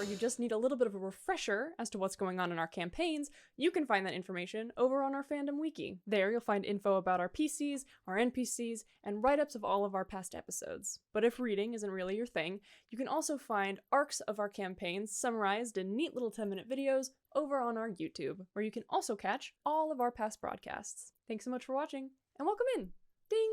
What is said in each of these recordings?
or you just need a little bit of a refresher as to what's going on in our campaigns, you can find that information over on our fandom wiki. There you'll find info about our PCs, our NPCs, and write-ups of all of our past episodes. But if reading isn't really your thing, you can also find arcs of our campaigns summarized in neat little 10-minute videos over on our YouTube, where you can also catch all of our past broadcasts. Thanks so much for watching, and welcome in! Ding!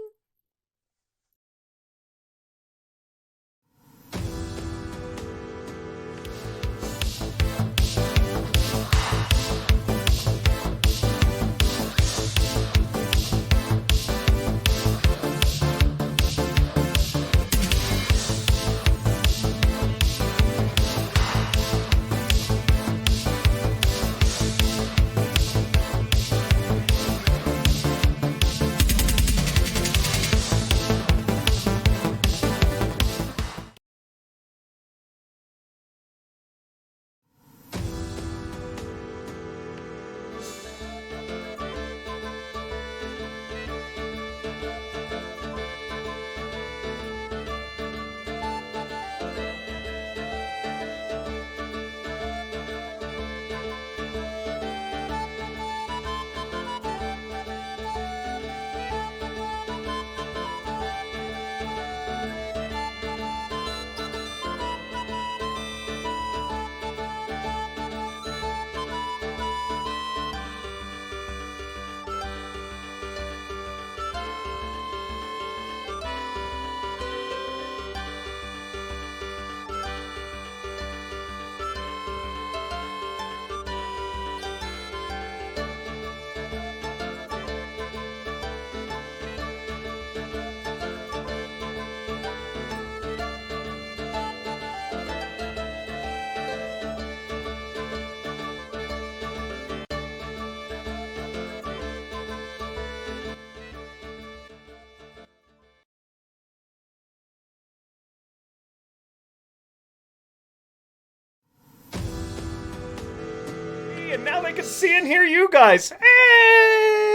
And now they can see and hear you guys. Hey!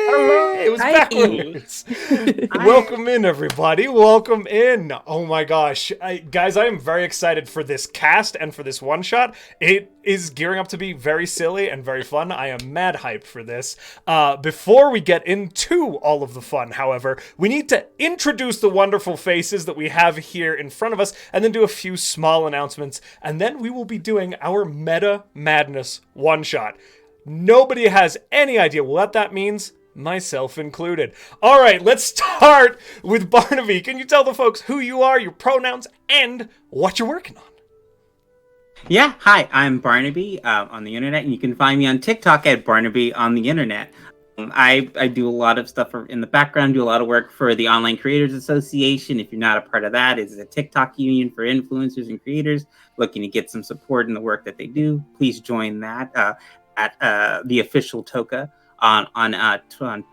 Hello. It was Hi. backwards. Welcome in, everybody. Welcome in. Oh my gosh. Guys, I am very excited for this cast and for this one-shot. It is gearing up to be very silly and very fun. I am mad hyped for this. Before we get into all of the fun, however, we need to introduce the wonderful faces that we have here in front of us and then do a few small announcements. And then we will be doing our Meta Madness one-shot. Nobody has any idea what that means, myself included. All right, let's start with Barnaby. Can you tell the folks who you are, your pronouns, and what you're working on? Yeah, hi, I'm Barnaby on the internet, and you can find me on TikTok at Barnaby on the internet. I do a lot of stuff in the background, do a lot of work for the Online Creators Association. If you're not a part of that, it's a TikTok union for influencers and creators looking to get some support in the work that they do. Please join that at the official Toka on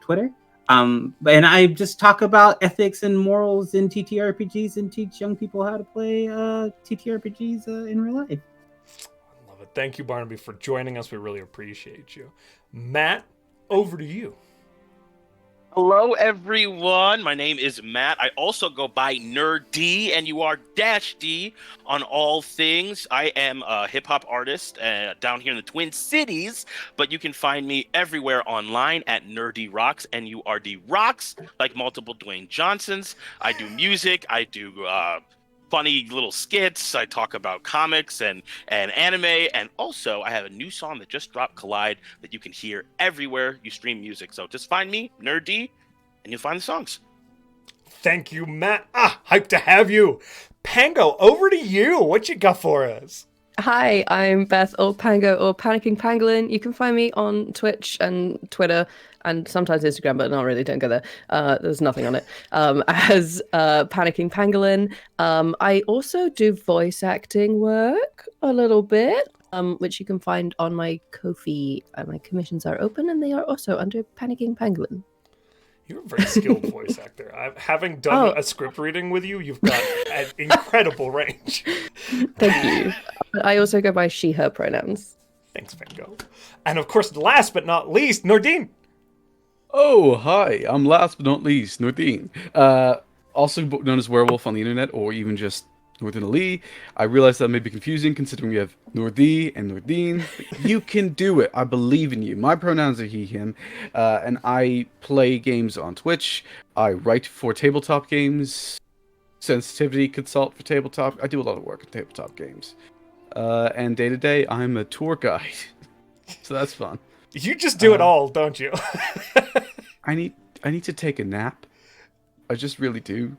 Twitter. And I just talk about ethics and morals in TTRPGs and teach young people how to play TTRPGs in real life. I love it. Thank you, Barnaby, for joining us. We really appreciate you. Matt, over to you. Hello, everyone. My name is Matt. I also go by Nerd D, and you are Dash D on all things. I am a hip-hop artist down here in the Twin Cities, but you can find me everywhere online at Nerdy Rocks, N-U-R-D Rocks, like multiple Dwayne Johnsons. I do music. I do funny little skits. I talk about comics and anime, and also I have a new song that just dropped, Collide, that you can hear everywhere you stream music. So just find me, Nerd D, and you'll find the songs. Thank you, Matt. Hyped to have you. Pango, over to you. What you got for us? Hi, I'm Beth, or Pango, or Panicking Pangolin. You can find me on Twitch and Twitter, and sometimes Instagram, but not really, don't go there. There's nothing on it. As Panicking Pangolin. I also do voice acting work a little bit, which you can find on my Ko-fi. My commissions are open, and they are also under Panicking Pangolin. You're a very skilled voice actor. Having done a script reading with you, you've got an incredible range. Thank you. I also go by she, her pronouns. Thanks, Pango. And of course, last but not least, Nordine. Oh, hi. I'm last but not least, Nordine. Also known as Werewolf on the internet, or even just Northern Ali. I realize that may be confusing considering we have Nordi and Nordine. But you can do it. I believe in you. My pronouns are he, him. And I play games on Twitch. I write for tabletop games. Sensitivity consult for tabletop. I do a lot of work in tabletop games. And day to day, I'm a tour guide. So that's fun. You just do it all, don't you? I need to take a nap. I just really do.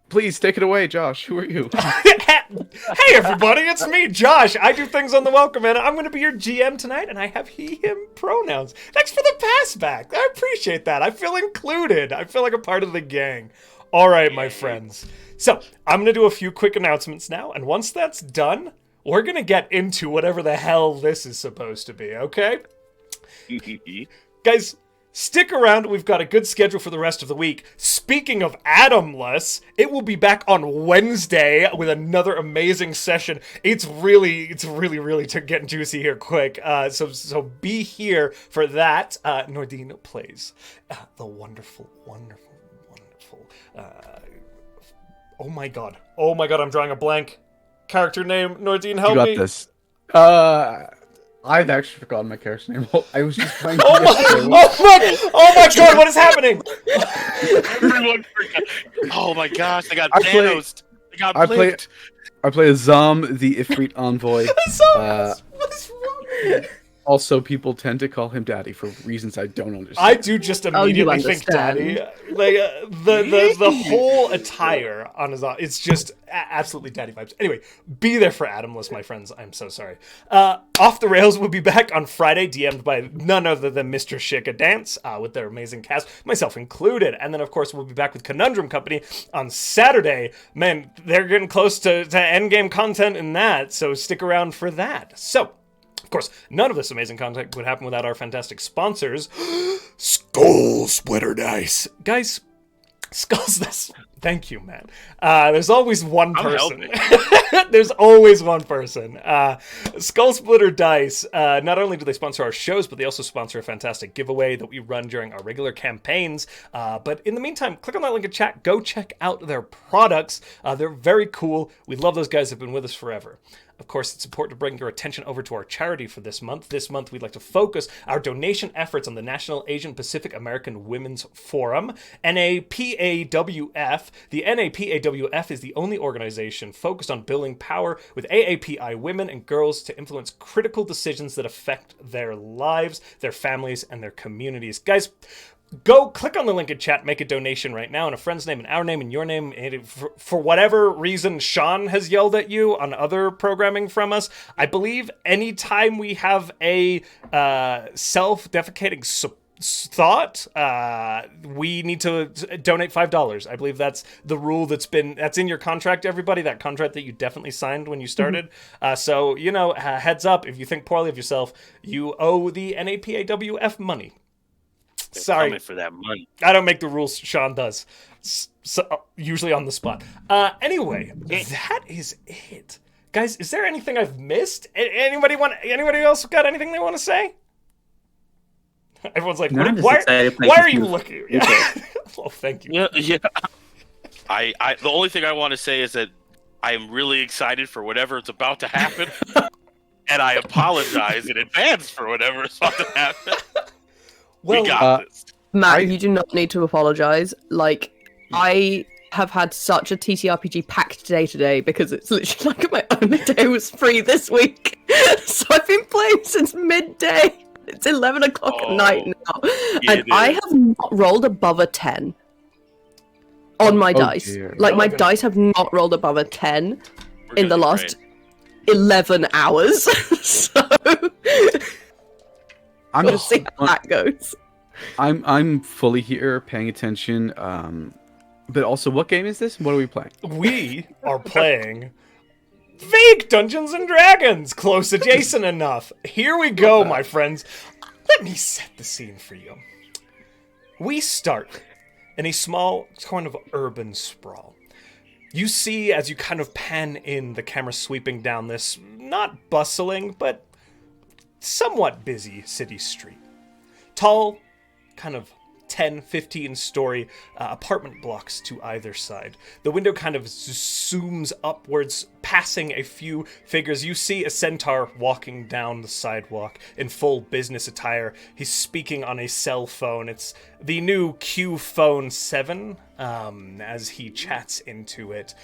Please take it away, Josh. Who are you? Hey everybody, it's me, Josh. I do things on the welcome, and I'm going to be your GM tonight, and I have he, him pronouns. Thanks for the pass back. I appreciate that. I feel included. I feel like a part of the gang. All right, my friends. So, I'm going to do a few quick announcements now, and once that's done, we're going to get into whatever the hell this is supposed to be, okay? Guys, stick around. We've got a good schedule for the rest of the week. Speaking of Adamless, it will be back on Wednesday with another amazing session. It's really getting juicy here quick. So be here for that. Nordine plays the wonderful. Oh my god, I'm drawing a blank. Character name, Nordine, help me. You got this. I've actually forgotten my character name. I was just playing. Oh my god, what is happening? Everyone forgot. Oh my gosh, I got Thanos. I got blinked. I play Azam, the Ifrit envoy. What's wrong? Also, people tend to call him Daddy for reasons I don't understand. I do just immediately think Daddy. Like the whole attire on his, it's just absolutely Daddy vibes. Anyway, be there for Adamless, my friends. I'm so sorry. Off the Rails will be back on Friday, DM'd by none other than Mr. Shika Dance with their amazing cast, myself included. And then, of course, we'll be back with Conundrum Company on Saturday. Man, they're getting close to endgame content in that, so stick around for that. So, of course, none of this amazing content would happen without our fantastic sponsors, Skull Splitter Dice. Guys, thank you, man. There's always one person. There's always one person. Skull Splitter Dice, not only do they sponsor our shows, but they also sponsor a fantastic giveaway that we run during our regular campaigns. But in the meantime, click on that link in chat. Go check out their products. They're very cool. We love those guys. They've been with us forever. Of course, it's important to bring your attention over to our charity for this month. This month, we'd like to focus our donation efforts on the National Asian Pacific American Women's Forum, NAPAWF. The NAPAWF is the only organization focused on building power with AAPI women and girls to influence critical decisions that affect their lives, their families, and their communities. Guys, go click on the link in chat, make a donation right now in a friend's name and our name and your name. And for whatever reason Sean has yelled at you on other programming from us, I believe anytime we have a self-defecating thought, we need to donate $5. I believe that's the rule that's in your contract, everybody, that contract that you definitely signed when you started. So, heads up, if you think poorly of yourself, you owe the NAPAWF money. Sorry. Coming for that money. I don't make the rules. Sean does. So, usually on the spot. Anyway, that is it. Guys, is there anything I've missed? Anybody else got anything they want to say? Everyone's like, why are you looking? Oh, thank you. Yeah. The only thing I want to say is that I am really excited for whatever is about to happen. And I apologize in advance for whatever is about to happen. Well, we got this. Matt, you do not need to apologize. Like, I have had such a TTRPG packed day today because it's literally like my only day was free this week. So I've been playing since midday. It's 11 o'clock at night now. And I have not rolled above a 10 on my dice. Dear. Like, my dice have not rolled above a 10 in the last 11 hours. So I'm we'll see how that goes. I'm fully here, paying attention. But also, what game is this? What are we playing? We are playing fake Dungeons and Dragons. Close adjacent enough. Here we go, my friends. Let me set the scene for you. We start in a small kind of urban sprawl. You see, as you kind of pan in, the camera sweeping down this not bustling, but somewhat busy city street. Tall, kind of 10, 15-story apartment blocks to either side. The window kind of zooms upwards, passing a few figures. You see a centaur walking down the sidewalk in full business attire. He's speaking on a cell phone. It's the new Q Phone 7. As he chats into it,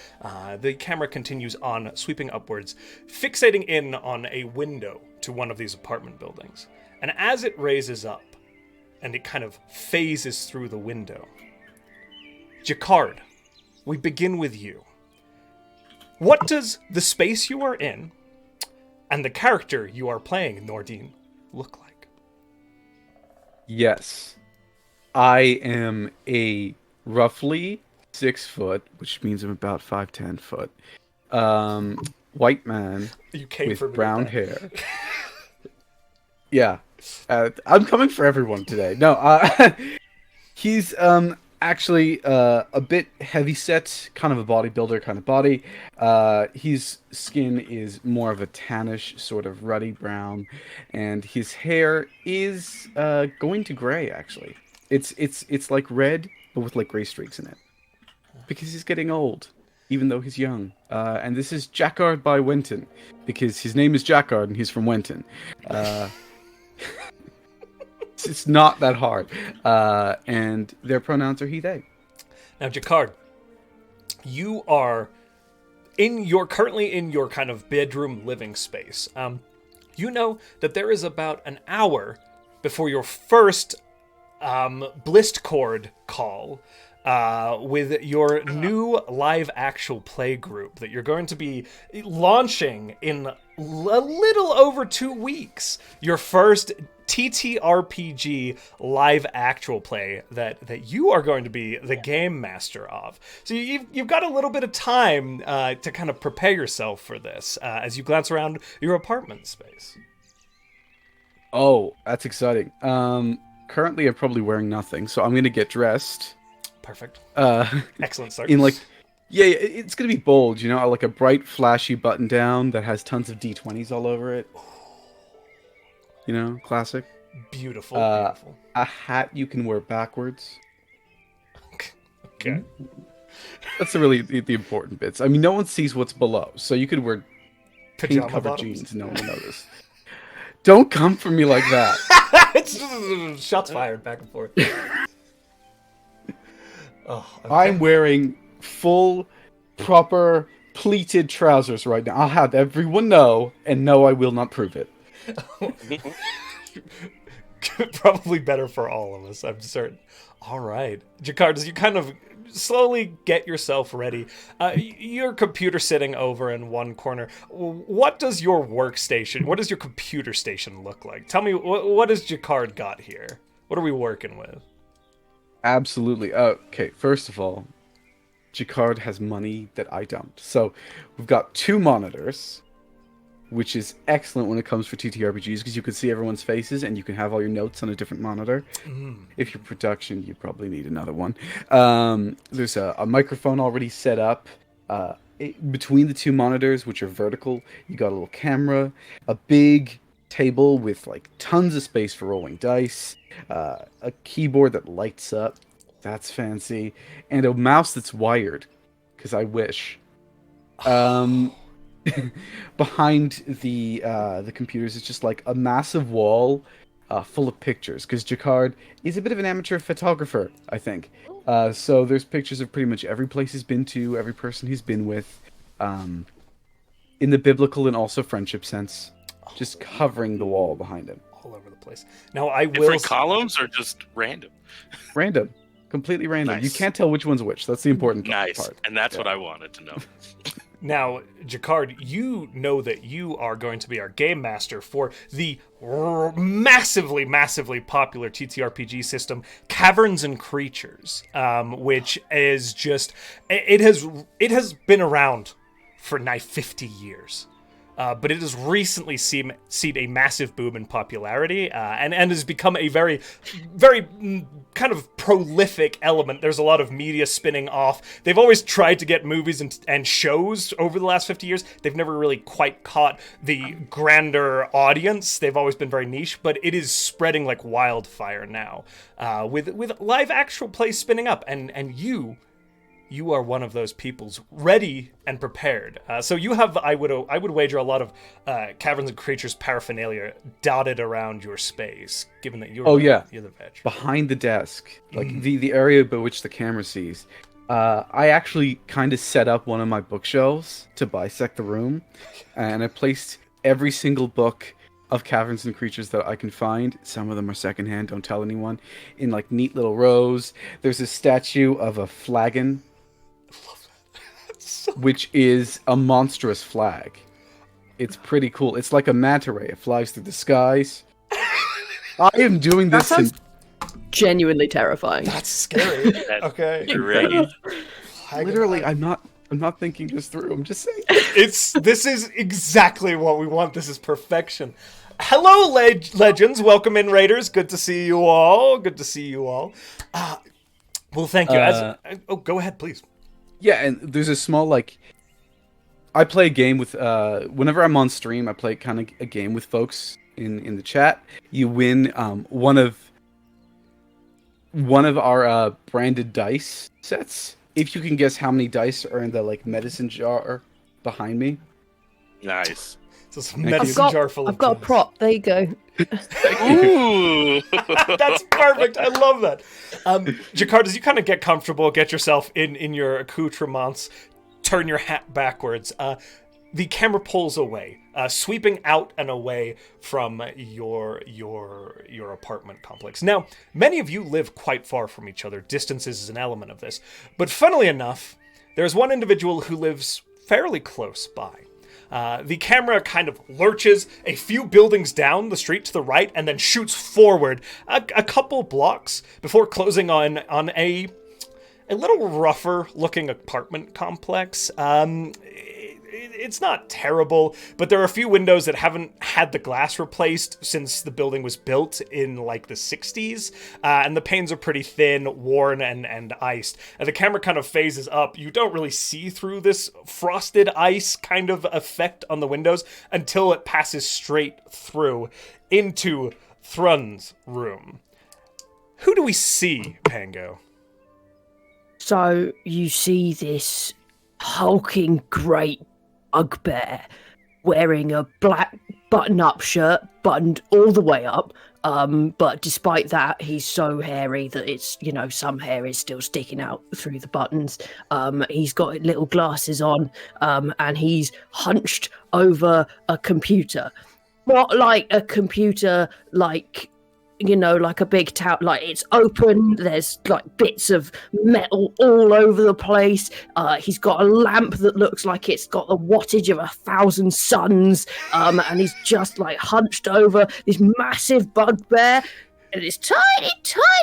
the camera continues on, sweeping upwards, fixating in on a window to one of these apartment buildings. And as it raises up, and it kind of phases through the window, Jacquard, we begin with you. What does the space you are in and the character you are playing, Nordine, look like? Yes. I am a roughly 6 foot, which means I'm about 5'10" foot, white man with brown hair. Yeah. I'm coming for everyone today. No, he's actually a bit heavy set, kind of a bodybuilder kind of body. His skin is more of a tannish, sort of ruddy brown, and his hair is going to gray. Actually, it's like red, but with like gray streaks in it, because he's getting old, even though he's young. And this is Jacquard by Wenton, because his name is Jacquard and he's from Wenton. It's not that hard. And their pronouns are he, they. Now, Jacquard, you are currently in your kind of bedroom living space. You know that there is about an hour before your first Blistcord call with your new live actual play group that you're going to be launching in a little over 2 weeks. Your first TTRPG live actual play that you are going to be the game master of. So you've got a little bit of time to kind of prepare yourself for this as you glance around your apartment space. Oh, that's exciting. Currently I'm probably wearing nothing, so I'm going to get dressed. Perfect. Excellent start. In like, yeah, it's going to be bold, you know, like a bright, flashy button down that has tons of D20s all over it. You know, classic. Beautiful, beautiful. A hat you can wear backwards. Okay. That's really the important bits. I mean, no one sees what's below, so you could wear paint-covered jeans and no one will notice. Don't come for me like that. It's just shots fired back and forth. Oh, okay. I'm wearing full, proper, pleated trousers right now. I'll have everyone know, and no, I will not prove it. Probably better for all of us, I'm certain. All right. Jacquard, as you kind of slowly get yourself ready, your computer sitting over in one corner. What does your computer station look like? Tell me, what has Jacquard got here? What are we working with? Absolutely. Okay, first of all, Jacquard has money that I don't. So we've got 2 monitors, which is excellent when it comes for TTRPGs, because you can see everyone's faces and you can have all your notes on a different monitor. If you're production, you probably need another one. There's a microphone already set up. Between the 2 monitors, which are vertical, you got a little camera, a big table with like tons of space for rolling dice, a keyboard that lights up, that's fancy, and a mouse that's wired, because I wish. Behind the computers is just like a massive wall full of pictures, because Jacquard is a bit of an amateur photographer, I think. So there's pictures of pretty much every place he's been to, every person he's been with, in the biblical and also friendship sense, just covering the wall behind him. All over the place. Now, I will... Different columns or just random? Random. Completely random. Nice. You can't tell which one's which. That's the important Nice. part. And that's what I wanted to know. Now, Jacquard, you know that you are going to be our game master for the massively, massively popular TTRPG system, Caverns and Creatures, which is just... It has been around for nigh 50 years. but it has recently seen a massive boom in popularity, and has become a very, very kind of prolific element. There's a lot of media spinning off. They've always tried to get movies and shows over the last 50 years. They've never really quite caught the grander audience. They've always been very niche, but it is spreading like wildfire now, with live actual plays spinning up, and you are one of those peoples, ready and prepared. So you have, I would wager, a lot of Caverns and Creatures paraphernalia dotted around your space, given that you're you're the veg. Behind the desk, like the area by which the camera sees. I actually kind of set up one of my bookshelves to bisect the room, and I placed every single book of Caverns and Creatures that I can find. Some of them are secondhand, don't tell anyone, in like neat little rows. There's a statue of a flagon, which is a monstrous flag. It's pretty cool. It's like a manta ray. It flies through the skies. I am doing this. That sounds genuinely terrifying. That's scary. Okay. Great. Literally, I'm not thinking this through. I'm just saying. This is exactly what we want. This is perfection. Hello, legends. Welcome in, Raiders. Good to see you all. Well, thank you. Go ahead, please. Yeah, and there's a small, like, I play a game with, whenever I'm on stream, I play kind of a game with folks in the chat. You win one of our branded dice sets. If you can guess how many dice are in the, like, medicine jar behind me. Nice. So it's a medicine jar full of I've got a prop. There you go. Ooh. That's perfect. I love that. Jakar, as you kind of get comfortable, get yourself in your accoutrements, turn your hat backwards, the camera pulls away, sweeping out and away from your apartment complex. Now, many of you live quite far from each other. Distance is an element of this. But funnily enough, there's one individual who lives fairly close by. The camera kind of lurches a few buildings down the street to the right and then shoots forward a couple blocks before closing on a little rougher looking apartment complex. It's not terrible, but there are a few windows that haven't had the glass replaced since the building was built in like the 60s, and the panes are pretty thin, worn, and iced. And the camera kind of phases up. You don't really see through this frosted ice kind of effect on the windows until it passes straight through into Thrun's room. Who do we see, Pango? So you see this hulking great bugbear wearing a black button-up shirt, buttoned all the way up. But despite that, he's so hairy that it's, some hair is still sticking out through the buttons. He's got little glasses on, and he's hunched over a computer. Not like a computer, like a big tower, like it's open, there's like bits of metal all over the place. He's got a lamp that looks like it's got the wattage of 1,000 suns, and he's just like hunched over this massive bugbear, and this tiny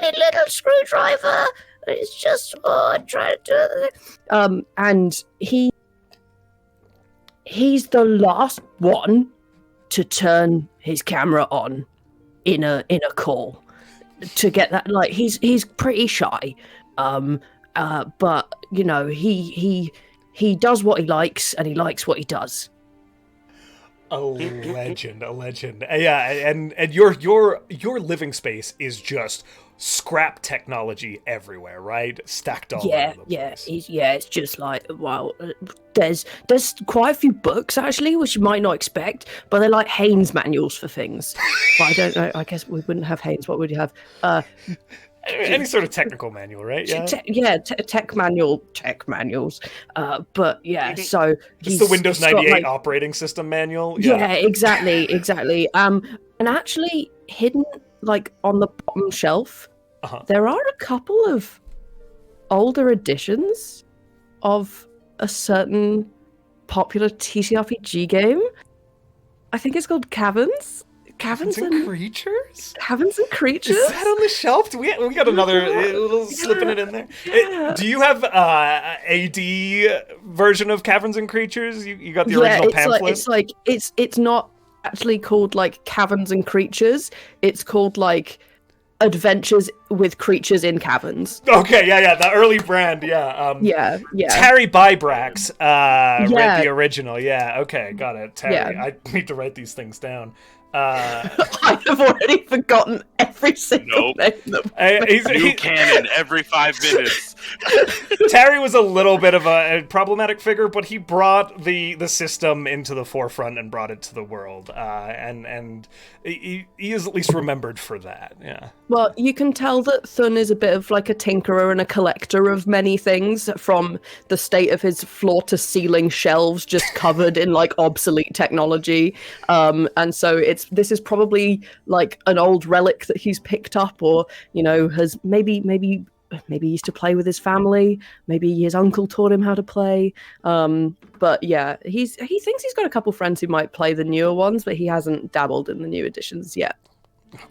little screwdriver. It's just trying to do and he's the last one to turn his camera on in a call to get that. Like he's pretty shy, but he does what he likes, and he likes what he does. A legend. Yeah, and your living space is just scrap technology everywhere, right? Stacked all over the place. It's just like, well, there's quite a few books actually, which you might not expect, but they're like Haynes manuals for things. But I don't know. I guess we wouldn't have Haynes. What would you have? Any sort of technical manual, right? Yeah, tech manuals. But yeah, so it's the Windows 98 operating system manual. Yeah, exactly. And actually, hidden like on the bottom shelf, there are a couple of older editions of a certain popular TCRPG game. I think it's called Caverns Caverns and and creatures? Caverns and creatures. Is that on the shelf? Do we got another little slipping it in there? Do you have AD version of Caverns and Creatures? You got the original pamphlet? It's not actually called like Caverns and Creatures. It's called like Adventures with Creatures in Caverns. Okay, yeah, the early brand, yeah. Yeah. Terry Bybrax read the original, yeah. Okay, got it. Terry, Yeah. I need to write these things down. I have already forgotten every single name. He's New canon every 5 minutes. Terry was a little bit of a problematic figure, but he brought the system into the forefront and brought it to the world. And he is at least remembered for that. Yeah. Well, you can tell that Thun is a bit of like a tinkerer and a collector of many things, from the state of his floor-to-ceiling shelves just covered in like obsolete technology. And so this is probably like an old relic that he's picked up, or has maybe used to play with his family. Maybe his uncle taught him how to play. But yeah, he thinks he's got a couple friends who might play the newer ones, but he hasn't dabbled in the new editions yet.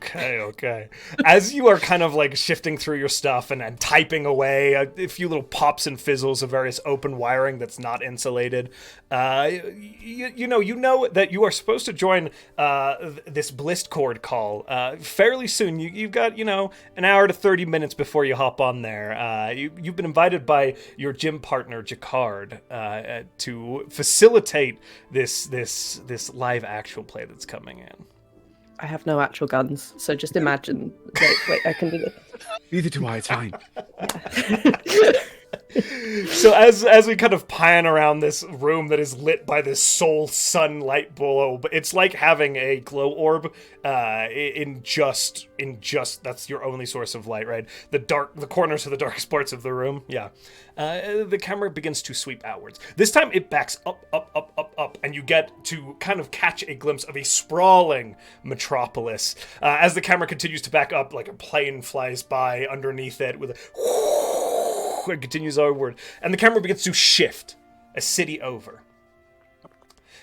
Okay. As you are kind of like shifting through your stuff and typing away a few little pops and fizzles of various open wiring that's not insulated, you know that you are supposed to join this Blistcord call fairly soon. You've got an hour to 30 minutes before you hop on there. You've been invited by your gym partner Jacquard to facilitate this live actual play that's coming in. I have no actual guns, so just imagine. Wait, I can do this. Neither do I, it's fine. So as we kind of pine around this room that is lit by this soul sun light bulb, it's like having a glow orb in just that's your only source of light, right? The corners are the darkest parts of the room. Yeah. The camera begins to sweep outwards. This time it backs up, and you get to kind of catch a glimpse of a sprawling metropolis. As the camera continues to back up, like a plane flies by underneath it with it continues onward, and the camera begins to shift a city over.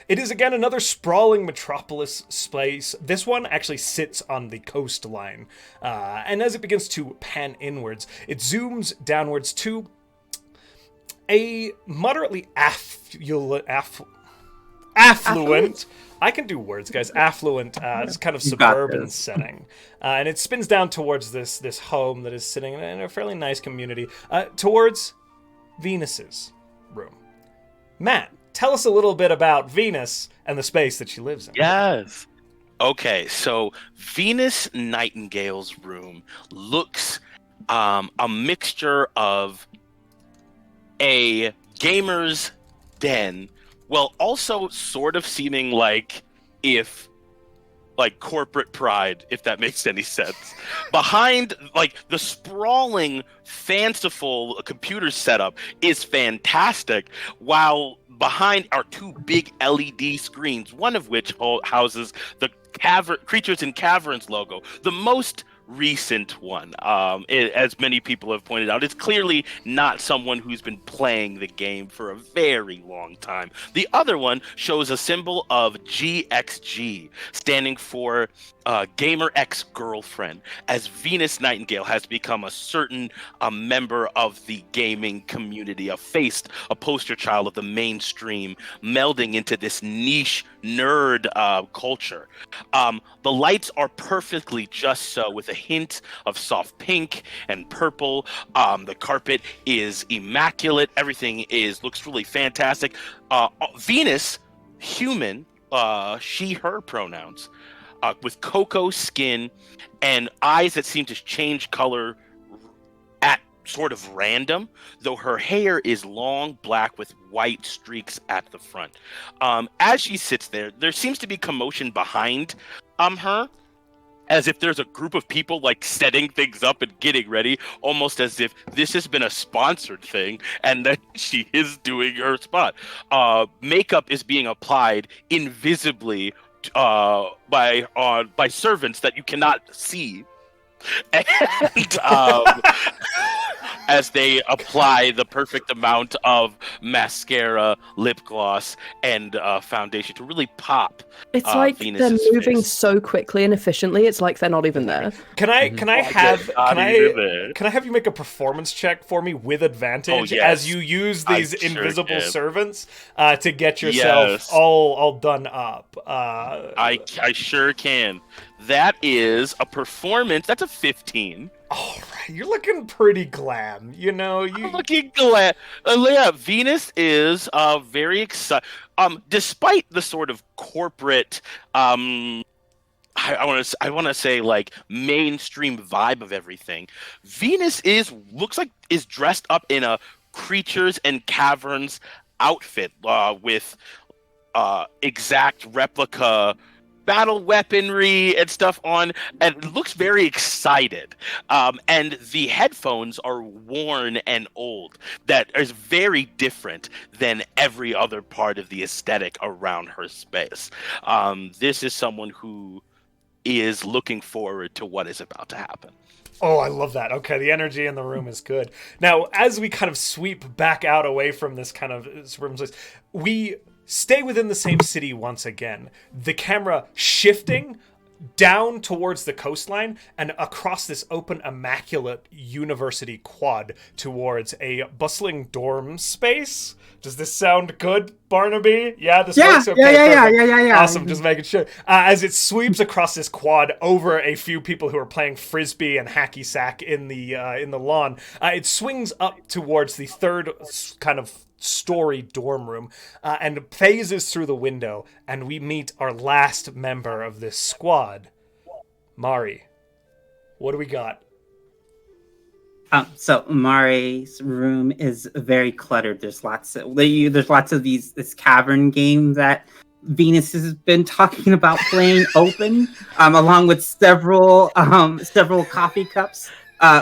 It is again another sprawling metropolis space. This one actually sits on the coastline, and as it begins to pan inwards, it zooms downwards to a moderately affluent. I can do words, guys. Affluent, it's kind of suburban setting, and it spins down towards this home that is sitting in a fairly nice community, towards Venus's room. Matt, tell us a little bit about Venus and the space that she lives in. Yes. Okay, so Venus Nightingale's room looks a mixture of a gamer's den, while also sort of seeming like corporate pride, if that makes any sense. Behind, like, the sprawling, fanciful computer setup is fantastic, while behind are two big LED screens, one of which houses the Creatures in Caverns logo, the most recent one. As many people have pointed out, it's clearly not someone who's been playing the game for a very long time. The other one shows a symbol of GXG, standing for Gamer X Girlfriend, as Venus Nightingale has become a member of the gaming community, a poster child of the mainstream, melding into this niche nerd culture. The lights are perfectly just so, with a hint of soft pink and purple. The carpet is immaculate. Everything looks really fantastic. Venus, human, she, her pronouns, with cocoa skin and eyes that seem to change color at sort of random, though her hair is long black with white streaks at the front. As she sits there, there seems to be commotion behind her, as if there's a group of people like setting things up and getting ready, almost as if this has been a sponsored thing and that she is doing her spot. Makeup is being applied invisibly by servants that you cannot see, and as they apply the perfect amount of mascara, lip gloss, and foundation to really pop. It's like Venus's they're moving face. so quickly and efficiently. It's like they're not even there. Can I have Not even there. can I have you make a performance check for me with advantage yes. as you use these I sure invisible can. servants to get yourself Yes. all done up? I sure can. That is a performance. That's a 15. All right, you're looking pretty glam. You know, I'm looking glad. Yeah, Venus is very excited. Despite the sort of corporate, I want to say like mainstream vibe of everything, Venus looks like is dressed up in a creatures and caverns outfit with exact replica battle weaponry and stuff on, and looks very excited. And the headphones are worn and old. That is very different than every other part of the aesthetic around her space. This is someone who is looking forward to what is about to happen. Oh, I love that. Okay, the energy in the room is good. Now, as we kind of sweep back out away from this kind of room place, we stay within the same city once again. The camera shifting down towards the coastline and across this open, immaculate university quad towards a bustling dorm space. Does this sound good, Barnaby? Yeah, this works okay. Yeah. Awesome, just making sure. As it sweeps across this quad over a few people who are playing frisbee and hacky sack in the lawn, it swings up towards the third kind of story dorm room and phases through the window, and we meet our last member of this squad. Mari, what do we got? So Mari's room is very cluttered. There's lots of this cavern game that Venus has been talking about playing open, along with several coffee cups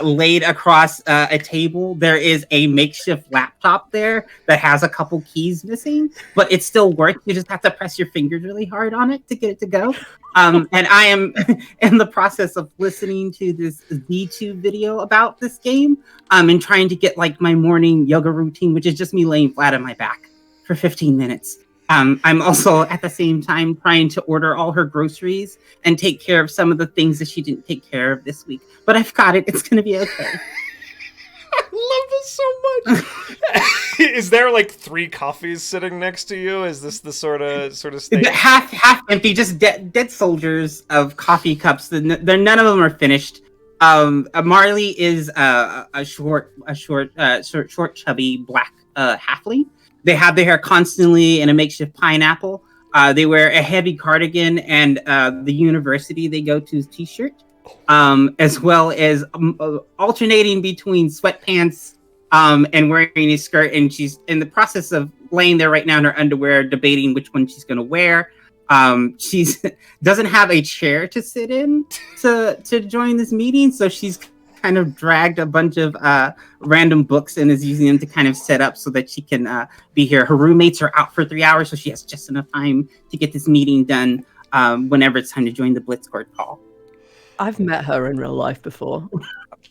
laid across a table. There is a makeshift laptop there that has a couple keys missing, but it still works. You just have to press your fingers really hard on it to get it to go. And I am in the process of listening to this YouTube video about this game, and trying to get like my morning yoga routine, which is just me laying flat on my back for 15 minutes. I'm also at the same time trying to order all her groceries and take care of some of the things that she didn't take care of this week. But I've got it. It's going to be okay. I love this so much. Is there like 3 coffees sitting next to you? Is this the sort of state? Half empty, just dead soldiers of coffee cups. None of them are finished. Marley is a short, chubby black halfling. They have their hair constantly in a makeshift pineapple. They wear a heavy cardigan and the university they go to's t-shirt, as well as alternating between sweatpants and wearing a skirt. And she's in the process of laying there right now in her underwear, debating which one she's going to wear. She's doesn't have a chair to sit in to join this meeting, so she's kind of dragged a bunch of random books and is using them to kind of set up so that she can be here. Her roommates are out for 3 hours, so she has just enough time to get this meeting done whenever it's time to join the Blitzcord call. I've met her in real life before.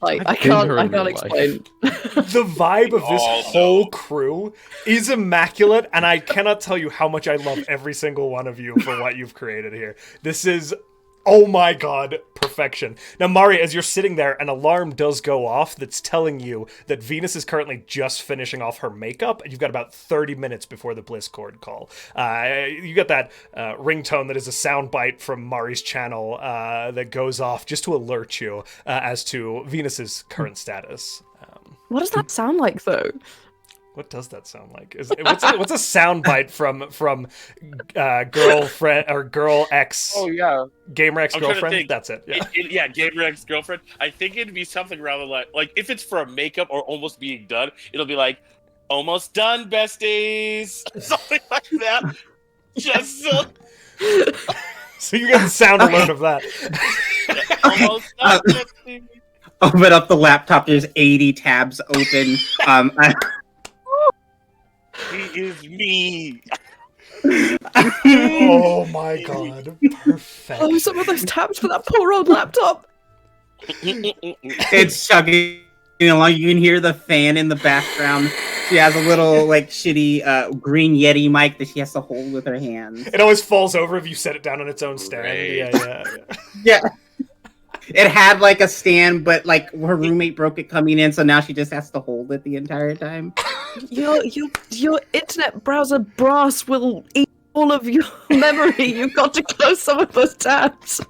Like, I can't explain. The vibe of this whole crew is immaculate, and I cannot tell you how much I love every single one of you for what you've created here. This is, oh my god, perfection. Now, Mari, as you're sitting there, an alarm does go off that's telling you that Venus is currently just finishing off her makeup, and you've got about 30 minutes before the Blitzcord call. You got that ringtone that is a soundbite from Mari's channel that goes off just to alert you as to Venus's current status. What does that sound like, though? What does that sound like? What's a soundbite from girlfriend or girl X? Oh yeah, gamer X girlfriend. That's it. Yeah, gamer X girlfriend. I think it'd be something rather like if it's for a makeup or almost being done, it'll be like almost done, besties, something like that. Just so. So you get the sound alert of that. Almost done, besties. Open up the laptop. There's 80 tabs open. He is me. Oh my god. Perfect. Oh, some of those tabs for that poor old laptop. It's chugging along. You can hear the fan in the background. She has a little like shitty green Yeti mic that she has to hold with her hands. It always falls over if you set it down on its own stand. Great. Yeah. Yeah. It had like a stand, but like her roommate broke it coming in, so now she just has to hold it the entire time. Your internet browser brass will eat all of your memory. You've got to close some of those tabs.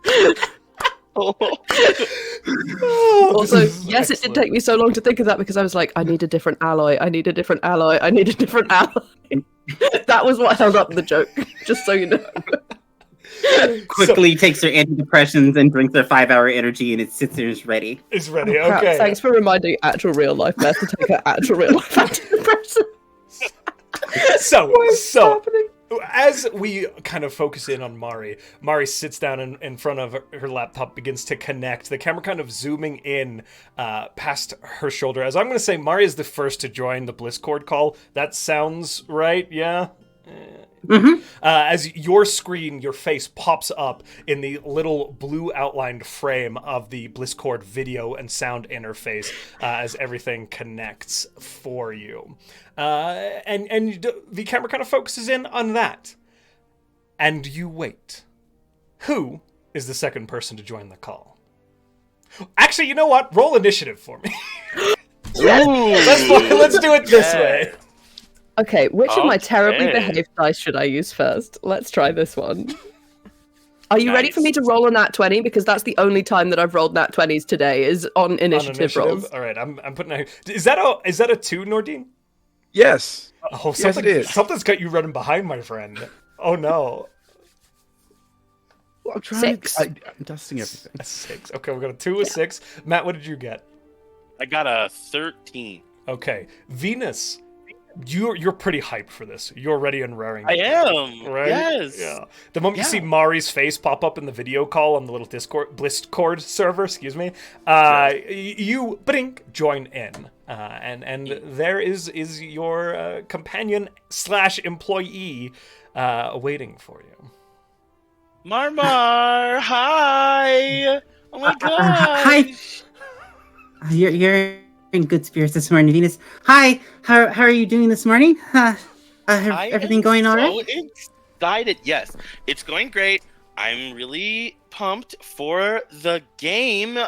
Also, yes, it did take me so long to think of that because I was like, I need a different alloy. I need a different alloy. I need a different alloy. That was what held up the joke, just so you know. Quickly takes her antidepressants and drinks her 5-hour energy, and it sits there and is ready. It's ready. Oh, crap. Okay. Thanks for reminding actual real life Beth to take her actual real life antidepressant. So as we kind of focus in on Mari sits down in front of her laptop, begins to connect. The camera kind of zooming in past her shoulder. As I'm going to say, Mari is the first to join the Blisscord call. That sounds right, yeah? Mm-hmm. As your screen, your face pops up in the little blue outlined frame of the Blisscord video and sound interface as everything connects for you. And the camera kind of focuses in on that. And you wait. Who is the second person to join the call? Actually, you know what? Roll initiative for me. Let's do it this way. Okay, which of my terribly behaved dice should I use first? Let's try this one. Are you ready for me to roll a nat 20? Because that's the only time that I've rolled nat 20s today is on initiative rolls. All right, I'm putting a... Is that a 2, Nordine? Yes. Oh, yes, it is. Something's got you running behind, my friend. Oh, no. Well, I'm trying 6. I'm dusting everything. A 6. Okay, we got a 2, a 6. Matt, what did you get? I got a 13. Okay. Venus, you're pretty hyped for this. You're ready and raring. I am. Right? Yes. Yeah. The moment you see Mari's face pop up in the video call on the little Blisscord server, you blink, join in. And there is your companion / employee waiting for you. Marmar, hi. Oh my god. Hi. You're in good spirits this morning, Venus. Hi. How are you doing this morning? Everything going all right? Excited. Yes, it's going great. I'm really pumped for the game.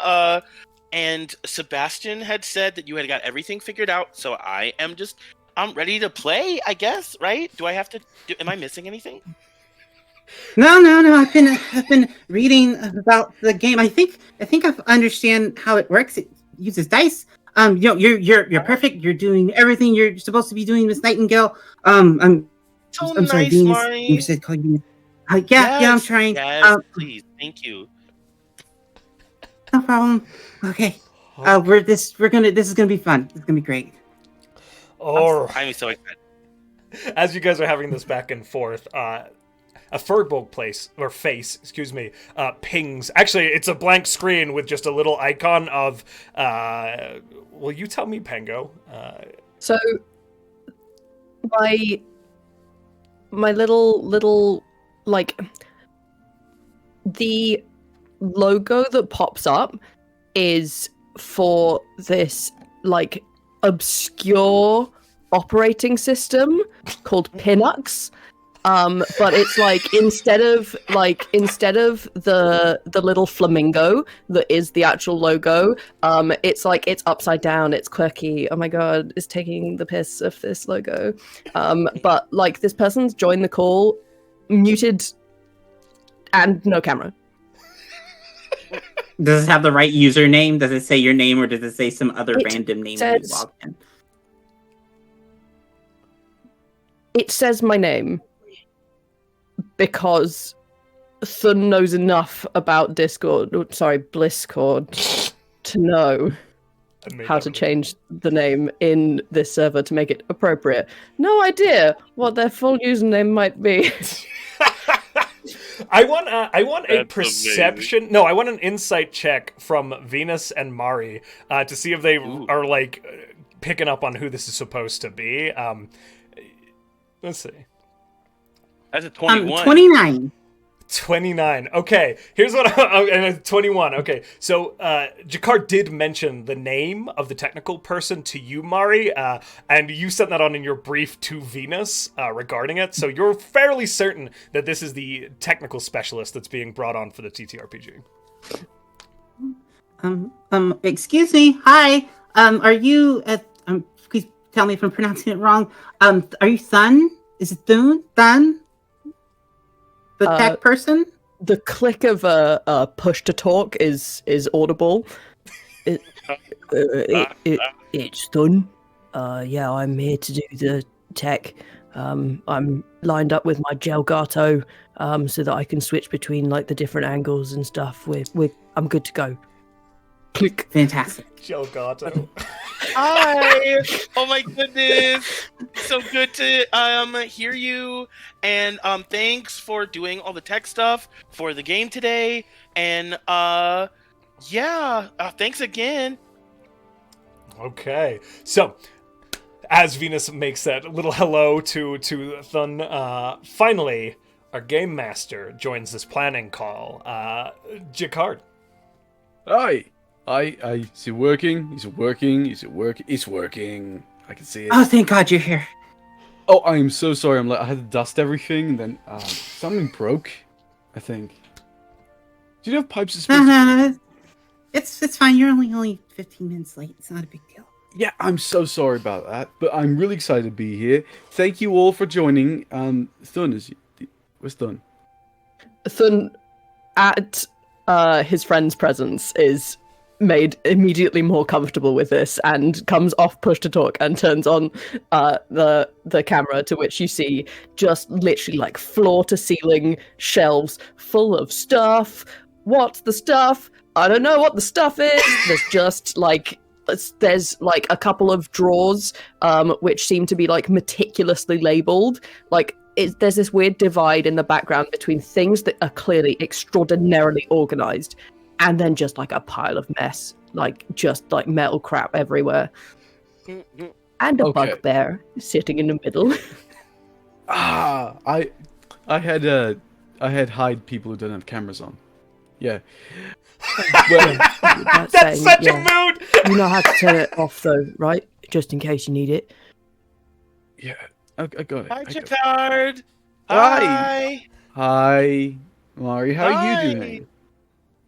And Sebastian had said that you had got everything figured out, so I'm ready to play, I guess, right? Do I have to am I missing anything? No. I've been reading about the game. I think I understand how it works. It uses dice. You're perfect. You're doing everything you're supposed to be doing, Miss Nightingale. I'm sorry, Venus. Mari. You said call you. Yeah, I'm trying. Yes, please, thank you. No problem. Okay. This is gonna be fun. It's gonna be great. I'm so excited. As you guys are having this back and forth, a Furbolg face, pings. Actually, it's a blank screen with just a little icon of, well, you tell me, Pango. So, my little, like, the logo that pops up is for this, like, obscure operating system called Pinux. But it's like instead of the little flamingo that is the actual logo, it's like it's upside down, it's quirky. Oh my god, it's taking the piss of this logo. But like this person's joined the call, muted, and no camera. Does it have the right username? Does it say your name, or does it say some other random name when you log in? It says my name. Because Thun knows enough about Blisscord to know how to change the name in this server to make it appropriate. No idea what their full username might be. I want a perception. Amazing. No, I want an insight check from Venus and Mari to see if they are like picking up on who this is supposed to be. Let's see. That's a 21. 29. 29. Okay, here's what and 21. Okay, so Jakar did mention the name of the technical person to you, Mari, and you sent that on in your brief to Venus regarding it. So you're fairly certain that this is the technical specialist that's being brought on for the TTRPG. Excuse me. Hi. Are you? Please tell me if I'm pronouncing it wrong. Are you Thun? Is it Thun? Thun? The tech person? The click of a push to talk is audible. It's done. Yeah, I'm here to do the tech. I'm lined up with my Gelgato, so that I can switch between like the different angles and stuff. I'm good to go. Click. Fantastic. Gelgato. Hi! Oh my goodness! So good to hear you, and thanks for doing all the tech stuff for the game today. And thanks again. Okay, so as Venus makes that little hello to Thun, finally our game master joins this planning call. Jakar. Hi. Is it working? Is it working? Is it working? It's working. I can see it. Oh, thank God you're here. Oh, I am so sorry. I had to dust everything, and then something broke, I think. Do you have pipes? It's fine. You're only 15 minutes late. It's not a big deal. Yeah, I'm so sorry about that, but I'm really excited to be here. Thank you all for joining. Thun, where's Thun? Thun, at his friend's presence, is made immediately more comfortable with this and comes off push to talk and turns on the camera, to which you see just literally like floor to ceiling shelves full of stuff. What's the stuff? I don't know what the stuff is. There's just like there's like a couple of drawers which seem to be like meticulously labeled. Like there's this weird divide in the background between things that are clearly extraordinarily organized and then just like a pile of mess, like just like metal crap everywhere, and a bugbear sitting in the middle. I had hide people who don't have cameras on. Yeah. Well, That's such a mood. You know how to turn it off though, right? Just in case you need it. Yeah, I got it. Hi, Chicard. Hi. Hi, Mari. How are you doing?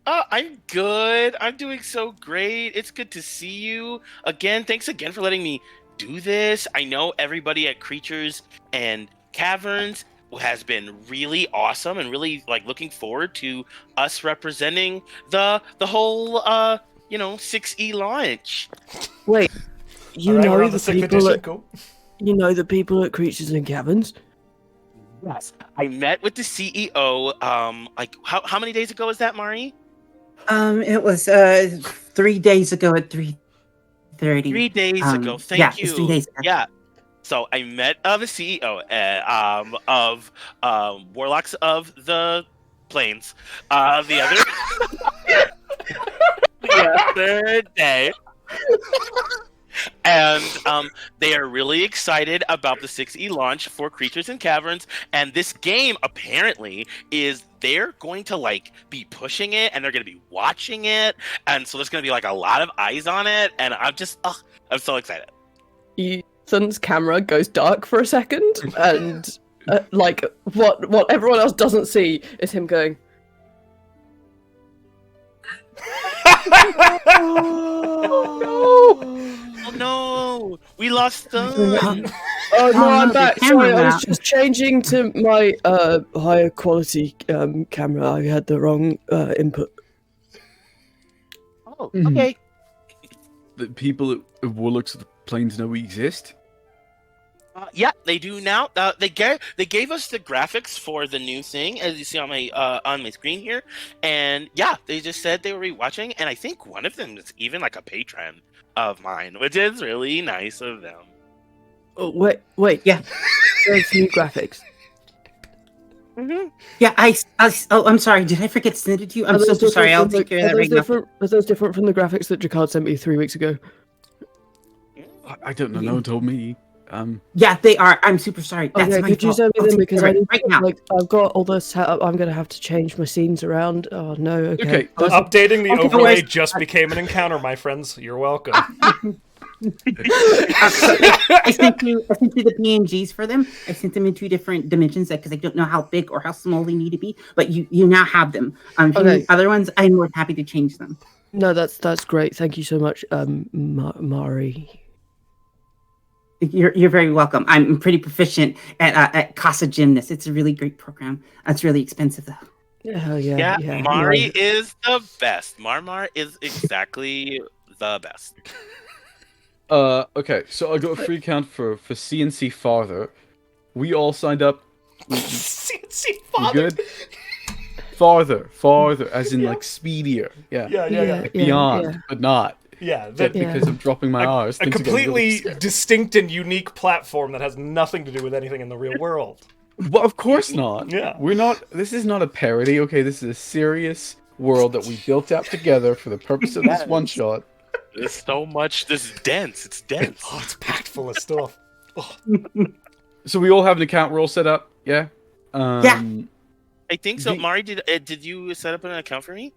I'm good. I'm doing so great. It's good to see you again. Thanks again for letting me do this. I know everybody at Creatures and Caverns has been really awesome and really like looking forward to us representing the whole 6E launch. Wait, you know the people at Cool. you know the people at Creatures and Caverns? Yes, I met with the CEO. How many days ago was that, Mari? It was 3 days ago at 3:30. 3 days ago. Thank you. It's 3 days ago. Yeah. So I met the CEO of Warlocks of the Plains the other day. And they are really excited about the 6E launch for Creatures and Caverns, and this game apparently they're going to like be pushing it, and they're going to be watching it, and so there's going to be like a lot of eyes on it, and I'm so excited. Ethan's camera goes dark for a second, and like what everyone else doesn't see is him going. Oh no, we lost them. Oh no, I'm the back. camera Sorry, I was now. just changing to my higher quality camera. I had the wrong input. Oh, okay. The people at Warlocks of the Plains know we exist? Yeah, they do now. They gave us the graphics for the new thing, as you see on my screen here, and yeah, they just said they were rewatching, and I think one of them is even like a patron of mine, which is really nice of them. Oh, wait, Yeah. there's new graphics. Mm-hmm. Yeah, I'm sorry. Did I forget to send it to you? I'm so sorry. I'll take care of that right now. Are those different from the graphics that Jakard sent me 3 weeks ago? I don't know. No one told me. Yeah, they are. I'm super sorry. That's Okay, my could you fault. send me I'll them take because care I of it need right to, now. like I've got all this set up. I'm gonna have to change my scenes around. Oh no. Okay. Okay, Updating the Okay, overlay where's- just became an encounter, my friends. You're welcome. I sent you the PNGs for them. I sent them in 2 different dimensions because I don't know how big or how small they need to be. But you now have them. If you Okay. need other ones, I'm more than happy to change them. No, that's great. Thank you so much, Mari. You're very welcome. I'm pretty proficient at Casa Gymnast. It's a really great program. It's really expensive though. Yeah. Mari No. is the best. Marmar is exactly the best. Okay, so I got a free account for CNC Farther. We all signed up. CNC We father. good? Farther, as in like speedier. Yeah. Yeah. Beyond, but not. Yeah, But because I'm dropping my R's, a things are getting completely really... distinct and unique platform that has nothing to do with anything in the real world. Well, of course not. Yeah. We're not. This is not a parody. Okay, this is a serious world that we built out together for the purpose of this one shot. There's so much. This is dense. It's dense. Oh, it's packed full of stuff. Oh. So we all have an account. We're all set up. Yeah. Yeah. I think so. The- Mari, did you set up an account for me?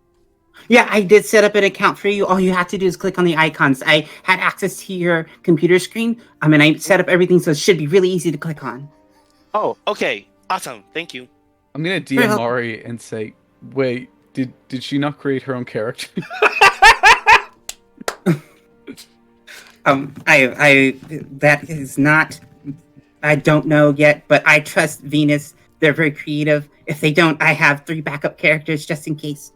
Yeah, I did set up an account for you. All you have to do is click on the icons. I had access to your computer screen. And I set up everything, so it should be really easy to click on. Oh, okay. Awesome. Thank you. I'm gonna DM Well- Mari and say, wait, did she not create her own character? That is not. I don't know yet, but I trust Venus. They're very creative. If they don't, I have 3 backup characters just in case.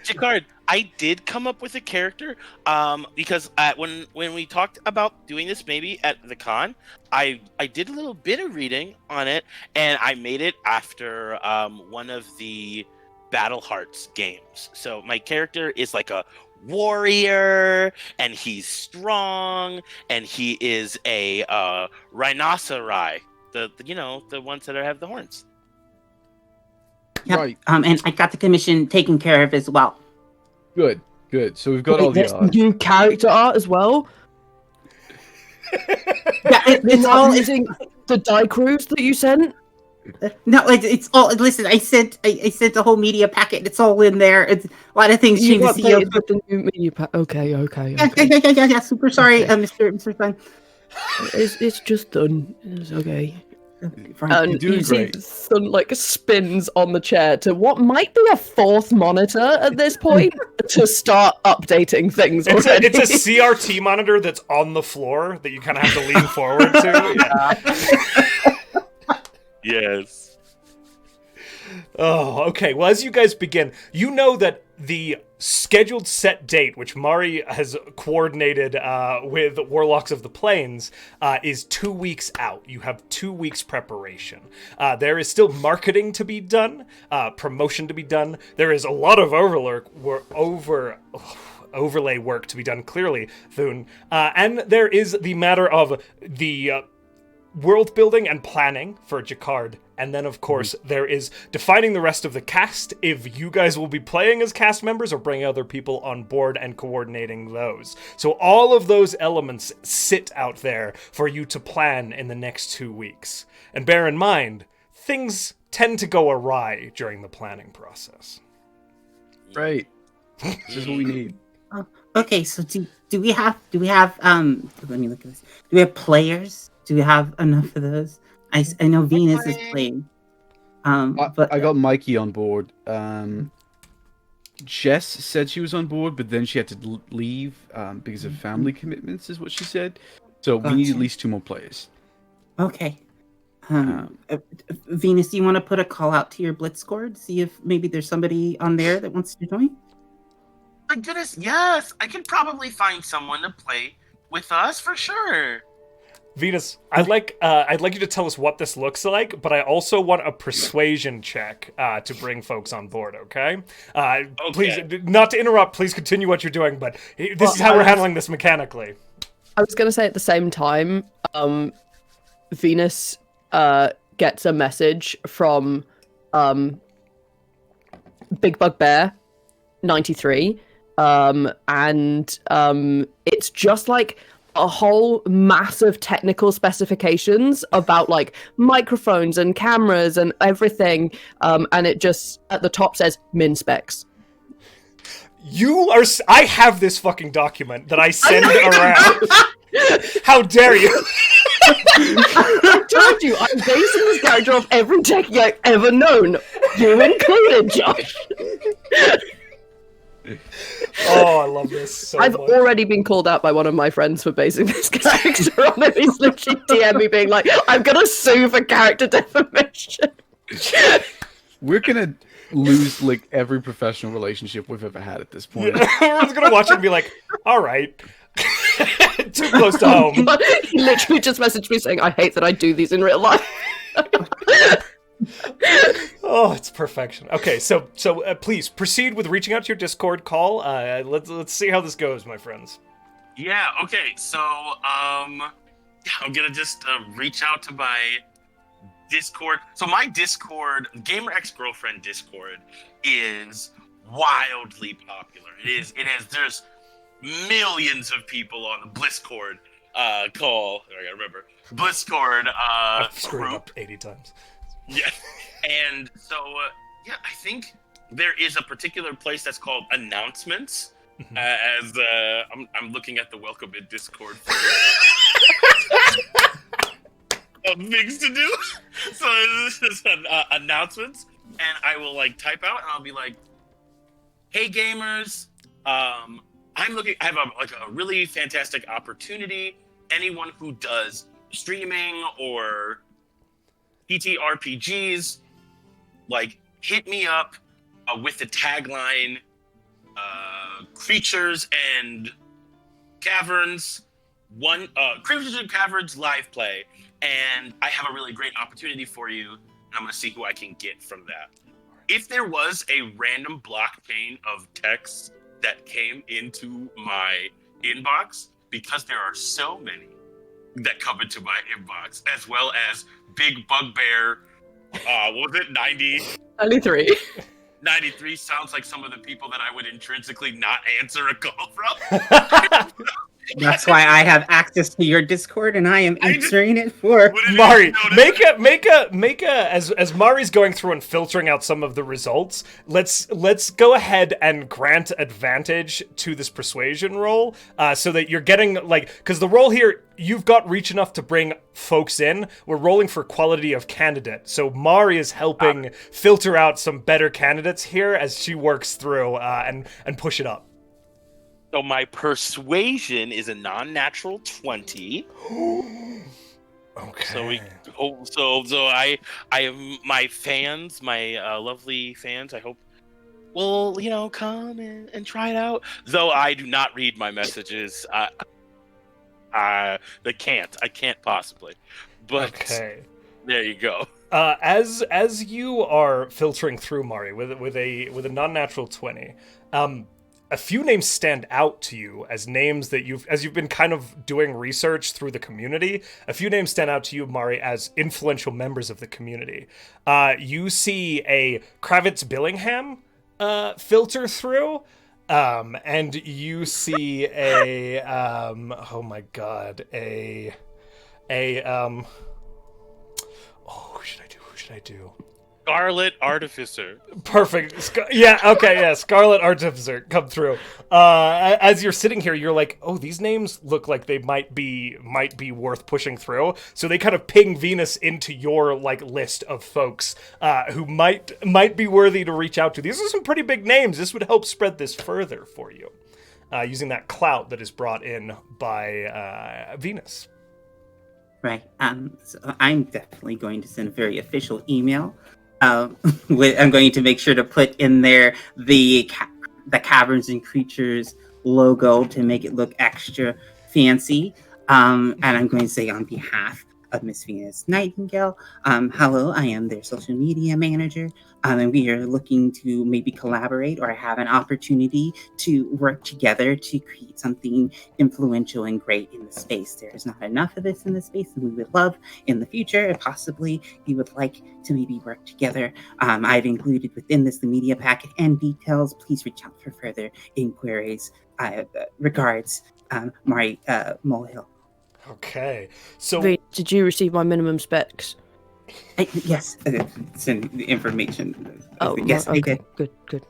Jacquard, I did come up with a character because when we talked about doing this maybe at the con, I did a little bit of reading on it, and I made it after one of the Battle Hearts games. So my character is like a warrior, and he's strong, and he is a rhinoceri, the ones that have the horns. Yep. Right. And I got the commission taken care of as well. Good. So we've got all the There's odds. new character art as well. Yeah, You're it's not all. using the die crews that you sent. No, it's all. Listen, I sent the whole media packet. It's all in there. It's a lot of things You changed. The CEO. updated with the new media pack. Okay. Yeah. Super sorry, Okay. Mr. Stein. It's just done. It's okay. Fine. You're And doing you see great. Sun spins on the chair to what might be a 4th monitor at this point to start updating things already. It's a CRT monitor that's on the floor that you kind of have to lean forward to. Yeah. Yes. Oh, okay. Well, as you guys begin, you know that the scheduled set date, which Mari has coordinated with Warlocks of the Plains, is 2 weeks out. You have 2 weeks preparation. There is still marketing to be done, promotion to be done. There is a lot of overlay work to be done, clearly, Thune. And there is the matter of the world building and planning for Jacquard. And then, of course, there is defining the rest of the cast, if you guys will be playing as cast members or bringing other people on board and coordinating those. So all of those elements sit out there for you to plan in the next 2 weeks. And bear in mind, things tend to go awry during the planning process. Right. This is what we need. Okay, so do we have let me look at this. Do we have players? Do we have enough of those? I know Venus is playing. But I got Mikey on board. Jess said she was on board, but then she had to leave because of family commitments, is what she said. So we need at least 2 more players. Okay. Venus, do you want to put a call out to your Blitzcord? See if maybe there's somebody on there that wants to join? My goodness, yes. I can probably find someone to play with us for sure. Venus, I'd like you to tell us what this looks like, but I also want a persuasion check to bring folks on board. Okay? Please, not to interrupt. Please continue what you're doing, but this is how we're handling this mechanically. I was going to say at the same time, Venus gets a message from Big Bug Bear 93, and it's just like a whole massive technical specifications about like microphones and cameras and everything, and it just at the top says min specs. I have this fucking document that I send around. How dare you? I told you, I'm basing this character off every techie I've ever known. You included, Josh. Oh, I love this so I've much. already been called out by one of my friends for basing this character on him. He's literally DM me being like, I'm gonna sue for character defamation. We're gonna lose like every professional relationship we've ever had at this point. Yeah. Everyone's gonna watch it and be like, all right. Too close to home. He literally just messaged me saying, I hate that I do these in real life. Oh, it's perfection. Okay, so please proceed with reaching out to your Discord call. Let's see how this goes, my friends. Yeah, okay, so, I'm gonna just reach out to my Discord. So my Discord, Gamer Ex-Girlfriend Discord, is wildly popular. There's millions of people on the Blisscord call. I gotta remember. Blisscord I've screwed group. up 80 times. Yeah, and so I think there is a particular place that's called announcements. As I'm looking at the welcome in Discord for things to do. So this is announcements, and I will like type out, and I'll be like, "Hey gamers, I have a really fantastic opportunity. Anyone who does streaming or TTRPGs, like, hit me up with the tagline, Creatures and Caverns, Creatures and Caverns live play, and I have a really great opportunity for you, and I'm going to see who I can get from that." If there was a random blockchain of text that came into my inbox, because there are so many that come into my inbox, as well as Big Bugbear, what was it, 93. 93 sounds like some of the people that I would intrinsically not answer a call from. That's why I have access to your Discord, and I am answering it for Mari. Make a as Mari's going through and filtering out some of the results. Let's go ahead and grant advantage to this persuasion roll, so that you're getting because the roll here, you've got reach enough to bring folks in. We're rolling for quality of candidate, so Mari is helping filter out some better candidates here as she works through and push it up. So my persuasion is a non-natural 20. Okay. So I have my fans, my lovely fans, I hope will, come and try it out. Though I do not read my messages. I can't possibly. But okay. There you go. As you are filtering through, Mari, with a non-natural 20, a few names stand out to you as names that as you've been kind of doing research through the community. A few names stand out to you, Mari, as influential members of the community. You see a Kravitz Billingham filter through, and you see a oh my god, who should I do? Scarlet Artificer. Perfect. Yeah, okay, yeah, Scarlet Artificer, come through. As you're sitting here, you're like, oh, these names look like they might be worth pushing through. So they kind of ping Venus into your list of folks who might be worthy to reach out to. These are some pretty big names. This would help spread this further for you, using that clout that is brought in by Venus. Right. So I'm definitely going to send a very official email. I'm going to make sure to put in there the Caverns and Creatures logo to make it look extra fancy. And I'm going to say on behalf of Miss Venus Nightingale, hello, I am their social media manager. And we are looking to maybe collaborate or have an opportunity to work together to create something influential and great in the space. There is not enough of this in the space, and we would love in the future, if possibly you would like to maybe work together. I've included within this the media packet and details. Please reach out for further inquiries. Regards, Mari Molehill. Okay. So Wait, did you receive my minimum specs? Yes, send the information. Oh, yes, I okay. did. Good.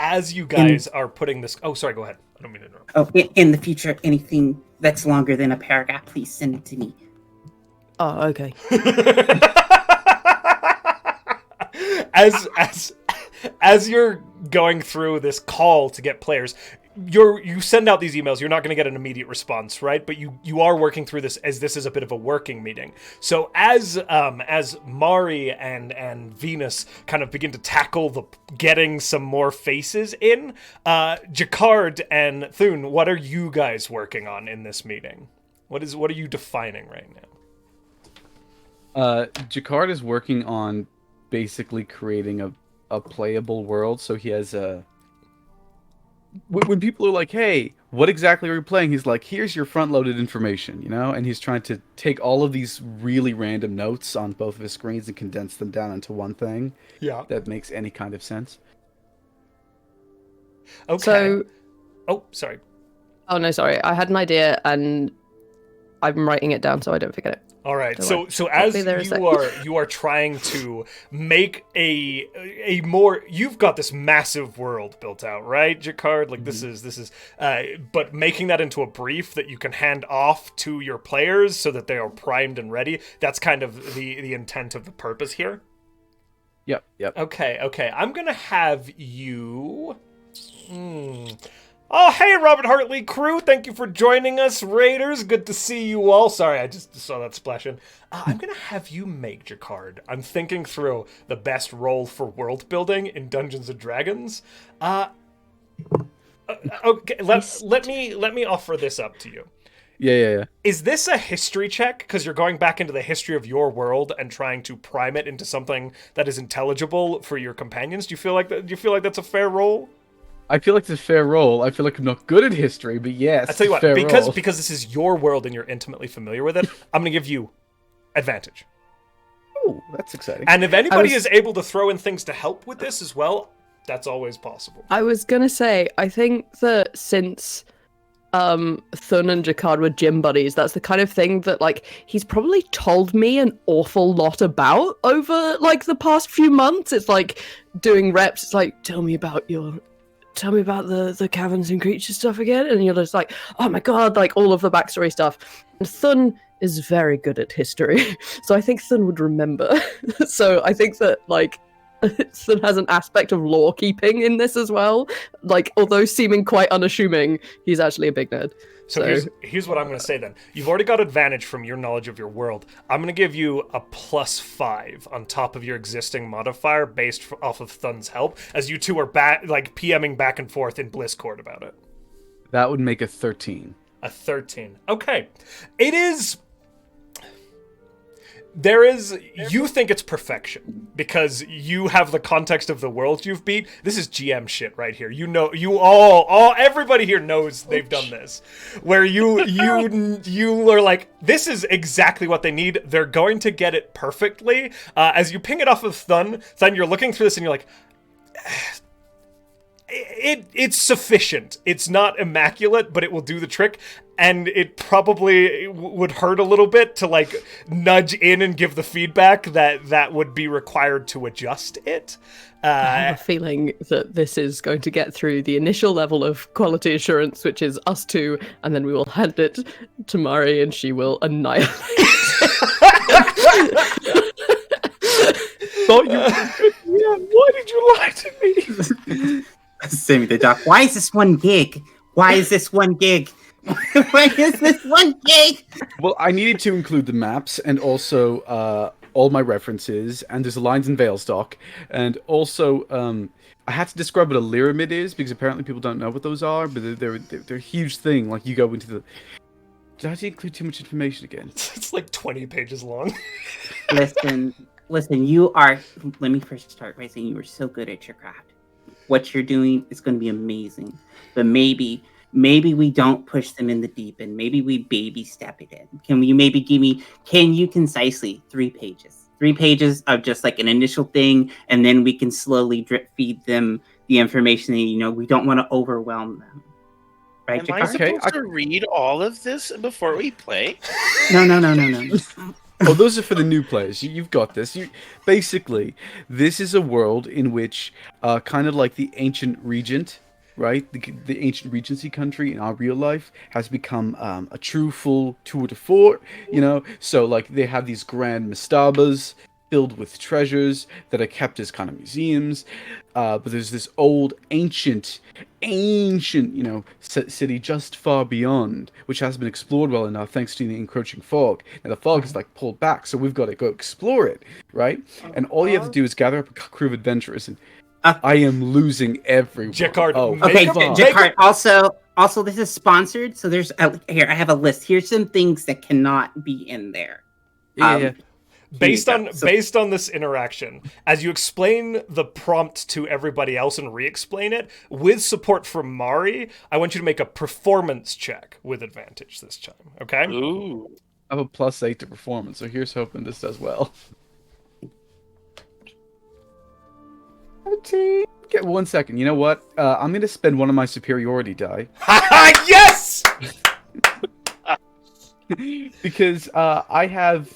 as you guys are putting this, oh, sorry, go ahead. I don't mean to interrupt. Oh, in the future, anything that's longer than a paragraph, please send it to me. Oh, okay. as you're going through this call to get players, you send out these emails. You're not going to get an immediate response, right? But you are working through this as this is a bit of a working meeting. So as Mari and Venus kind of begin to tackle the getting some more faces in, Jacquard and Thune, what are you guys working on in this meeting? What are you defining right now? Jacquard is working on basically creating a playable world. So he has a... When people are like, hey, what exactly are you playing? He's like, here's your front-loaded information, you know? And he's trying to take all of these really random notes on both of his screens and condense them down into one thing. Yeah. That makes any kind of sense. Okay. So... Oh, sorry. Oh, no, sorry. I had an idea, and I'm writing it down so I don't forget it. All right. Don't So worry. as I'll be there in a sec. you are trying to make a more, you've got this massive world built out, right, Jacquard? Like this is but making that into a brief that you can hand off to your players so that they are primed and ready. That's kind of the intent of the purpose here. Yep. Okay. I'm gonna have you. Oh, hey, Robert Hartley crew. Thank you for joining us, Raiders. Good to see you all. Sorry, I just saw that splashing. I'm going to have you make Jacquard. I'm thinking through the best role for world building in Dungeons & Dragons. Okay, let me offer this up to you. Yeah. Is this a history check? Because you're going back into the history of your world and trying to prime it into something that is intelligible for your companions. Do you feel like that's a fair role? I feel like it's a fair roll. I feel like I'm not good at history, but yes. I tell you what, fair because roll. this is your world and you're intimately familiar with it, I'm going to give you advantage. Oh, that's exciting. And if anybody is able to throw in things to help with this as well, that's always possible. I was going to say, I think that since Thun and Jacquard were gym buddies, that's the kind of thing that, like, he's probably told me an awful lot about over, like, the past few months. It's like doing reps. It's like, tell me about the caverns and creatures stuff again, and you're just like, oh my god, like all of the backstory stuff. And Thun is very good at history, so I think Thun would remember. So I think that, like, Thun has an aspect of lore keeping in this as well. Like, although seeming quite unassuming, he's actually a big nerd. So here's what I'm going to say then. You've already got advantage from your knowledge of your world. I'm going to give you a +5 on top of your existing modifier based off of Thun's help, as you two are PMing back and forth in Blisscord about it. That would make a 13. A 13. Okay. It is... you think it's perfection because you have the context of the world you've beat. This is GM shit right here. You know, everybody here knows they've done this, where you are like, this is exactly what they need. They're going to get it perfectly. As you ping it off of Thun, you're looking through this and you're like, it's sufficient. It's not immaculate, but it will do the trick. And it probably would hurt a little bit to, like, nudge in and give the feedback that would be required to adjust it. I have a feeling that this is going to get through the initial level of quality assurance, which is us two, and then we will hand it to Mari and she will annihilate Thought you were good. Yeah, why did you lie to me? Send me the doc. Why is this 1 gig? Why is this 1 gig? Why is this 1 gig? Well, I needed to include the maps and also all my references, and there's a lines and veils doc, and also I had to describe what a lyramid is because apparently people don't know what those are, but they're a huge thing. Like, you go into the... Did I include too much information again? It's like 20 pages long. Listen, you are... Let me first start by saying you are so good at your craft. What you're doing is going to be amazing. But maybe we don't push them in the deep end. Maybe we baby step it in. Can you concisely 3 pages? 3 pages of just like an initial thing, and then we can slowly drip feed them the information that, we don't want to overwhelm them. Right, Am I Jakar? Okay, supposed to read all of this before we play? No. Oh, those are for the new players. You've got this. Basically, this is a world in which, kind of like the ancient regent, right? The ancient regency country in our real life has become a true full tour de force, So, like, they have these grand mastabas filled with treasures that are kept as kind of museums. But there's this old, ancient, city just far beyond, which hasn't been explored well enough thanks to the encroaching fog. Now the fog is like pulled back, so we've got to go explore it, right? And all you have to do is gather up a crew of adventurers, and I am losing everyone. Jakar, Okay, Make Jakar. Also, this is sponsored, so there's here. I have a list. Here's some things that cannot be in there. Yeah. Based on this interaction, as you explain the prompt to everybody else and re-explain it with support from Mari, I want you to make a performance check with advantage this time. Okay? Ooh. I have a +8 to performance, so here's hoping this does well. 13. Get 1 second. You know what? I'm gonna spend one of my superiority die. Yes! Because I have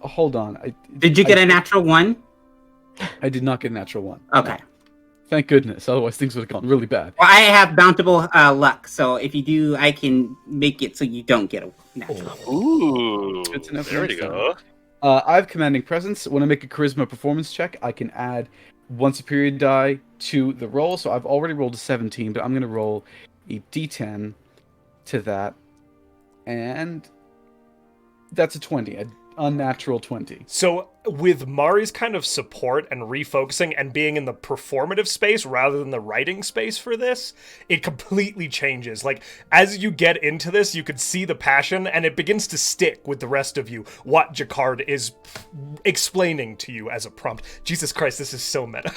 hold on. Did you get a natural 1? I did not get a natural 1. Okay. Thank goodness. Otherwise, things would have gone really bad. Well, I have bountiful luck, so if you do, I can make it so you don't get a natural. Ooh. Good to know for There we next time. go. I have commanding presence. When I make a charisma performance check, I can add 1 superior die to the roll. So I've already rolled a 17, but I'm going to roll a d10 to that. And that's a 20, an unnatural 20. So with Mari's kind of support and refocusing and being in the performative space rather than the writing space for this, it completely changes. Like, as you get into this, you could see the passion and it begins to stick with the rest of you, what Jakar is explaining to you as a prompt. Jesus Christ, this is so meta.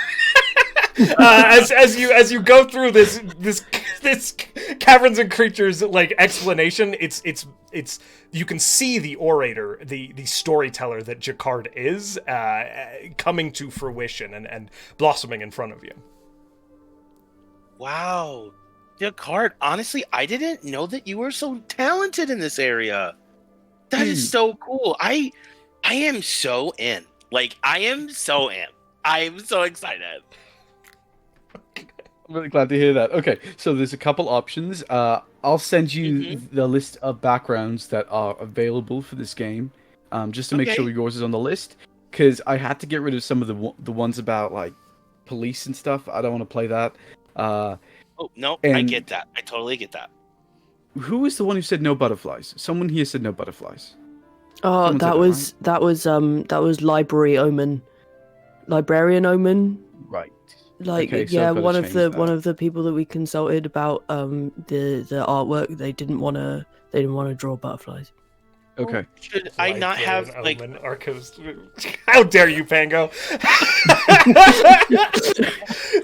As you go through this caverns and creatures like explanation, it's you can see the orator, the storyteller that Jakar is coming to fruition and blossoming in front of you. Wow. Jakar, honestly, I didn't know that you were so talented in this area. That is so cool. I am so in. Like, I am so in. I'm so excited. I'm really glad to hear that. Okay, so there's a couple options. I'll send you the list of backgrounds that are available for this game, just to make sure yours is on the list. Because I had to get rid of some of the ones about like police and stuff. I don't want to play that. Oh no, I get that. I totally get that. Who was the one who said no butterflies? Someone here said no butterflies. Oh, that was librarian Omen. Right. Like, Okay, so yeah, I've gotta one of change the that. people that we consulted about the artwork, they didn't want to draw butterflies. Okay. Should I not have like? How dare you, Pango?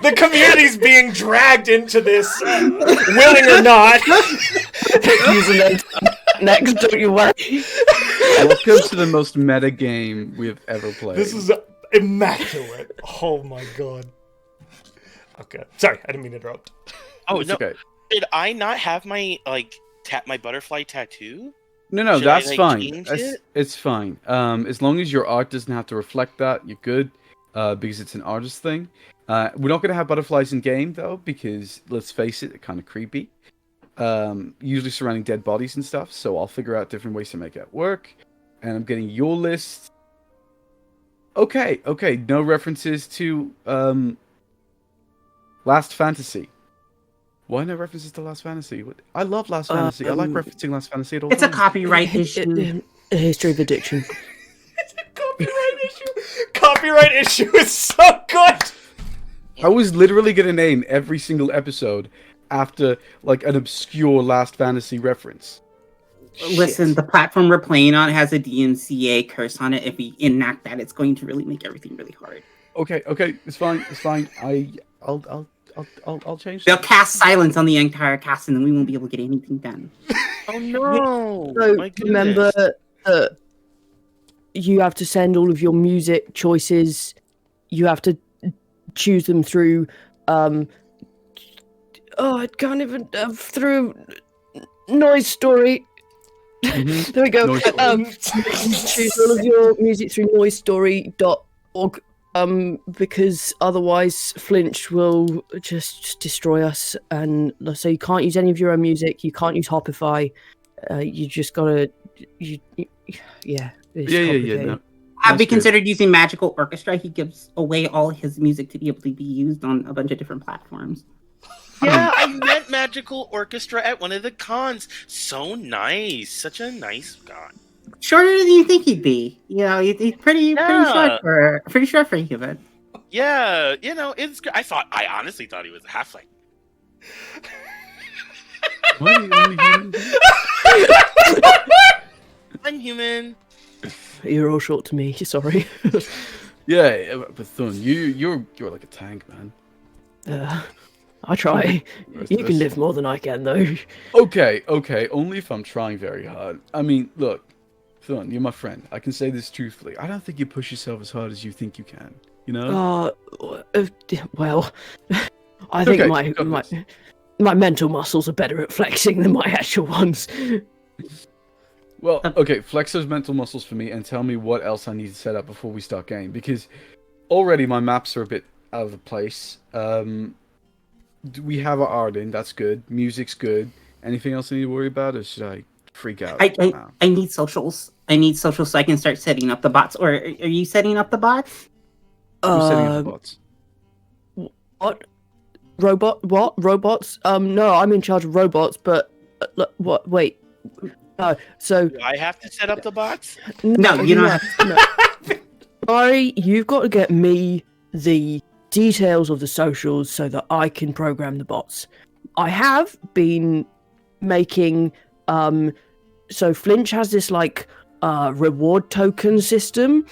The community's being dragged into this, willing or not. Using them next, don't you worry. Welcome to the most meta game we have ever played. This is immaculate. Oh my god. Okay, sorry, I didn't mean to interrupt. Oh It's no! okay. Did I not have my my butterfly tattoo? No, Should I, that's fine. change it? It's fine. As long as your art doesn't have to reflect that, you're good. Because it's an artist thing. We're not gonna have butterflies in game though, because let's face it, they're kind of creepy. Usually surrounding dead bodies and stuff. So I'll figure out different ways to make that work. And I'm getting your list. Okay. No references to Last Fantasy. Why no references to Last Fantasy? I love Last Fantasy. I like referencing Last Fantasy at all It's a times. copyright issue. A history of addiction. Copyright issue is so good. I was literally gonna name every single episode after like an obscure Last Fantasy reference. Listen, Shit. the platform we're playing on has a DMCA curse on it. If we enact that, it's going to really make everything really hard. Okay, it's fine. I'll change. They'll cast silence on the entire cast, and then we won't be able to get anything done. Oh no! So My goodness. remember that you have to send all of your music choices. You have to choose them through I can't even through Noise Story. Mhm. There we go. Noise Story. Choose all of your music through noisestory.org. Because otherwise Flinch will just destroy us, and so you can't use any of your own music. You can't use Hopify. You just gotta. Yeah. It's Yeah. complicated. No. Have we That's good. considered using Magical Orchestra? He gives away all his music to be able to be used on a bunch of different platforms. Yeah, I met Magical Orchestra at one of the cons. So nice. Such a nice guy. Shorter than you think he'd be. You know, he's pretty Yeah. short for a human. Yeah, it's. I honestly thought he was a halfling. Why are you only human? I'm human. You're all short to me. Sorry. Yeah, but Thun, you're like a tank, man. I try. Rest You of can us. live more than I can, though. Okay, only if I'm trying very hard. I mean, look, Thun, you're my friend. I can say this truthfully. I don't think you push yourself as hard as you think you can. You know? Well, I think Okay, go my for it. my mental muscles are better at flexing than my actual ones. Well, okay, flex those mental muscles for me and tell me what else I need to set up before we start game, because already my maps are a bit out of the place. We have our art in, that's good. Music's good. Anything else I need to worry about, or should I freak out now? I need socials. I need socials so I can start setting up the bots. Or are you setting up the bots? Who's setting up the bots? What? What? Robots? No, I'm in charge of robots, but what? Wait. No, so Do I have to set up the bots? No, you don't have no. Sorry, you've got to get me the details of the socials so that I can program the bots. I have been making so Flinch has this like reward token system.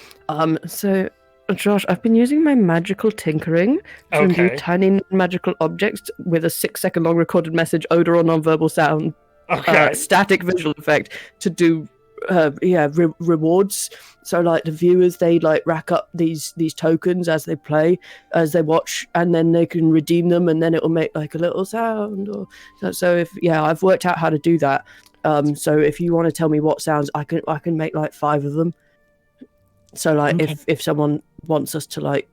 So Josh, I've been using my magical tinkering to imbue Okay. tiny magical objects with a 6-second long recorded message, odor, or non-verbal sound, Okay. static visual effect to do rewards. So like the viewers, they like rack up these tokens as they play, as they watch, and then they can redeem them, and then it will make like a little sound. Or so if I've worked out how to do that. So if you want to tell me what sounds, I can make like 5 of them. So like Okay. if someone wants us to like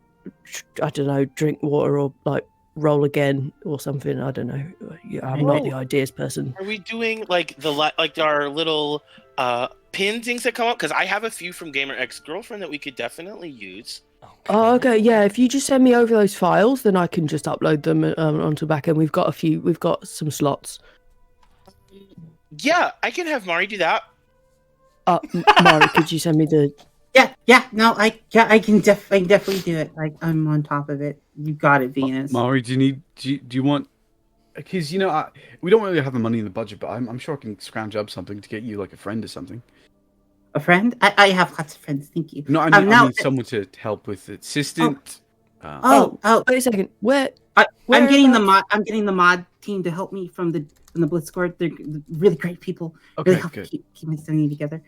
I don't know, drink water or like roll again or something, I don't know. Yeah, I'm not the ideas person. Are we doing like our little pin things that come up? Because I have a few from Gamer X Girlfriend that we could definitely use. Oh, okay, yeah. If you just send me over those files, then I can just upload them onto backend. We've got some slots. Yeah, I can have Mari do that. Mari, could you send me the? No, I can definitely do it. Like I'm on top of it. You got it, Venus. Mari, do you want? Because we don't really have the money in the budget, but I'm sure I can scrounge up something to get you like a friend or something. A friend? I have lots of friends. Thank you. No, I need someone to help with it. Assistant. Oh, Wait a second. I'm I'm getting the mod team to help me from the Blitzcord. They're really great people. Okay, Really help good. keep my studying together.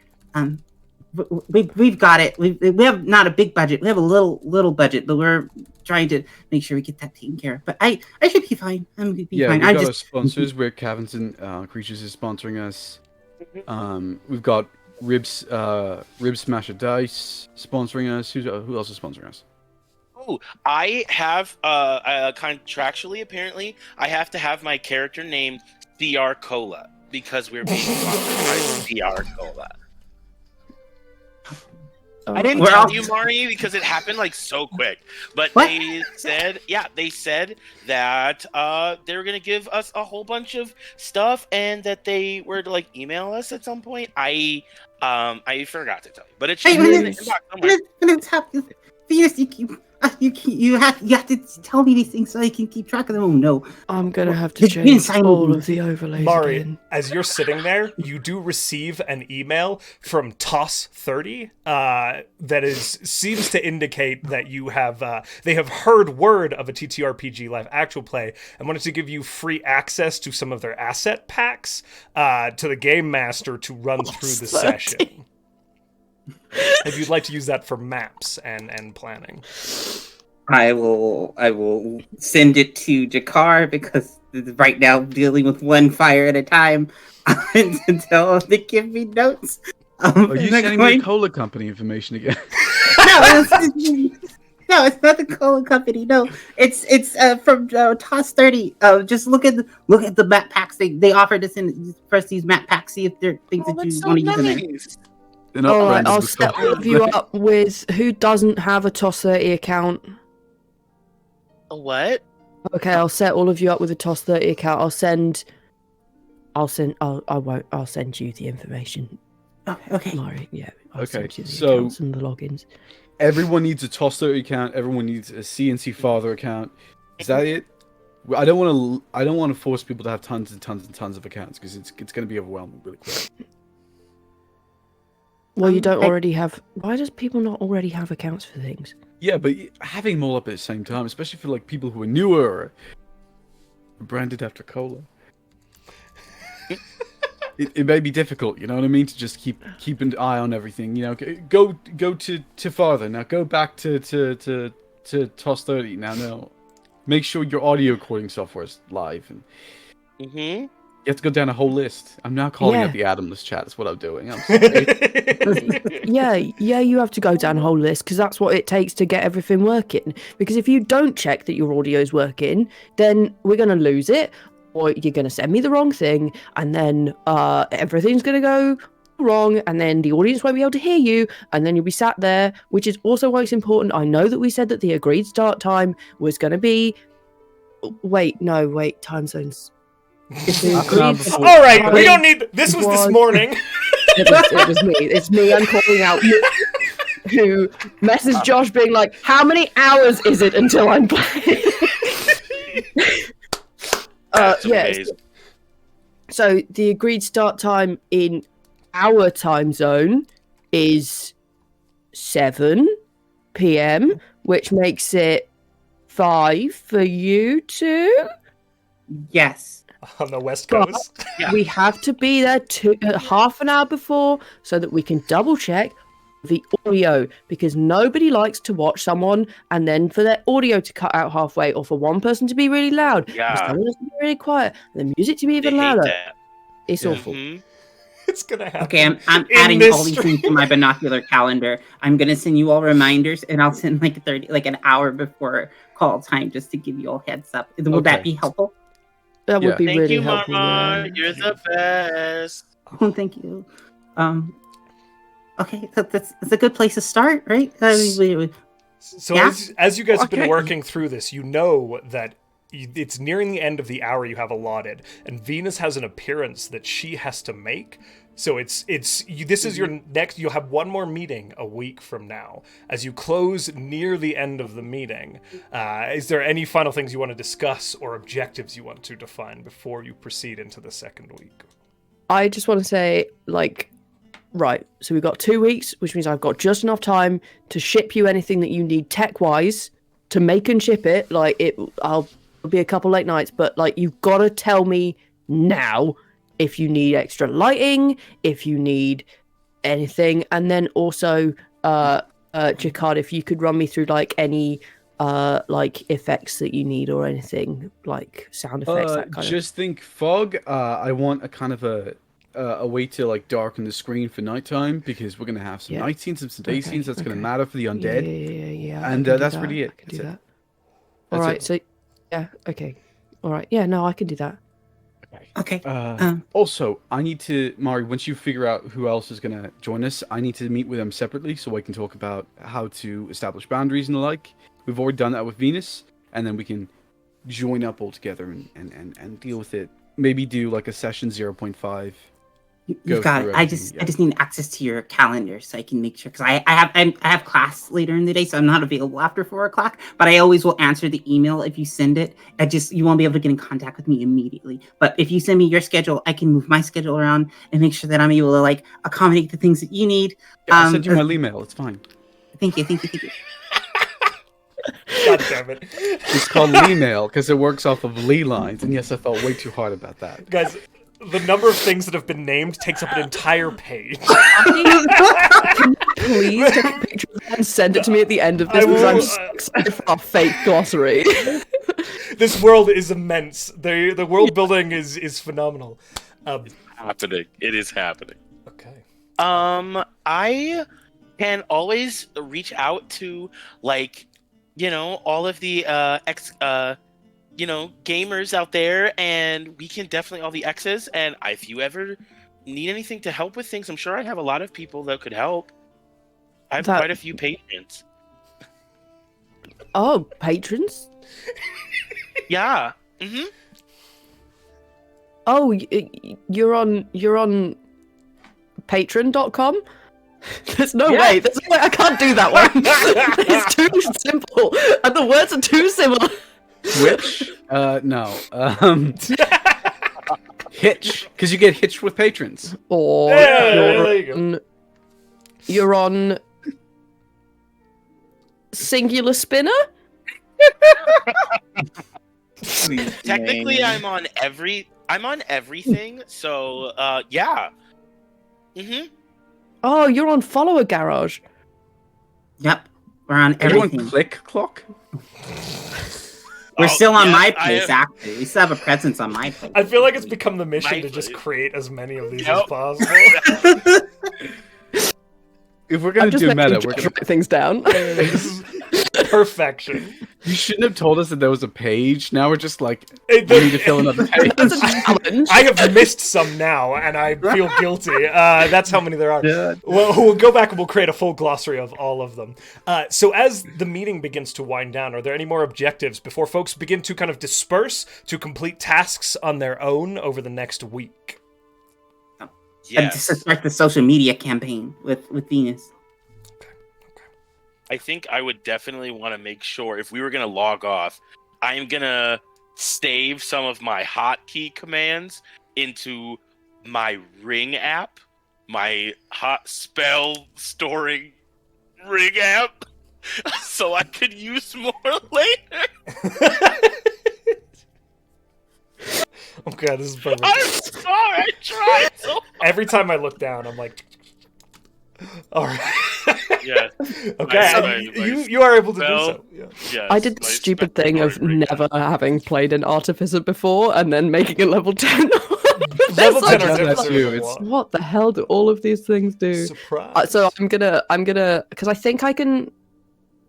We've got it. We have not a big budget. We have a little budget, but we're trying to make sure we get that taken care of. But I should be fine. I'm gonna be fine. We've I'm got our just sponsors where Caventon Creatures is sponsoring us. We've got Rib Smasher Dice sponsoring us. Who else is sponsoring us? Oh, I have contractually, apparently, I have to have my character named CR Cola because we're being sponsored by CR Cola. I didn't We're tell all- you, Mari, because it happened like so quick. But What? they said that they were gonna give us a whole bunch of stuff, and that they were to like email us at some point. I forgot to tell you, but it should Hey, be in the Venus, inbox somewhere. Venus, you have to tell me these things so I can keep track of them. Oh no! I'm gonna have to Did you change sign all me? of the overlays Mari, again. as you're sitting there, you do receive an email from Toss30 that seems to indicate that you have they have heard word of a TTRPG live actual play and wanted to give you free access to some of their asset packs to the game master to run through the session. If you'd like to use that for maps and planning. I will send it to Jakar because right now I'm dealing with one fire at a time and tell them to give me notes. Are you sending me the cola company information again? No, it's not the cola company. No, it's from Toss 30. Just look at the map packs they offered us in first these map packs. See if there are things that you want to use in there. They're not All right, branded I'll with set cola. all of you up with who doesn't have a Toss 30 account. A what? Okay, I'll set all of you up with a Toss 30 account. I'll send you the information. Oh, okay. Mari, yeah. I'll Okay, send you the so- accounts and the logins. Everyone needs a Toss 30 account. Everyone needs a CNC Father account. Is that it? I don't want to force people to have tons and tons and tons of accounts because it's going to be overwhelming really quick. Well, you don't already have. Why does people not already have accounts for things? Yeah, but having them all up at the same time, especially for like people who are newer or branded after cola, it may be difficult. You know what I mean? To just keep an eye on everything. You know, go to farther now. Go back to Toss 30 now. No, make sure your audio recording software is live and. Mm-hmm. You have to go down a whole list. I'm now calling Yeah. up the Adamless chat. That's what I'm doing. I'm sorry. Yeah, you have to go down a whole list because that's what it takes to get everything working. Because if you don't check that your audio is working, then we're going to lose it, or you're going to send me the wrong thing, and then everything's going to go wrong, and then the audience won't be able to hear you, and then you'll be sat there, which is also why it's important. I know that we said that the agreed start time was going to be... Wait, time zones. All right, we don't need. This was this morning. It was me. It's me. I'm calling out. Who messaged Josh being like, "How many hours is it until I'm playing?" That's yeah. amazing. So the agreed start time in our time zone is 7 p.m., which makes it 5 for you two. Yes. On the West But Coast. we have to be there half an hour before so that we can double check the audio, because nobody likes to watch someone and then for their audio to cut out halfway, or for one person to be really loud, Yeah. or someone else to be really quiet, and the music to be They even hate louder. that. It's Yeah. awful. Mhm. It's gonna happen. Okay, I'm In adding this all these stream. things to my binocular calendar. I'm gonna send you all reminders, and I'll send like an hour before call time just to give you all heads up. Will that Okay. be helpful? That Yeah. would be Thank really you, helpful. Mama. Yeah. You're the best. Oh, thank you. Okay, that's a good place to start, right? So Yeah? as you guys have been Okay. working through this, you know that it's nearing the end of the hour you have allotted, and Venus has an appearance that she has to make. So this is your next. You'll have one more meeting a week from now. As you close near the end of the meeting, is there any final things you want to discuss or objectives you want to define before you proceed into the second week? I just want to say, right, so we've got 2 weeks, which means I've got just enough time to ship you anything that you need tech-wise to make and ship it. It'll be a couple late nights, but you've got to tell me now if you need extra lighting, if you need anything, and then also, Jakard, if you could run me through any effects that you need or anything, like sound effects, that kind of. Just think fog. I want a kind of a way to darken the screen for nighttime, because we're gonna have some night scenes and some day scenes. That's gonna matter for the undead. Yeah. And I can do that's that. really it. I can do That's it. that. That's All right. it. So, yeah. Okay. All right. Yeah. No, I can do that. Okay. Also, I need to, Mari, once you figure out who else is going to join us, I need to meet with them separately so I can talk about how to establish boundaries and the like. We've already done that with Venus, and then we can join up all together and deal with it. Maybe do a session 0.5. You've got it. through I everything, just need access to your calendar so I can make sure, because I have class later in the day, so I'm not available after 4:00. But I always will answer the email if you send it. You won't be able to get in contact with me immediately. But if you send me your schedule, I can move my schedule around and make sure that I'm able to accommodate the things that you need. Yeah, I'll send you my email. It's fine. Thank you. God damn it, It's called Lee-mail because it works off of Lee lines. And yes, I thought way too hard about that. guys! The number of things that have been named takes up an entire page. Can you please take a picture of and send it to me at the end of this I because I'm will, so excited for our fake glossary. This world is immense. The world building is phenomenal. Happening. It is happening. Okay. I can always reach out to, like, all of the gamers out there, and we can definitely all the X's. And if you ever need anything to help with things, I'm sure I have a lot of people that could help. I have quite a few patrons. Oh, patrons? Yeah. Mm-hmm. Oh, you're on patron.com? There's no way. I can't do that one. It's too simple. And the words are too similar. Twitch? No. Hitch, because you get hitched with patrons. Or there you go. You're on Singular Spinner? Technically, I'm on everything. So, yeah. Mm-hmm. Oh, you're on Follower Garage. Yep, we're on Everyone everything. click clock? We're still on yeah, my place, actually. We still have a presence on my place. I feel like it's become the mission My to just place. create as many of these as Yep. possible. If we're I'm gonna just do making meta, Josh we're gonna... write things down. This is perfection. You shouldn't have told us that there was a page. Now we're just like, Hey, we need to fill another page. That's a challenge. I have missed some now, and I feel guilty. That's how many there are. Yeah. Well, we'll go back and we'll create a full glossary of all of them. So as the meeting begins to wind down, are there any more objectives before folks begin to kind of disperse to complete tasks on their own over the next week? And just to start the social media campaign with Venus. I think I would definitely want to make sure, if we were going to log off, I'm going to save some of my hotkey commands into my Ring app, my hot spell storing Ring app, so I could use more later. Okay, this is perfect. I'm sorry, I tried so hard. Every time I look down, I'm like, all right. Yeah. Okay, My you are able to do spell- so. Yeah. Yes, I did the my stupid spell thing of storing Ring app. never having played an Artificer before and then making a level 10. Level It's 10 like- are Yeah, different. that's you, it's- What the hell do all of these things do? Surprise. So I'm gonna, because I think I can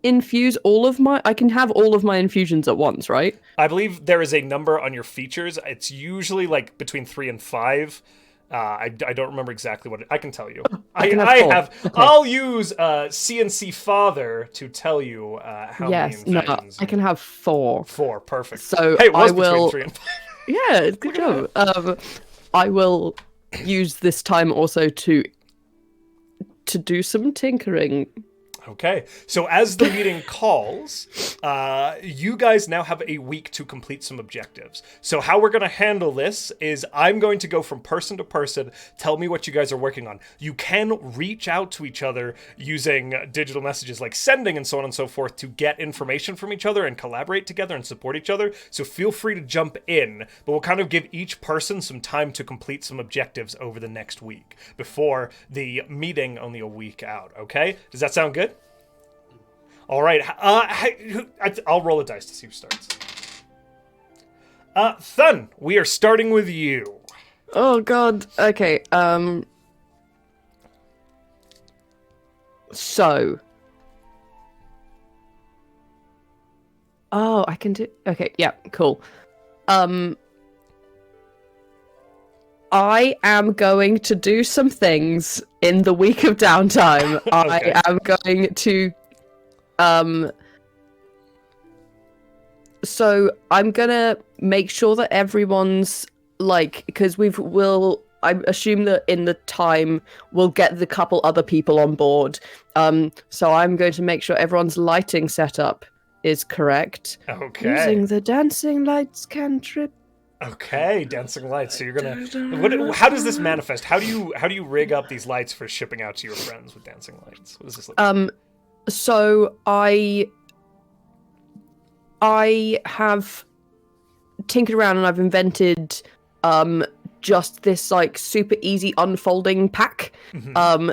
infuse I can have all of my infusions at once, right? I believe there is a number on your features. It's usually like between 3 and 5. I don't remember exactly what I can tell you. I can have 4. Okay. I'll use CNC Father to tell you how Yes, many no, infusions. I can have 4. 4, perfect. So Hey, it was I will. between 3 and 5. Yeah, good job. I will use this time also to do some tinkering. Okay, so as the meeting calls, you guys now have a week to complete some objectives. So how we're going to handle this is I'm going to go from person to person, tell me what you guys are working on. You can reach out to each other using digital messages like sending and so on and so forth to get information from each other and collaborate together and support each other. So feel free to jump in, but we'll kind of give each person some time to complete some objectives over the next week before the meeting only a week out, okay? Does that sound good? All right. I'll roll a dice to see who starts. Thun, we are starting with you. Oh god. Okay. So. Oh, I can do. Okay. Yeah. Cool. I am going to do some things in the week of downtime. Okay. I am going to. So I'm gonna make sure that everyone's like, because I assume that in the time we'll get the couple other people on board. So I'm going to make sure everyone's lighting setup is correct. Okay. Using the dancing lights cantrip. Okay, dancing lights. So you're gonna. How does this manifest? How do you rig up these lights for shipping out to your friends with dancing lights? What does this look like? So I have tinkered around and I've invented just this like super easy unfolding pack.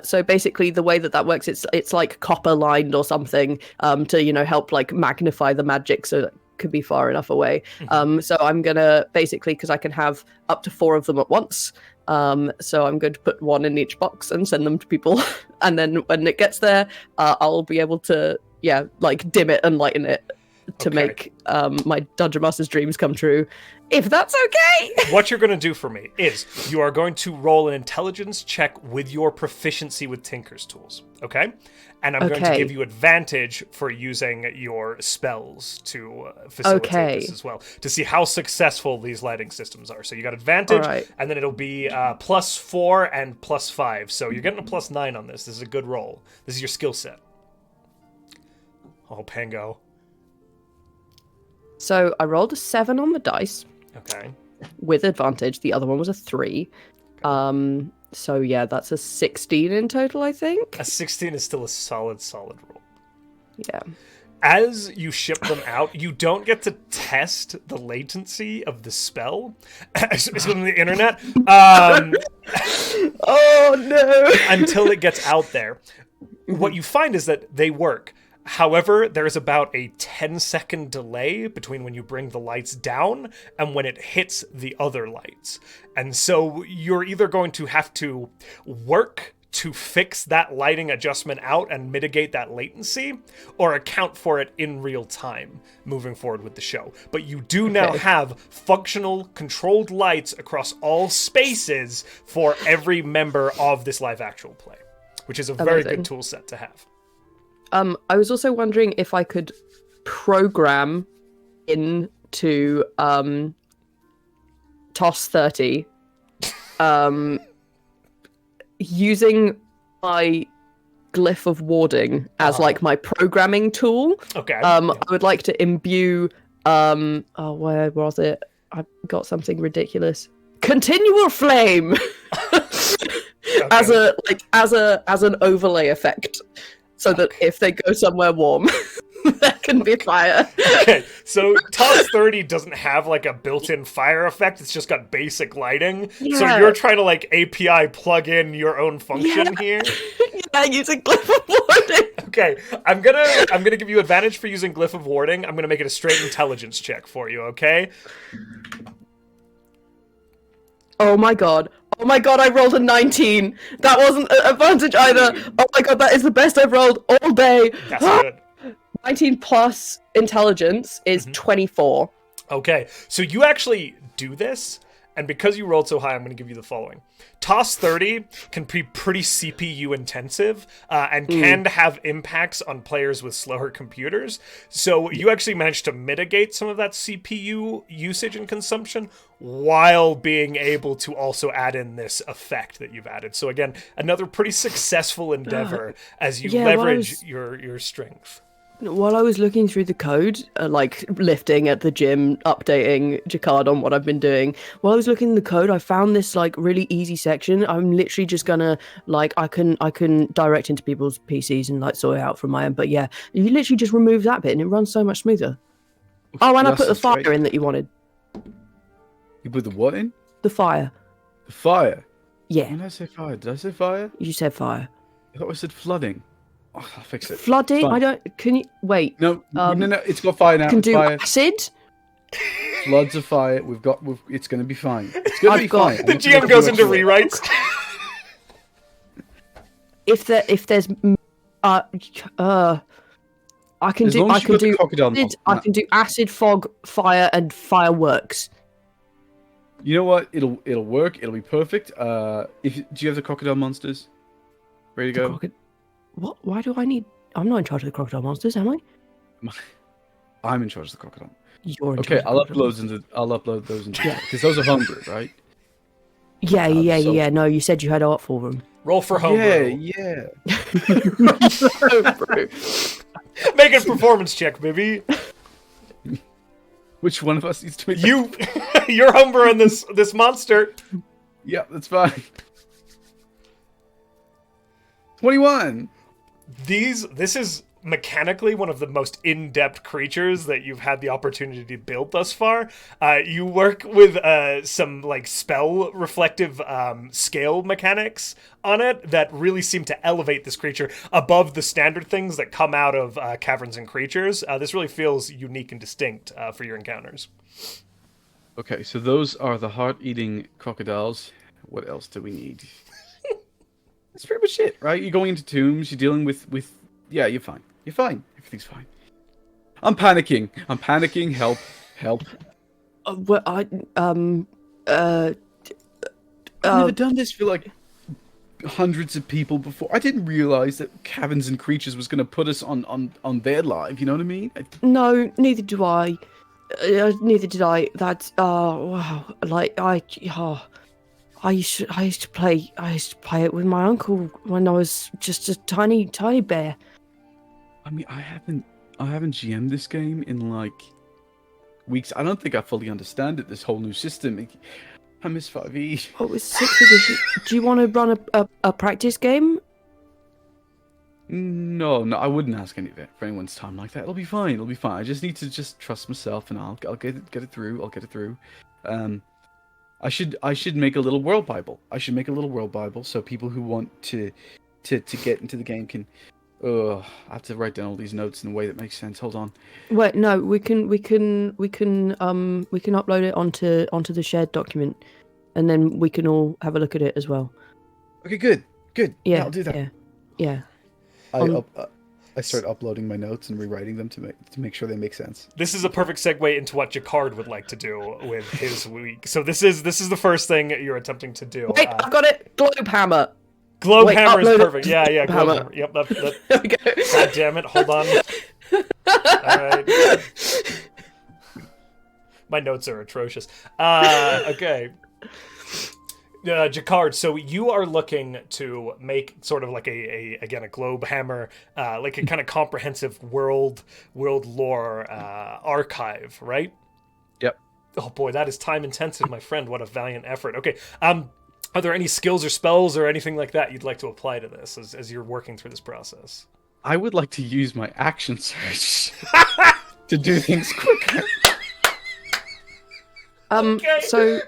So basically the way that works, it's like copper lined or something to help like magnify the magic so that it could be far enough away. So I'm gonna basically, because I can have up to 4 of them at once, so I'm going to put 1 in each box and send them to people, and then when it gets there, I'll be able to like dim it and lighten it to make my Dungeon Master's dreams come true, if that's okay. What you're going to do for me is you are going to roll an intelligence check with your proficiency with Tinker's tools, okay? And I'm going to give you advantage for using your spells to facilitate this as well, to see how successful these lighting systems are. So you got advantage, and then it'll be +4 and +5. So you're getting a +9 on this. This is a good roll. This is your skill set. Oh, Pango. So I rolled a 7 on the dice. Okay. With advantage. The other one was a 3. Okay. So yeah, that's a 16 in total, I think. A 16 is still a solid roll. Yeah. As you ship them out, you don't get to test the latency of the spell. It's on the internet. Oh no! Until it gets out there. What you find is that they work. However, there's about a 10-second delay between when you bring the lights down and when it hits the other lights. And so you're either going to have to work to fix that lighting adjustment out and mitigate that latency, or account for it in real time moving forward with the show. But you do now have functional, controlled lights across all spaces for every member of this live actual play, which is a very good tool set to have. I was also wondering if I could program into TOS 30 using my glyph of warding as like my programming tool. Okay. I would like to imbue where was it? I got something ridiculous. Continual flame as an overlay effect. So that if they go somewhere warm, there can be fire. Okay, so TOS 30 doesn't have like a built-in fire effect. It's just got basic lighting. Yeah. So you're trying to like API plug in your own function here. Yeah, using Glyph of Warding. Okay, I'm gonna give you advantage for using Glyph of Warding. I'm gonna make it a straight intelligence check for you. Okay. Oh my god, I rolled a 19. That wasn't an advantage either. Oh my god, that is the best I've rolled all day. That's good. 19 plus intelligence is 24. Okay, so you actually do this, and because you rolled so high, I'm going to give you the following. TOS 30 can be pretty CPU intensive and can have impacts on players with slower computers. So you actually managed to mitigate some of that CPU usage and consumption while being able to also add in this effect that you've added. So again, another pretty successful endeavor as you leverage your strength. While I was looking through the code, like lifting at the gym, updating Jacquard on what I've been doing, while I was looking in the code, I found this like really easy section. I'm literally just gonna like I can direct into people's PCs and like sort it out from my end. But yeah, you literally just remove that bit and it runs so much smoother. Oh, and I put the fire in that you wanted. You put the what in? The fire. The fire? Yeah. When did I say fire? Did I say fire? You said fire. I thought I said flooding. Oh, I'll fix it. Flooding? I don't. Can you wait? No, no. It's got fire now. Can do fire. acid. Floods of fire. It's going to be fine. It's going to be fine. The GM goes into rewrites. If there's I can do acid, fog, fire, and fireworks. You know what? It'll work. It'll be perfect. Do you have the crocodile monsters ready to go? What? Why do I need? I'm not in charge of the crocodile monsters, am I? I'm in charge of the crocodile. You're in okay. charge of I'll upload those into because those are homebrew, right? Yeah. No, you said you had art for them. Roll for homebrew. Yeah. Homebrew. Make a performance check, baby. Which one of us needs to make you're homebrew in this monster. Yeah, that's fine. 21. This is mechanically one of the most in-depth creatures that you've had the opportunity to build thus far. You work with some like spell reflective scale mechanics on it that really seem to elevate this creature above the standard things that come out of caverns and creatures. This really feels unique and distinct for your encounters. Okay, so those are the heart-eating crocodiles. What else do we need? That's pretty much it, right? You're going into tombs. You're dealing with. Yeah, you're fine. You're fine. Everything's fine. I'm panicking. Help. Well, I've never done this for like hundreds of people before. I didn't realize that caverns and creatures was going to put us on their live. You know what I mean? no, neither do I. Neither did I. That's wow. Like I used to play it with my uncle when I was just a tiny bear. I mean, I haven't GM'd this game in like weeks. I don't think I fully understand it. This whole new system. I miss 5e. Oh, it's 6 edition. Do you want to run a practice game? No, I wouldn't ask any of it for anyone's time like that. It'll be fine. I just need to trust myself, and I'll get it through. I'll get it through. I should make a little world Bible. So people who want to get into the game can. I have to write down all these notes in a way that makes sense. Hold on. Wait, no, we can upload it onto the shared document, and then we can all have a look at it as well. Okay, good. Yeah, I'll do that. Yeah. I start uploading my notes and rewriting them to make sure they make sense. This is a perfect segue into what Jacquard would like to do with his week. So this is the first thing you're attempting to do. Wait, I've got it. Globe hammer. Globe hammer is perfect. Yeah, globe hammer. hammer. Yep, that. There we go. God damn it! Hold on. All right. My notes are atrocious. Okay. Jacquard, so you are looking to make sort of like a globe hammer, like a kind of comprehensive world lore archive, right? Yep. Oh boy, that is time intensive, my friend. What a valiant effort. Okay. Are there any skills or spells or anything like that you'd like to apply to this as you're working through this process? I would like to use my action search to do things quicker. Okay. So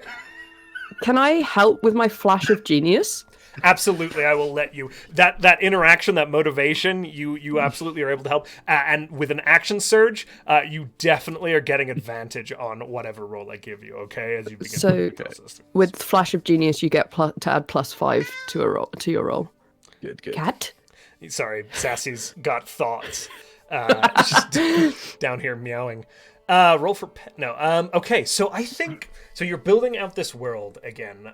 can I help with my flash of genius? Absolutely, I will let you. That interaction, that motivation, you absolutely are able to help. And with an action surge, you definitely are getting advantage on whatever roll I give you. Okay, as you begin So to process. with flash of genius, you get to add +5 to your roll. Good. Cat. Sorry, Sassy's got thoughts. Just down here meowing. Roll for pet. No. Okay. So I think you're building out this world again.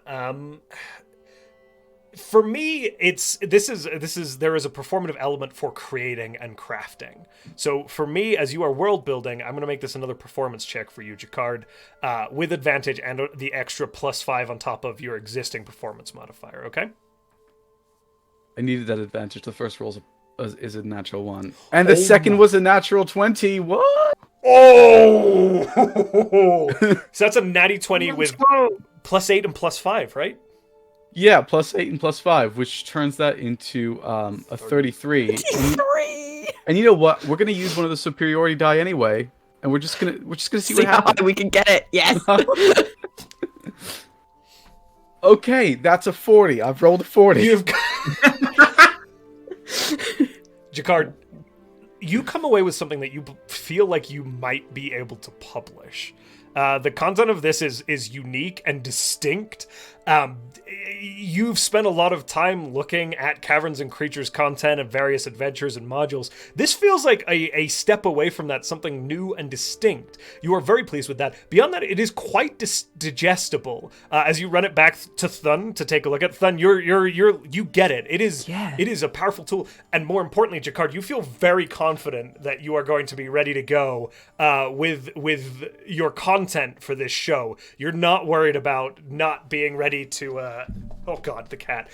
For me, there is a performative element for creating and crafting. So for me, as you are world building, I'm going to make this another performance check for you, Jacquard, with advantage and the extra +5 on top of your existing performance modifier. Okay. I needed that advantage. The first roll is a natural 1, and the second was a natural 20. What? Oh! So that's a natty 20 with +8 and +5, right? Yeah, +8 and +5, which turns that into a 33. And you know what? We're gonna use one of the superiority die anyway, and we're just gonna see what how happens. high we can get it. Yes. Okay, that's a 40. I've rolled a 40. You've got... Jacquard, you come away with something that you feel like you might be able to publish. The content of this is unique and distinct. You've spent a lot of time looking at Caverns and Creatures content and various adventures and modules. This feels like a step away from that, something new and distinct. You are very pleased with that. Beyond that, it is quite digestible. As you run it back to Thun to take a look at Thun, you get it. It is a powerful tool, and more importantly, Jacquard, you feel very confident that you are going to be ready to go with your content for this show. You're not worried about not being ready to oh god, the cat.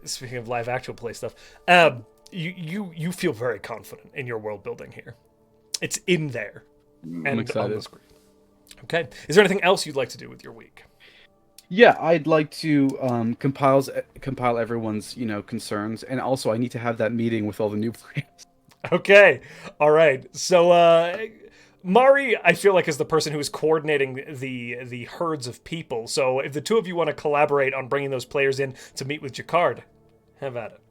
Speaking of live actual play stuff, you feel very confident in your world building here. It's in there and I'm excited. on the screen. Okay, is there anything else you'd like to do with your week? Yeah, I'd like to compile everyone's concerns, and also I need to have that meeting with all the new players. Okay. All right. So, Mari, I feel like, is the person who is coordinating the herds of people. So, if the two of you want to collaborate on bringing those players in to meet with Jacquard, have at it.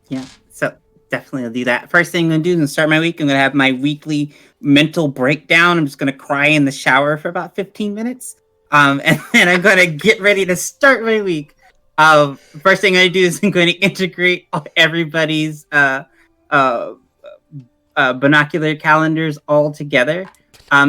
Yeah, so definitely I'll do that. First thing I'm going to do is start my week. I'm going to have my weekly mental breakdown. I'm just going to cry in the shower for about 15 minutes. And then I'm going to get ready to start my week. First thing I do is I'm going to integrate everybody's binocular calendars all together,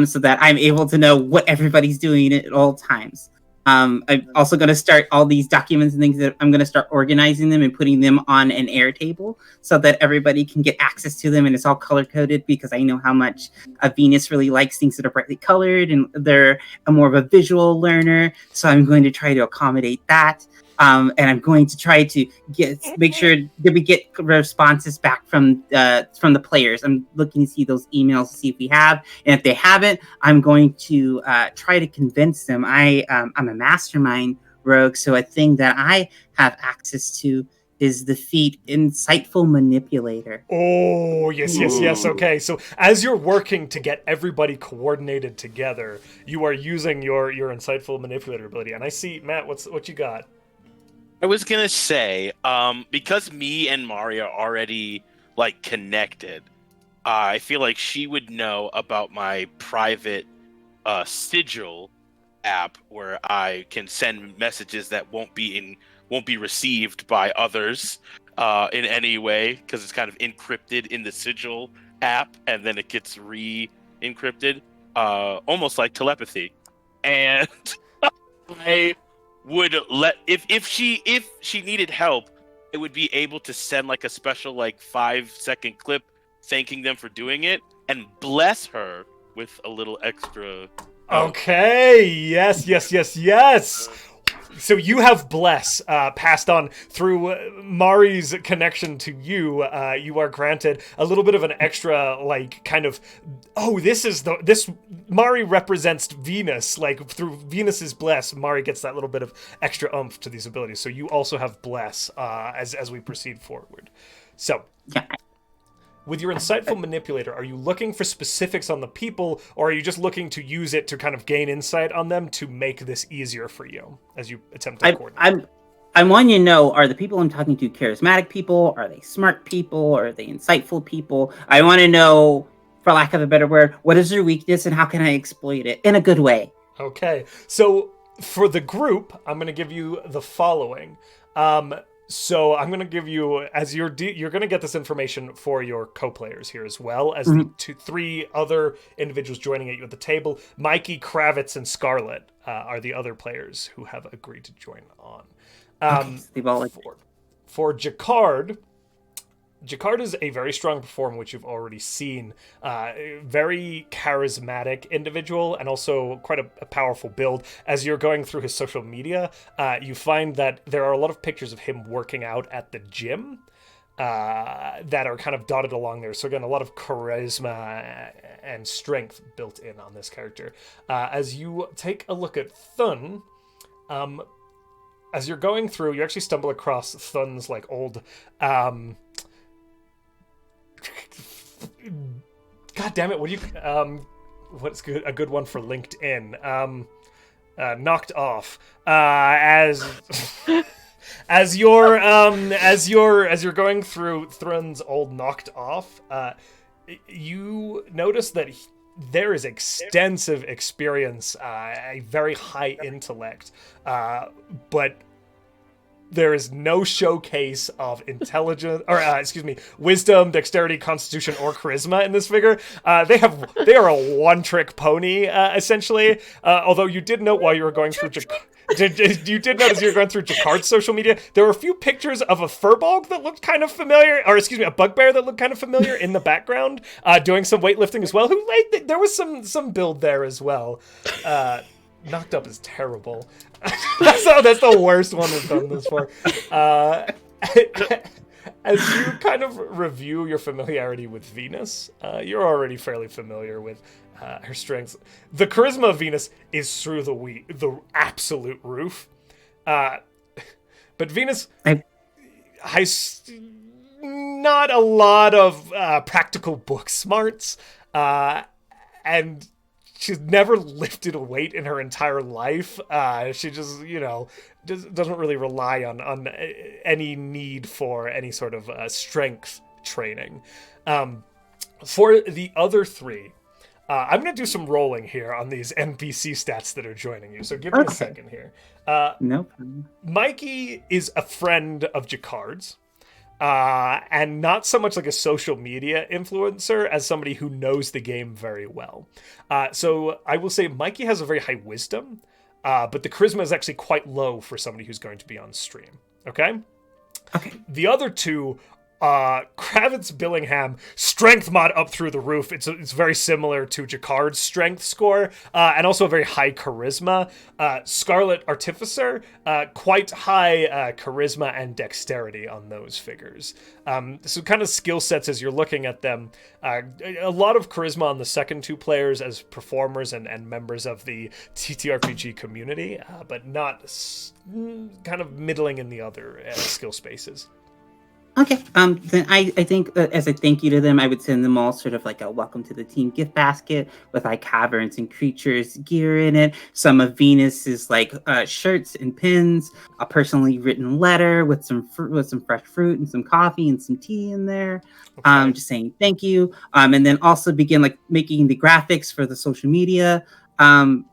so that I'm able to know what everybody's doing at all times. I'm also going to start all these documents and things that I'm going to start organizing them and putting them on an Airtable so that everybody can get access to them, and it's all color coded because I know how much Venus really likes things that are brightly colored, and they're more of a visual learner. So I'm going to try to accommodate that. And I'm going to try to make sure that we get responses back from the players. I'm looking to see those emails to see if we have, and if they haven't, I'm going to try to convince them. I'm a mastermind rogue, so a thing that I have access to is the feat Insightful Manipulator. Oh, yes. Okay, so as you're working to get everybody coordinated together, you are using your Insightful Manipulator ability. And I see, Matt, what you got? I was gonna say, because me and Mario are already like connected, I feel like she would know about my private sigil app where I can send messages that won't be received by others in any way, because it's kind of encrypted in the sigil app, and then it gets re-encrypted, almost like telepathy. And I would let if she needed help, it would be able to send like a special like 5-second clip thanking them for doing it and bless her with a little extra. Okay, yes. So you have bless passed on through Mari's connection to you. You are granted a little bit of an extra, like, kind of. Oh, this Mari represents Venus. Like, through Venus's bless, Mari gets that little bit of extra oomph to these abilities. So you also have bless as we proceed forward. So. With your Insightful Manipulator, are you looking for specifics on the people, or are you just looking to use it to kind of gain insight on them to make this easier for you as you attempt to coordinate? I want you to know, are the people I'm talking to charismatic people? Are they smart people? Are they insightful people? I want to know, for lack of a better word, what is their weakness and how can I exploit it in a good way? Okay, so for the group, I'm going to give you the following. So I'm going to give you, as you're going to get this information for your co-players here, as well as the 3 other individuals joining you at the table. Mikey, Kravitz, and Scarlet are the other players who have agreed to join on. For Jacquard is a very strong performer, which you've already seen. Very charismatic individual, and also quite a powerful build. As you're going through his social media, you find that there are a lot of pictures of him working out at the gym that are kind of dotted along there. So again, a lot of charisma and strength built in on this character. As you take a look at Thun, as you're going through, you actually stumble across Thun's like old... God damn it! What do you? What's good? A good one for LinkedIn. Knocked off. As you're going through Thrun's old knocked off, you notice that there is extensive experience, a very high intellect, but there is no showcase of intelligence, or wisdom, dexterity, constitution, or charisma in this figure. They are a one-trick pony, essentially. Although you did note while you were going through, you did notice you were going through Jacquard's social media, there were a few pictures of a furbolg that looked kind of familiar, or a bugbear that looked kind of familiar in the background, doing some weightlifting as well. There was some build there as well. Knocked up is terrible. That's the worst one we've done this for. As you kind of review your familiarity with Venus, you're already fairly familiar with her strengths. The charisma of Venus is through the absolute roof. But Venus has not a lot of practical book smarts, and she's never lifted a weight in her entire life. She just, just doesn't really rely on any need for any sort of strength training. For the other three, I'm going to do some rolling here on these NPC stats that are joining you. So give me a second here. No problem. Mikey is a friend of Jacquard's. And not so much like a social media influencer as somebody who knows the game very well. So I will say Mikey has a very high wisdom, but the charisma is actually quite low for somebody who's going to be on stream. Okay? Okay. The other two, Kravitz Billingham, strength mod up through the roof. It's very similar to Jacquard's strength score, and also a very high charisma. Scarlet Artificer, quite high charisma and dexterity on those figures. So kind of skill sets as you're looking at them. A lot of charisma on the second two players as performers and members of the TTRPG community, but not kind of middling in the other skill spaces. Okay. Then I think as a thank you to them, I would send them all sort of like a welcome to the team gift basket with like caverns and creatures gear in it. Some of Venus's like shirts and pins, a personally written letter with some fresh fruit and some coffee and some tea in there. Okay. Just saying thank you. And then also begin like making the graphics for the social media. And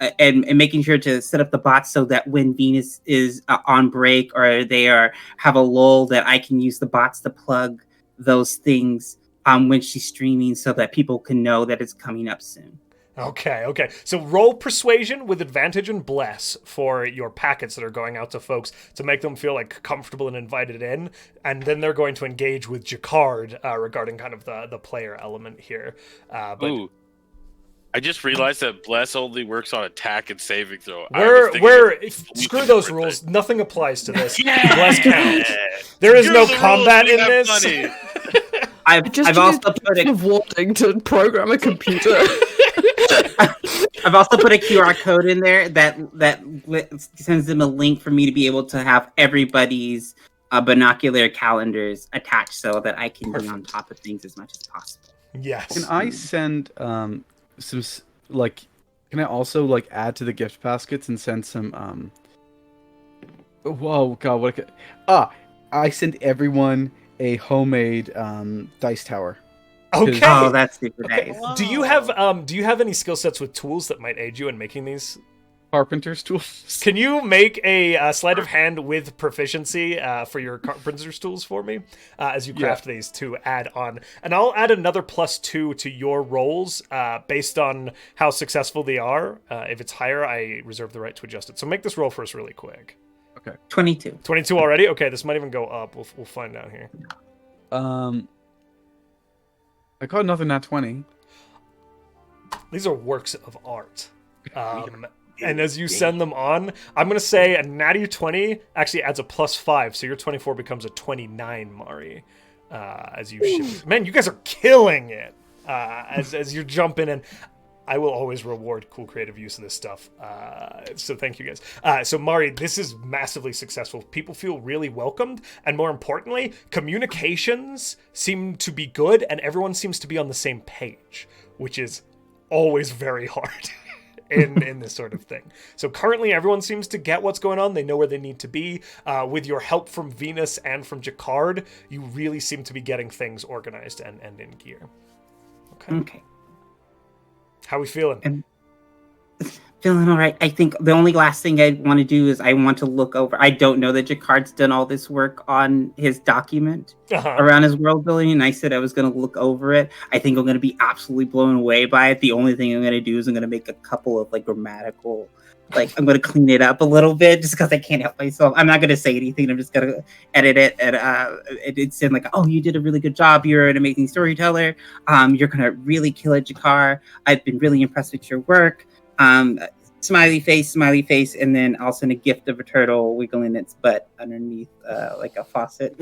making sure to set up the bots so that when Venus is on break or they have a lull, that I can use the bots to plug those things when she's streaming so that people can know that it's coming up soon. Okay. So roll persuasion with advantage and bless for your packets that are going out to folks to make them feel like comfortable and invited in, and then they're going to engage with Jacquard regarding kind of the player element here. Ooh. I just realized that bless only works on attack and saving throw. Screw those rules. Nothing applies to this. Yeah. Bless counts. There is no combat in this. I've also put of wanting to program a computer. I've also put a QR code in there that sends them a link for me to be able to have everybody's binocular calendars attached so that I can be on top of things as much as possible. Yes. Can I send some can I also like add to the gift baskets and send some whoa god I send everyone a homemade dice tower. Okay. Oh, that's super nice. Do you have any skill sets with tools that might aid you in making these? Carpenter's tools. Can you make a sleight of hand with proficiency for your carpenter's tools for me as you craft these to add on? And I'll add another +2 to your rolls based on how successful they are. If it's higher, I reserve the right to adjust it. So make this roll for us really quick. Okay. 22. 22 already? Okay, this might even go up. We'll find out here. I got another nat 20. These are works of art. And as you send them on, I'm going to say a natty 20 actually adds a +5, so your 24 becomes a 29, Mari, as you ship. Man, you guys are killing it as you're jumping in. I will always reward cool creative use of this stuff, so thank you guys. So Mari, this is massively successful. People feel really welcomed, and more importantly, communications seem to be good, and everyone seems to be on the same page, which is always very hard. In this sort of thing. So currently everyone seems to get what's going on. They know where they need to be. With your help from Venus and from Jacquard, you really seem to be getting things organized and in gear. Okay. How are we feeling? Feeling all right. I think the only last thing I want to do is I want to look over. I don't know that Jacquard's done all this work on his document around his world building, and I said I was going to look over it. I think I'm going to be absolutely blown away by it. The only thing I'm going to do is I'm going to make a couple of like grammatical, like I'm going to clean it up a little bit just because I can't help myself. I'm not going to say anything. I'm just going to edit it, and it's in like, oh, you did a really good job. You're an amazing storyteller. You're going to really kill it, Jacquard. I've been really impressed with your work. Smiley face, and then I'll send a gift of a turtle wiggling its butt underneath like a faucet.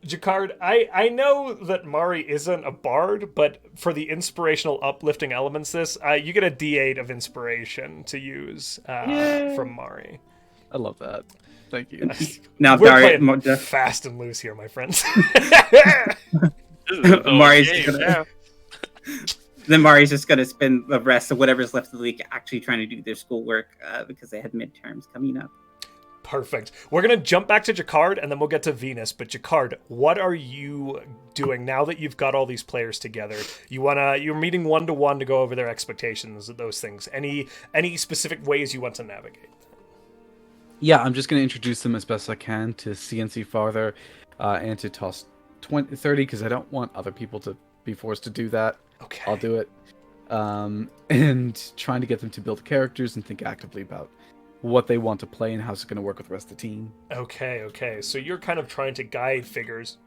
Jacquard, I know that Mari isn't a bard, but for the inspirational uplifting elements you get a D8 of inspiration to use from Mari. I love that. Thank you. Now, We're Daria, playing fast and loose here, my friends. Then Mari's just going to spend the rest of whatever's left of the week actually trying to do their schoolwork because they had midterms coming up. Perfect. We're going to jump back to Jacquard, and then we'll get to Venus. But Jacquard, what are you doing now that you've got all these players together? You're meeting one-to-one to go over their expectations, those things. Any specific ways you want to navigate? Yeah, I'm just going to introduce them as best I can to CNC Farther and to Toss 30, because I don't want other people to be forced to do that. Okay. I'll do it. And trying to get them to build characters and think actively about what they want to play and how it's going to work with the rest of the team. Okay. So you're kind of trying to guide figures.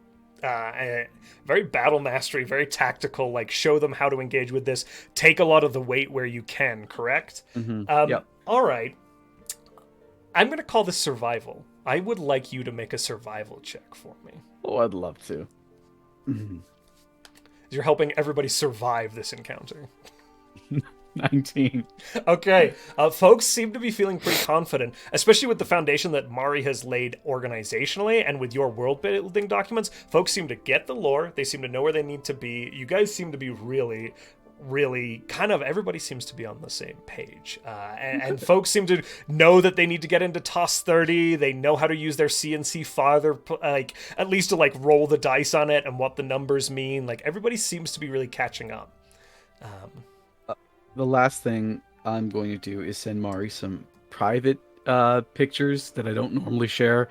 Very battle mastery, very tactical, like show them how to engage with this. Take a lot of the weight where you can, correct? Mm-hmm. Yep. All right. I'm going to call this survival. I would like you to make a survival check for me. Oh, I'd love to. You're helping everybody survive this encounter. 19. Okay, folks seem to be feeling pretty confident, especially with the foundation that Mari has laid organizationally and with your world building documents. Folks seem to get the lore. They seem to know where they need to be. You guys seem to be really kind of, everybody seems to be on the same page. And folks seem to know that they need to get into Toss 30. They know how to use their CNC farther, like, at least to, like, roll the dice on it and what the numbers mean. Like, everybody seems to be really catching up. The last thing I'm going to do is send Mari some private pictures that I don't normally share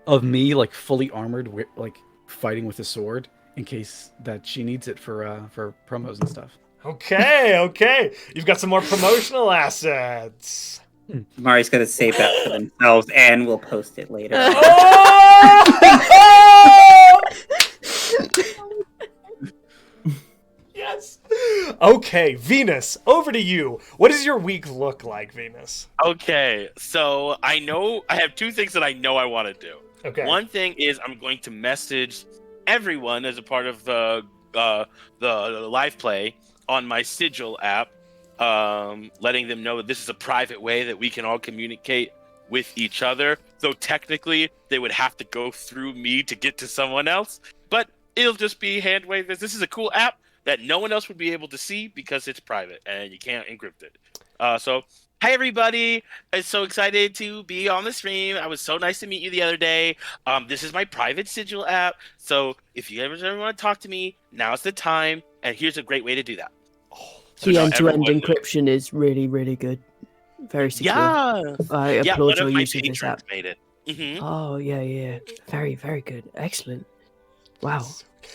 of me, like, fully armored, like, fighting with a sword, in case that she needs it for promos and stuff. Okay. You've got some more promotional assets. Mari's going to save that for themselves, and we'll post it later. Yes. Okay, Venus, over to you. What does your week look like, Venus? Okay, so I have two things that I know I want to do. Okay. One thing is I'm going to message everyone as a part of the live play on my Sigil app, letting them know that this is a private way that we can all communicate with each other. Though technically they would have to go through me to get to someone else, but it'll just be hand wave. This is a cool app that no one else would be able to see because it's private and you can't encrypt it. So, hi everybody! I'm so excited to be on the stream. I was so nice to meet you the other day. This is my private Sigil app, so if you ever want to talk to me, now's the time, and here's a great way to do that. The end-to-end encryption is really, really good. Very secure. Yeah, I applaud your one of my use of this app. patrons made it. Mm-hmm. Oh, yeah. Very, very good. Excellent. Wow.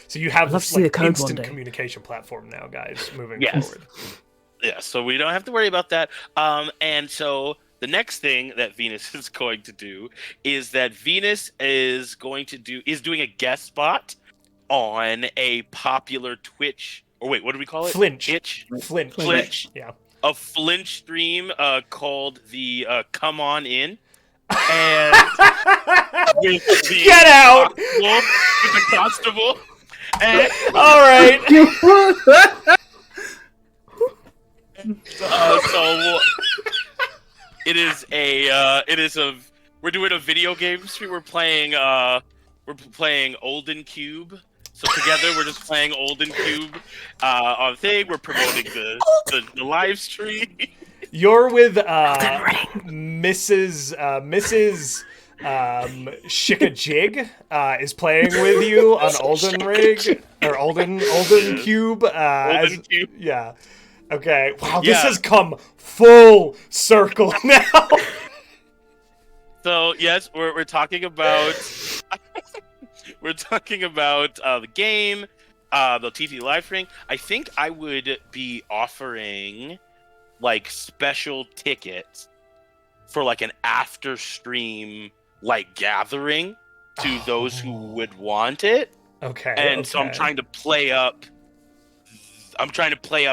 So you have I'd love this to see the like, code instant one day. communication platform now, guys, moving Yes. forward. Yeah, so we don't have to worry about that. And so the next thing that Venus is going to do is that Venus is doing a guest spot on a popular Twitch, or wait, what do we call it? Flinch. Flinch. Yeah. A Flinch stream called the Come On In. And with the Get out! With the constable. And, All right. so we're doing a video game stream. We're playing Olden Cube. So together we're just playing Olden Cube on thing. We're promoting the live stream. You're with Mrs. Shikajig is playing with you on Olden Rig or Olden Cube. Olden Cube. Yeah. Okay. Wow, this has come full circle now. So yes, we're talking about the game, the TV live stream. I think I would be offering like special tickets for like an after stream like gathering to those who would want it. Okay. And so I'm trying to play up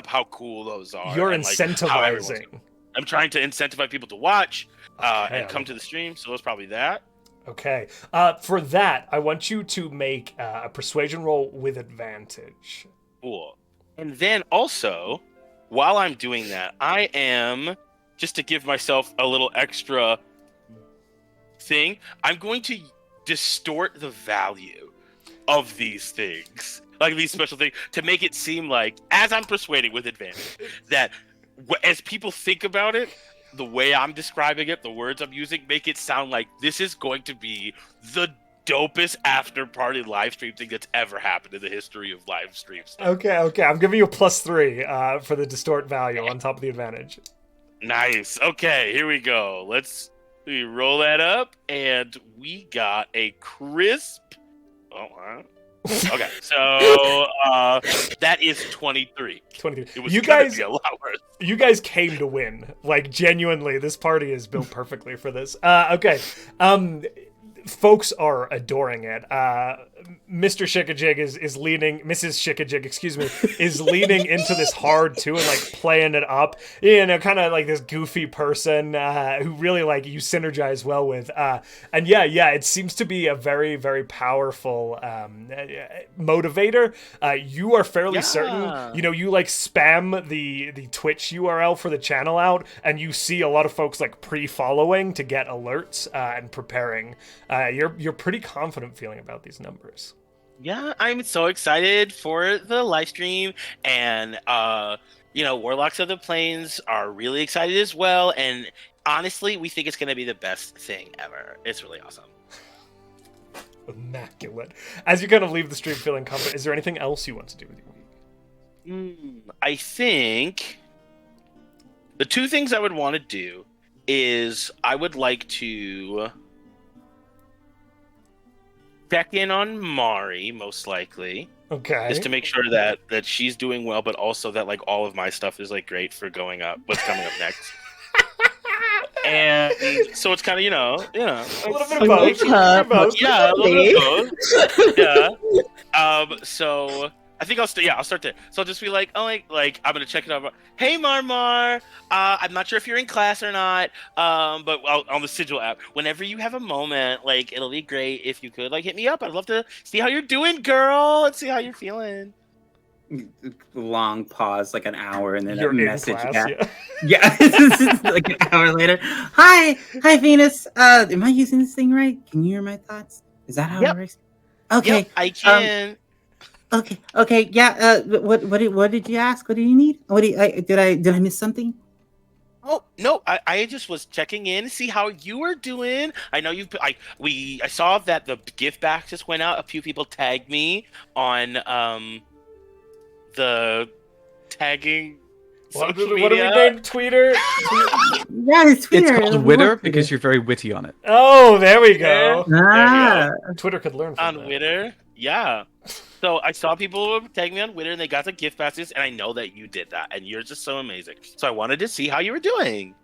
how cool those are. You're and, incentivizing. I'm trying to incentivize people to watch Okay. and come to the stream. So it's probably that. Okay. For that, I want you to make a persuasion roll with advantage. Cool. And then also, while I'm doing that, I am, just to give myself a little extra thing, I'm going to distort the value of these things, like these special things, to make it seem like, as I'm persuading with advantage, that as people think about it, the way I'm describing it, the words I'm using, make it sound like this is going to be the dopest after party live stream thing that's ever happened in the history of live streams. Okay. I'm giving you a +3 for the distort value on top of the advantage. Nice. Okay, here we go. We roll that up, and we got a crisp. Okay, so that is 23. 23. It was You gonna guys, be a lot worse. you guys came to win. Like, genuinely, this party is built perfectly for this. Okay. Folks are adoring it. Mr. Shikajig is leaning, Mrs. Shikajig, excuse me, is leaning into this hard too and like playing it up. You know, kind of like this goofy person who really like you synergize well with. And yeah, it seems to be a very, very powerful motivator. You are fairly certain, you know, you like spam the Twitch URL for the channel out, and you see a lot of folks like pre-following to get alerts and preparing. You're pretty confident feeling about these numbers. Yeah, I'm so excited for the live stream, and Warlocks of the Plains are really excited as well. And honestly, we think it's going to be the best thing ever. It's really awesome. Immaculate. As you kind of leave the stream feeling confident, is there anything else you want to do with your week? I think the two things I would want to do is I would like to check in on Mari, most likely. Okay. Just to make sure that she's doing well, but also that like all of my stuff is like great for going up. What's coming up next? And so it's kind of a little bit of both. Yeah, a little bit of both. Yeah. So I think I'll start there. So I'll just be like, I'm gonna check it out. Hey, Marmar, I'm not sure if you're in class or not, but on the Sigil app, whenever you have a moment, like, it'll be great if you could, like, hit me up. I'd love to see how you're doing, girl, and see how you're feeling. Long pause, like an hour, and then You're a message. class, Yeah, like an hour later. Hi, Venus. Am I using this thing right? Can you hear my thoughts? Is that how it works? Okay, yep, I can. Okay, yeah. What did you ask? What do you need? Did I miss something? Oh no, I just was checking in to see how you were doing. I know I saw that the gift back just went out. A few people tagged me on the tagging. What do we name Twitter? Yeah, it's Twitter. It's called Witter because you're very witty on it. Oh, there we go. Ah. Twitter could learn from on that. Witter. Yeah. So I saw people tag me on Witter and they got the gift passes, and I know that you did that, and you're just so amazing. So I wanted to see how you were doing.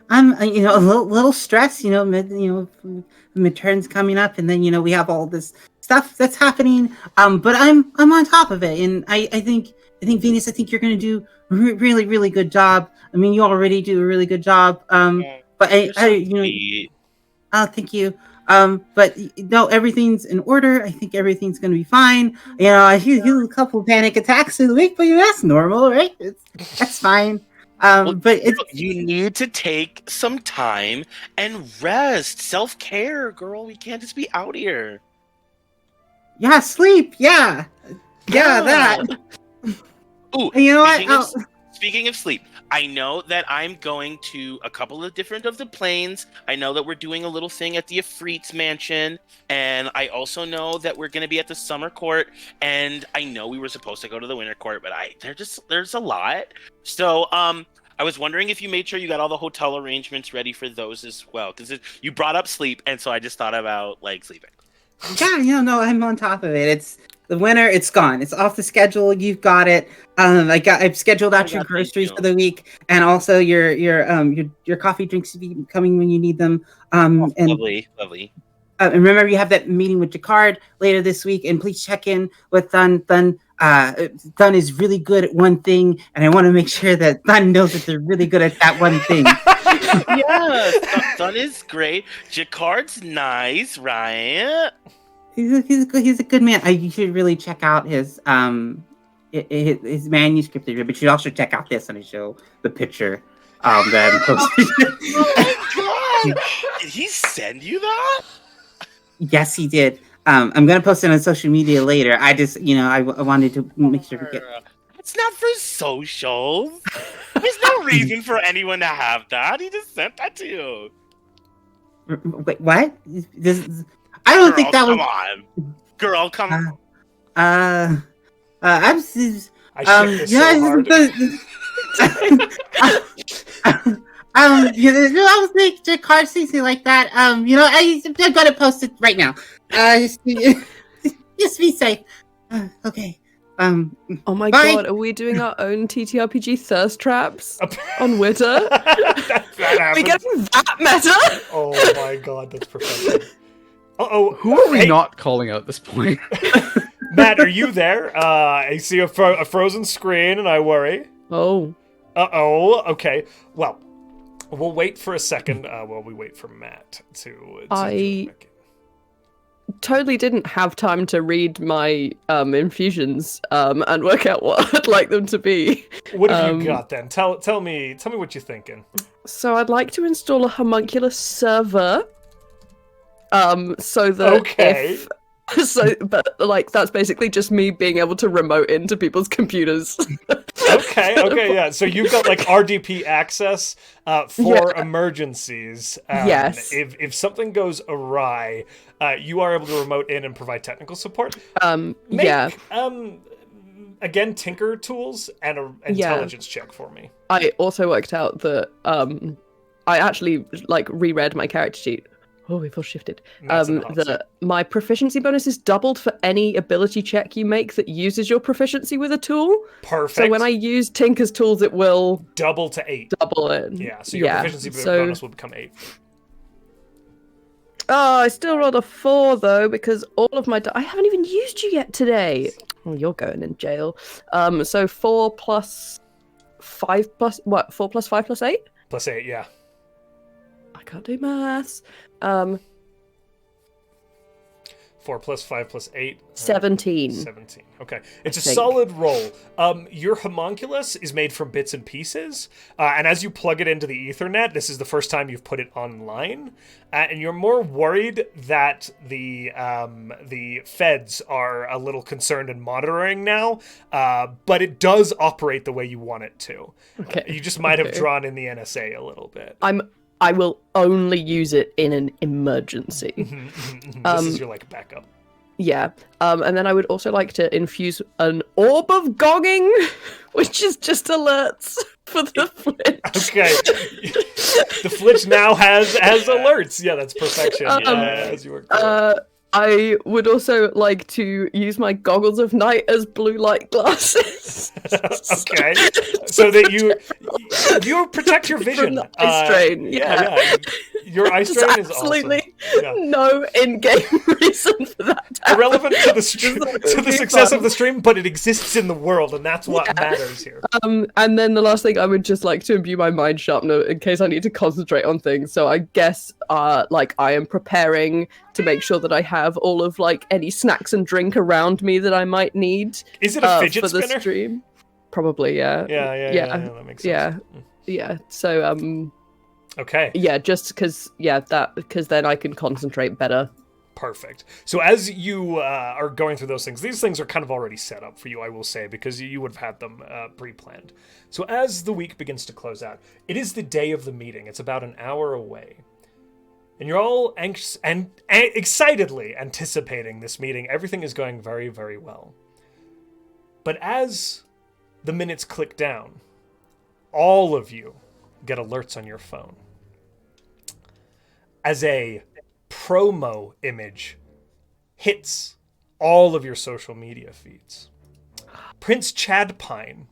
I'm, a little stressed. Midterms coming up, and then we have all this stuff that's happening. But I'm on top of it, and I think Venus, I think you're going to do a really, really good job. I mean, you already do a really good job. But thank you. But no, everything's in order. I think everything's going to be fine. I had a couple of panic attacks through the week, but that's normal, right? That's fine. But you need to take some time and rest, self-care, girl. We can't just be out here. Yeah, sleep. Yeah, that. Ooh, you know what? Speaking of sleep, I know that I'm going to a couple of different of the planes. I know that we're doing a little thing at the Ifrit's mansion, and I also know that we're going to be at the summer court, and I know we were supposed to go to the winter court, but there's a lot. So, I was wondering if you made sure you got all the hotel arrangements ready for those as well, because you brought up sleep, and so I just thought about sleeping. Yeah, no, I'm on top of it. It's the winter. It's gone. It's off the schedule. You've got it. I've scheduled out your groceries for the week, and also your coffee drinks will be coming when you need them. And lovely. And remember, you have that meeting with Jacquard later this week, and please check in with Thun. Thun is really good at one thing, and I want to make sure that Thun knows that they're really good at that one thing. Yeah, Thun is great. Jacquard's nice, right? He's a good man. You should really check out his manuscript, but you should also check out this on his show, the picture that I'm posting. Oh my Did he send you that? Yes, he did. I'm gonna post it on social media later. I just, I wanted to make sure to get. It's not for socials. There's no reason for anyone to have that. He just sent that to you. Wait, what? I don't think that Come was. on. Girl, come on. I'm. I ship this so hard. I was making the card something like that. I'm gonna post it right now. Just be safe. Okay. Oh my Bye. god, are we doing our own TTRPG thirst traps on Twitter? that We happens. getting that meta? Oh my god, that's perfection. Uh-oh. Who are we Hey, not calling out at this point? Matt, are you there? I see a frozen screen and I worry. Oh. Uh-oh. Okay. Well, we'll wait for a second while we wait for Matt to I- back in. Totally didn't have time to read my infusions and work out what I'd like them to be. What have you got then? Tell me what you're thinking. So I'd like to install a homunculus server. So that Okay. that's basically just me being able to remote into people's computers. Okay, yeah. So you've got like RDP access for Yeah. emergencies. Yes. If something goes awry, you are able to remote in and provide technical support. Make, Yeah. Again, tinker tools and an intelligence check for me. I also worked out that I actually reread my character sheet. Oh, we've all shifted. Matt's in the hot seat. That my proficiency bonus is doubled for any ability check you make that uses your proficiency with a tool. Perfect. So when I use Tinker's tools, it will double to 8. double it. Yeah, so your proficiency bonus will become 8. Oh, I still rolled a 4 though because all of my I haven't even used you yet today. Oh, you're going in jail. So 4 plus 5 plus what? 4 plus 5 plus 8? Plus 8, yeah. I can't do maths. 4 plus 5 plus 8. 17. 17. Okay. It's a think. solid roll. Your homunculus is made from bits and pieces. And as you plug it into the Ethernet, this is the first time you've put it online. And you're more worried that the feds are a little concerned and monitoring now. But it does operate the way you want it to. Okay. You just might have Okay. drawn in the NSA a little bit. I will only use it in an emergency. This is your like backup. Yeah. And then I would also like to infuse an orb of gogging, which is just alerts for the flitch. Okay. The flitch now has alerts. Yeah, that's perfection. As you work through it. I would also like to use my goggles of night as blue light glasses. Okay. So that you protect your vision. From the eye strain. Yeah. Your eye strain There's is absolutely awesome. no in-game reason for that. To happen. Irrelevant to the to the Be success fun. of the stream, but it exists in the world, and that's what matters here. And then the last thing I would just like to imbue my mind sharpener in case I need to concentrate on things. So I guess I am preparing to make sure that I have all of any snacks and drink around me that I might need. Is it a fidget for the spinner? stream? Probably, yeah. Yeah, that makes sense. Yeah. So Okay. yeah, just because then I can concentrate better. Perfect. So as you are going through those things, these things are kind of already set up for you, I will say, because you would have had them pre-planned. So as the week begins to close out, it is the day of the meeting. It's about an hour away. And you're all anxious and excitedly anticipating this meeting. Everything is going very, very well. But as the minutes click down, all of you get alerts on your phone. As a promo image hits all of your social media feeds, Prince Chadpine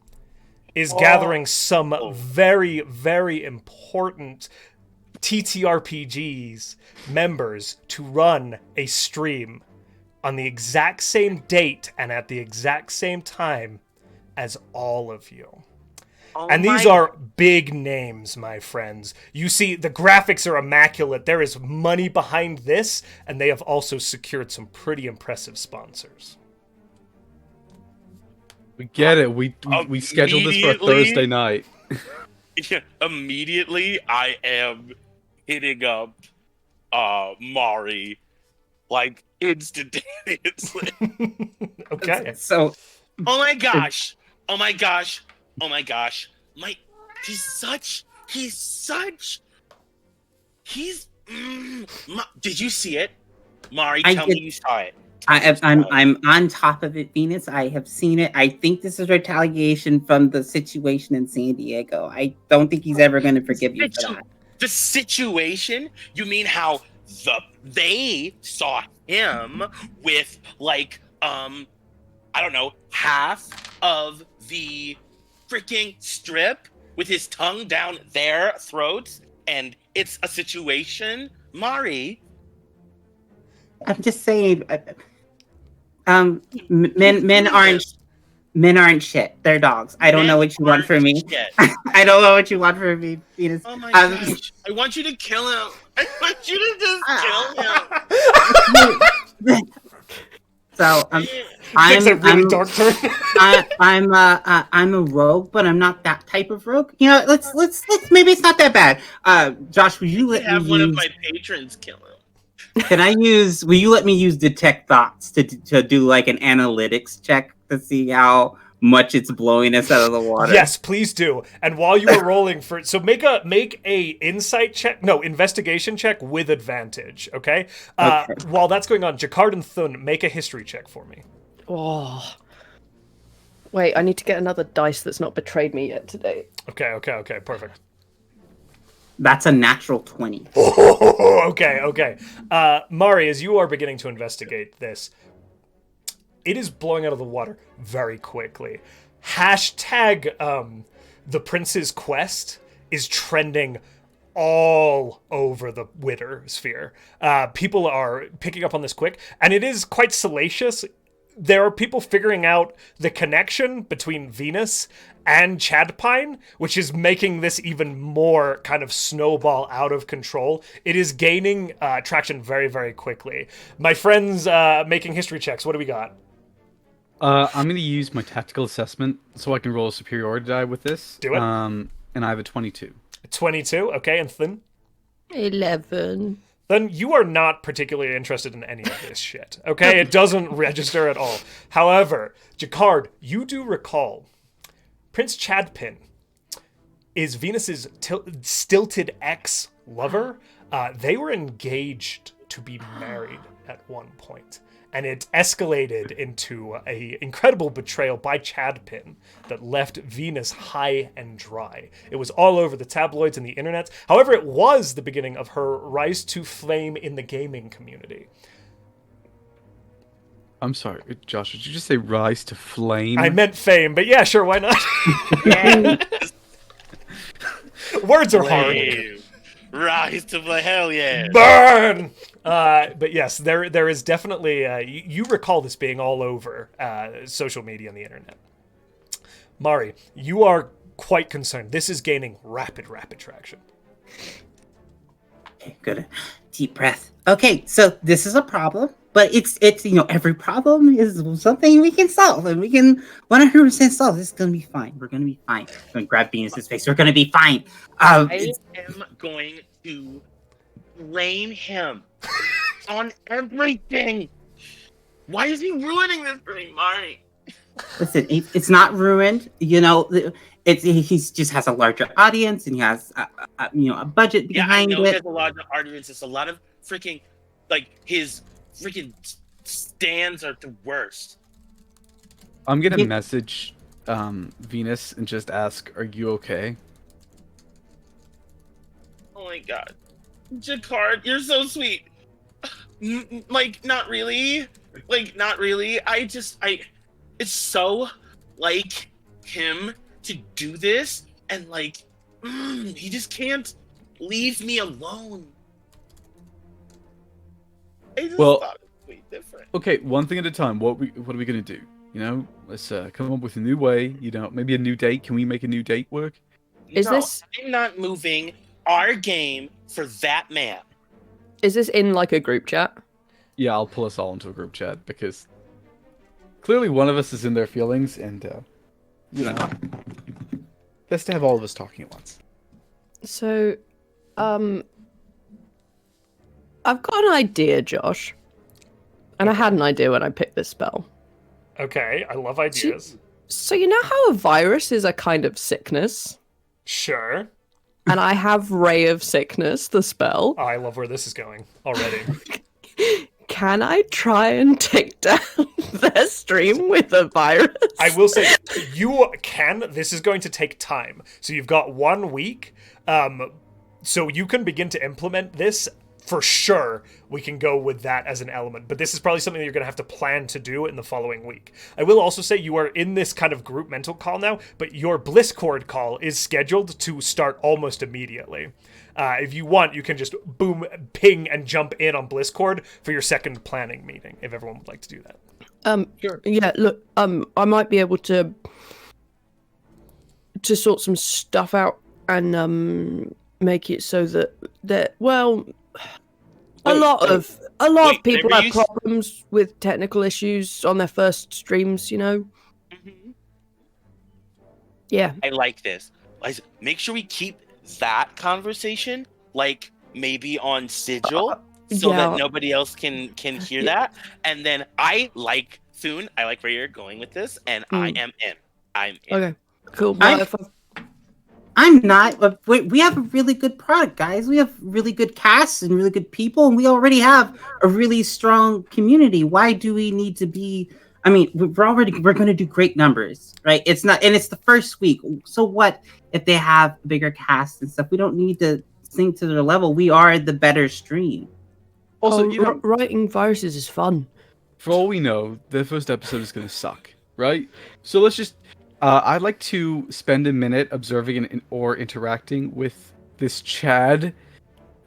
is gathering some very, very important TTRPG's members to run a stream on the exact same date and at the exact same time as all of you. And these are big names, my friends. You see, the graphics are immaculate. There is money behind this, and they have also secured some pretty impressive sponsors. We get it. We scheduled this for a Immediately- Thursday night. Immediately, I am hitting up Mari like instantaneously. Okay. So Oh my gosh. Oh my gosh. Oh my gosh. Did you see it? Mari, I tell did- me you saw it. I'm on top of it, Venus. I have seen it. I think this is retaliation from the situation in San Diego. I don't think he's ever going to forgive you for that. The situation? You mean how they saw him with like I don't know, half of the freaking strip with his tongue down their throats, and it's a situation, Mari. I'm just saying. Men aren't shit. They're dogs. I don't know what you want from me. Shit. I don't know what you want from me, Venus. Oh my gosh. I want you to kill him. I want you to just kill him. So Takes a really dark turn. I'm a rogue, but I'm not that type of rogue. You know, let's maybe it's not that bad. Josh, will you let have me one use, of my patrons kill him? will you let me use detect thoughts to do like an analytics check to see how much it's blowing us out of the water? Yes, please do. And while you are rolling for make a investigation check with advantage, okay? Okay. While that's going on, Jakard and Thun, make a history check for me. Oh. Wait, I need to get another dice that's not betrayed me yet today. Okay, perfect. That's a natural 20. Okay. Mari, as you are beginning to investigate this, it is blowing out of the water very quickly. Hashtag the Prince's Quest is trending all over the Witter sphere. People are picking up on this quick, and it is quite salacious. There are people figuring out the connection between Venus and Chadpine, which is making this even more kind of snowball out of control. It is gaining traction very, very quickly. My friends making history checks. What do we got? I'm going to use my tactical assessment so I can roll a superiority die with this. Do it. And I have a 22. 22, okay, and Thin? 11. Then you are not particularly interested in any of this shit, okay? It doesn't register at all. However, Jakard, you do recall Prince Chadpin is Venus's stilted ex-lover. They were engaged to be married at one point, and it escalated into an incredible betrayal by Chadpin that left Venus high and dry. It was all over the tabloids and the internet. However, it was the beginning of her rise to fame in the gaming community. I'm sorry, Josh, did you just say rise to flame? I meant fame, but yeah, sure, why not? Words are hard. Flame. Rise to the hell yeah. Burn! But yes, there is definitely you recall this being all over social media and the internet. Mari, you are quite concerned. This is gaining rapid traction. Okay, good. Deep breath. Okay, so this is a problem, but it's every problem is something we can solve, and we can 100% solve. This is gonna be fine. We're gonna be fine. I'm gonna grab Venus's face. We're gonna be fine. I am going to blame him on everything. Why is he ruining this for me, Mari? Listen, it's not ruined. You know, he just has a larger audience, and he has a budget behind I know it. he has a lot of arguments. It's a lot of freaking, like, his freaking stands are the worst. I'm going to message Venus and just ask, are you okay? Oh my god. Jakard, you're so sweet. Like, not really. Like, not really. It's so like him to do this, and like, he just can't leave me alone. I just thought it was way different. Okay, one thing at a time. What are we going to do? You know, let's come up with a new way. You know, maybe a new date. Can we make a new date work? I'm not moving our game for that man. Is this in like a group chat? Yeah, I'll pull us all into a group chat because clearly one of us is in their feelings, and best to have all of us talking at once. So, I've got an idea, Josh. And I had an idea when I picked this spell. Okay, I love ideas. So you know how a virus is a kind of sickness? Sure. And I have Ray of Sickness, the spell. Oh, I love where this is going already. Can I try and take down their stream with a virus? I will say, you can. This is going to take time. So you've got 1 week. So you can begin to implement this. For sure, we can go with that as an element. But this is probably something that you're going to have to plan to do in the following week. I will also say you are in this kind of group mental call now, but your Blisscord call is scheduled to start almost immediately. If you want, you can just boom, ping, and jump in on Blisscord for your second planning meeting, if everyone would like to do that. Sure. Yeah, look, I might be able to sort some stuff out and make it so that well, a lot of people have problems with technical issues on their first streams, you know. Mm-hmm. Yeah. I like this. Make sure we keep that conversation, like maybe on Sigil, so that nobody else can hear that. And then I like Thune. I like where you're going with this, and I am in. I'm in. Okay. Cool. I'm not. We have a really good product, guys. We have really good casts and really good people, and we already have a really strong community. Why do we need to be? I mean, we're going to do great numbers, right? It's not, and it's the first week. So what if they have a bigger cast and stuff? We don't need to sink to their level. We are the better stream. Also, writing viruses is fun. For all we know, the first episode is going to suck, right? So let's just. I'd like to spend a minute observing or interacting with this Chad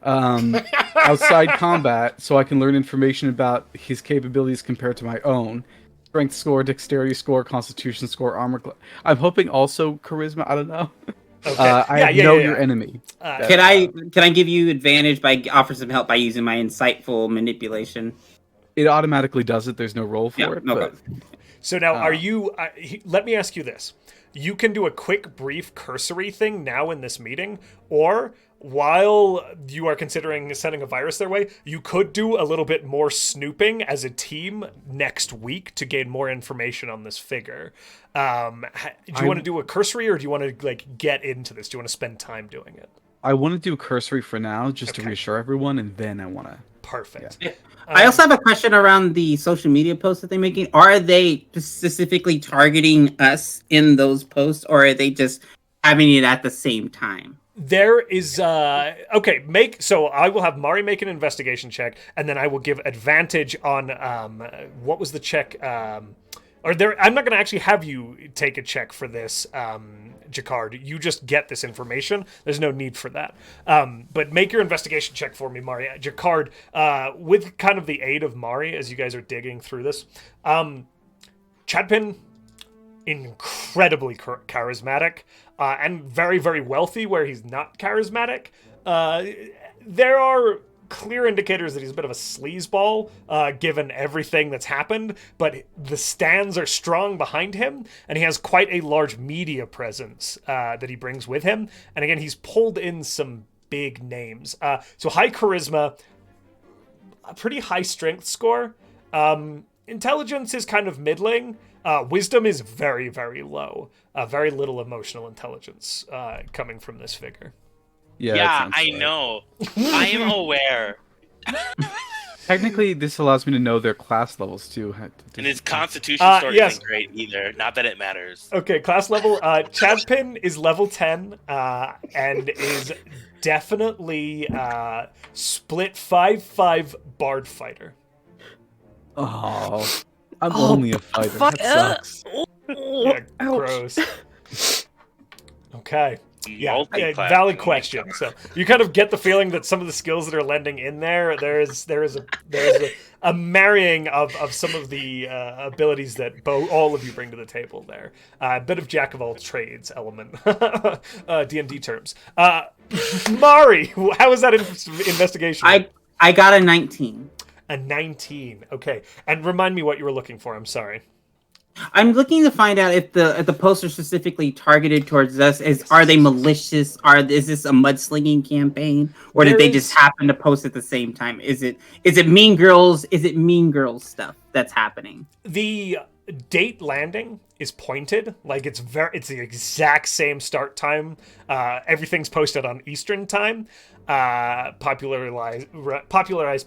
outside combat so I can learn information about his capabilities compared to my own. Strength score, dexterity score, constitution score, armor class. I'm hoping also charisma. I don't know. Okay. Your enemy. Can I give you advantage by offer some help by using my insightful manipulation? It automatically does it. There's no roll for it. Okay. But... So now, are you... let me ask you this. You can do a quick, brief, cursory thing now in this meeting, or while you are considering sending a virus their way, you could do a little bit more snooping as a team next week to gain more information on this figure. Do you want to do a cursory, or do you want to get into this? Do you want to spend time doing it? I want to do a cursory for now, just to reassure everyone, and then I want to... Perfect. Yeah. I also have a question around the social media posts that they're making. Are they specifically targeting us in those posts, or are they just having it at the same time? There is so I will have Mari make an investigation check, and then I will give advantage on what was the check? I'm not going to actually have you take a check for this, Jacquard. You just get this information. There's no need for that. But make your investigation check for me, Mari. Jacquard, with kind of the aid of Mari as you guys are digging through this. Chadpin, incredibly charismatic and very, very wealthy where he's not charismatic. There are clear indicators that he's a bit of a sleazeball, given everything that's happened, but the stands are strong behind him, and he has quite a large media presence that he brings with him. And again, he's pulled in some big names. So high charisma, a pretty high strength score. Intelligence is kind of middling. Wisdom is very, very low. Very little emotional intelligence coming from this figure. Yeah, I know. I am aware. Technically, this allows me to know their class levels too. And his constitution story isn't great either. Not that it matters. Okay, class level. Chadpin is level 10 and is definitely split 5/5 bard fighter. Oh, I'm only a fighter. That sucks. Yeah, gross. Okay. Yeah, valid question. So you kind of get the feeling that some of the skills that are lending in there is a marrying of some of the abilities that all of you bring to the table there. A bit of jack of all trades element, D&D terms. Mari, how was that investigation? I got a 19. A 19. Okay, and remind me what you were looking for. I'm sorry. I'm looking to find out if the posts are specifically targeted towards us. Are they malicious? Is this a mudslinging campaign, or did they just happen to post at the same time? Is it Mean Girls? Is it Mean Girls stuff that's happening? The date landing is pointed, like it's the exact same start time. Everything's posted on Eastern time, popularized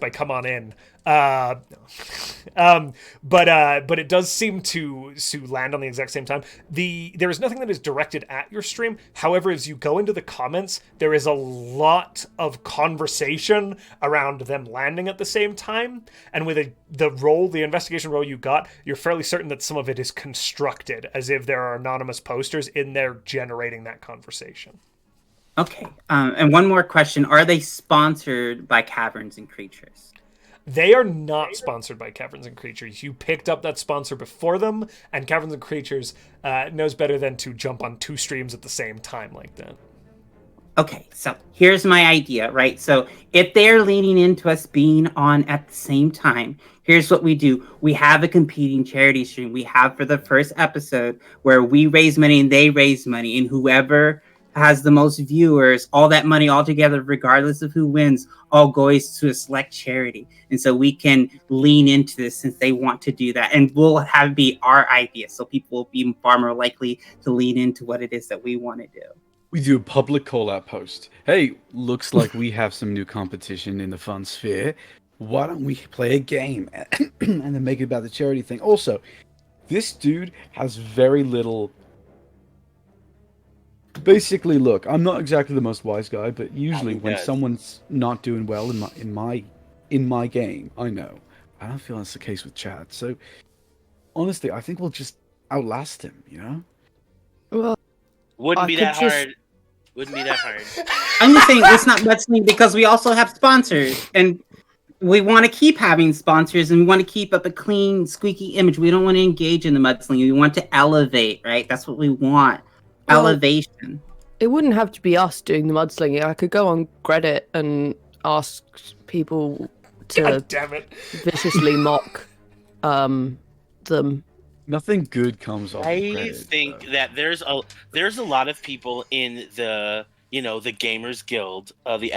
by Come On In. But it does seem to land on the exact same time. There is nothing that is directed at your stream. However, as you go into the comments, there is a lot of conversation around them landing at the same time. And with the investigation role you got, you're fairly certain that some of it is constructed, as if there are anonymous posters in there generating that conversation. Okay. And one more question: are they sponsored by Caverns and Creatures? They are not sponsored by Caverns and Creatures. You picked up that sponsor before them, and Caverns and Creatures knows better than to jump on 2 streams at the same time like that. Okay, so here's my idea, right? So if they're leaning into us being on at the same time, here's what we do. We have a competing charity stream. We have for the first episode where we raise money and they raise money, and whoever has the most viewers, all that money all together, regardless of who wins, all goes to a select charity. And so we can lean into this since they want to do that. And we'll have be our idea. So people will be far more likely to lean into what it is that we want to do. We do a public call-out post. Hey, looks like we have some new competition in the fun sphere. Why don't we play a game and then make it about the charity thing? Also, this dude has very little... Basically, look, I'm not exactly the most wise guy, but usually when someone's not doing well in my game, I know. I don't feel that's the case with Chad. So, honestly, I think we'll just outlast him, you know? Well, Wouldn't be that hard. Wouldn't be that hard. I'm just saying it's not mudslinging because we also have sponsors, and we want to keep having sponsors, and we want to keep up a clean, squeaky image. We don't want to engage in the mudslinging. We want to elevate, right? That's what we want. Elevation. It wouldn't have to be us doing the mudslinging. I could go on Reddit and ask people to God damn it. viciously mock them. Nothing good comes off. I think that there's a lot of people in the the Gamers Guild, the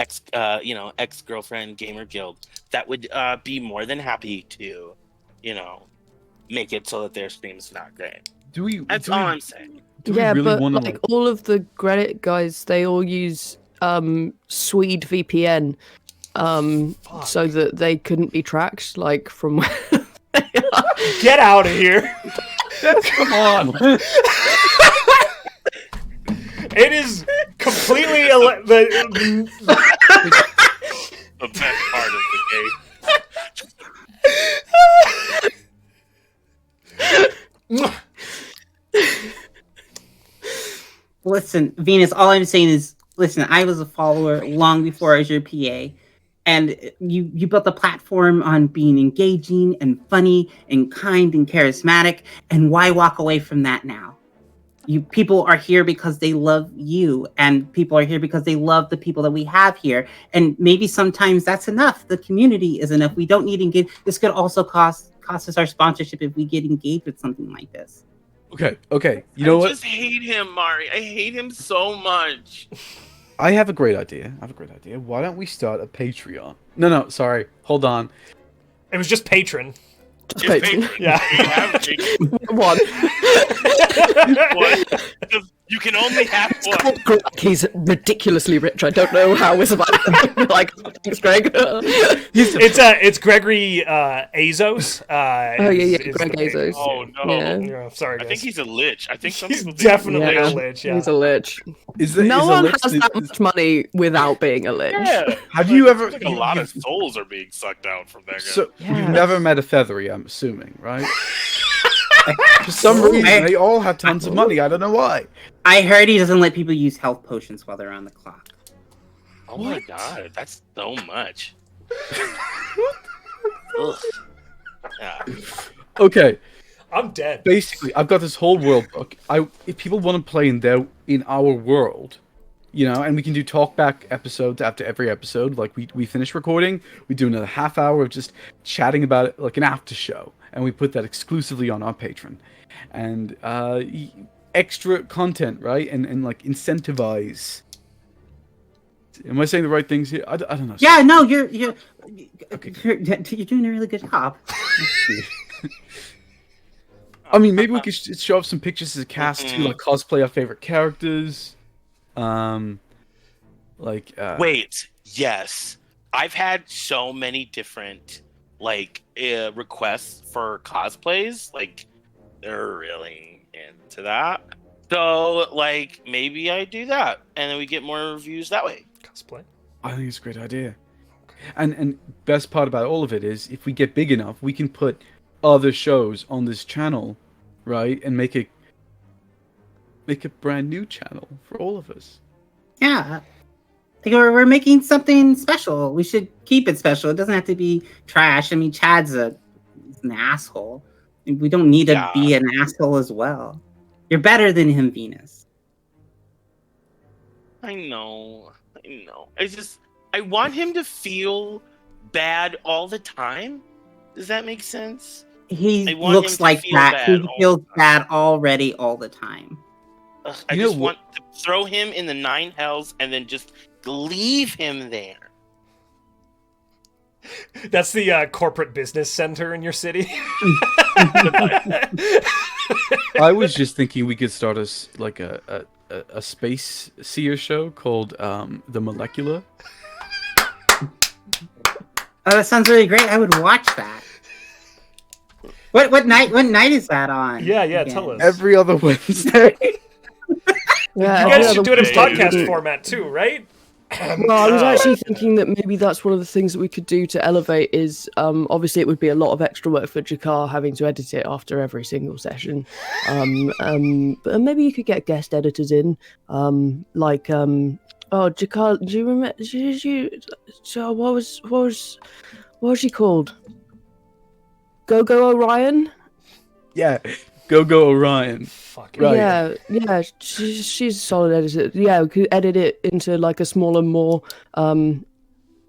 ex-girlfriend gamer guild, that would be more than happy to, make it so that their stream's not great. That's all I'm saying. Yeah, really but all of the Reddit guys, they all use Swede VPN, so that they couldn't be tracked, like from where they are. Get out of here! Come on! It is completely the best part of the game. Listen, Venus, all I'm saying is, listen, I was a follower long before I was your PA, and you built a platform on being engaging and funny and kind and charismatic, and why walk away from that now? People are here because they love you, and people are here because they love the people that we have here, and maybe sometimes that's enough. The community is enough. We don't need to engage. This could also cost us our sponsorship if we get engaged with something like this. Okay. You know what? I just hate him, Mari. I hate him so much. I have a great idea. Why don't we start a Patreon? No, sorry. Hold on. It was just Patron. Just Patron. Yeah. One. You can only have one. He's ridiculously rich. I don't know how we're surviving. Like, thanks, Greg. It's Gregory Azos. Greg Azos. Oh no! Yeah, sorry, guys. I think he's a lich. I think he's definitely a lich. Yeah, he's a lich. No one has that much money without being a lich. Yeah. Have you ever? Like a lot of souls are being sucked out from that guy. So you've never met a feathery, I'm assuming, right? For some reason, they all have tons of money. I don't know why. I heard he doesn't let people use health potions while they're on the clock. Oh my god, that's so much. Okay. I'm dead. Basically, I've got this whole world book. If people want to play in our world, and we can do talkback episodes after every episode. Like we finish recording, we do another half hour of just chatting about it, like an after show. and we put that exclusively on our Patreon. And extra content, right? And like incentivize. Am I saying the right things here? I don't know. Yeah, no, you're Okay. you're doing a really good job. I mean, maybe we could show up some pictures as a cast too, like cosplay our favorite characters. Wait, yes. I've had so many different requests for cosplays. Like, they're really into that. So maybe I do that, and then we get more reviews that way. Cosplay. I think it's a great idea. And best part about all of it is, if we get big enough, we can put other shows on this channel, right, and make a brand new channel for all of us. Yeah. We're making something special. We should keep it special. It doesn't have to be trash. I mean, Chad's an asshole. We don't need to be an asshole as well. You're better than him, Venus. I know. I want him to feel bad all the time. Does that make sense? He looks like that. He feels bad already all the time. I just want to throw him in the 9 hells and then just leave him there. That's the corporate business center in your city. I was just thinking we could start a space seer show called The Molecular. Oh, that sounds really great. I would watch that. What night is that on? Yeah, again? tell us. Every other Wednesday. Yeah, You guys should do it in podcast format too, right? Well, I was actually thinking that maybe that's one of the things that we could do to elevate is obviously it would be a lot of extra work for Jakar having to edit it after every single session. But maybe you could get guest editors in, Jakar, do you remember what was she called? Go Orion? Yeah. Go Orion. Fucking Right. Yeah, she's a solid editor. Yeah, we could edit it into like a smaller, more,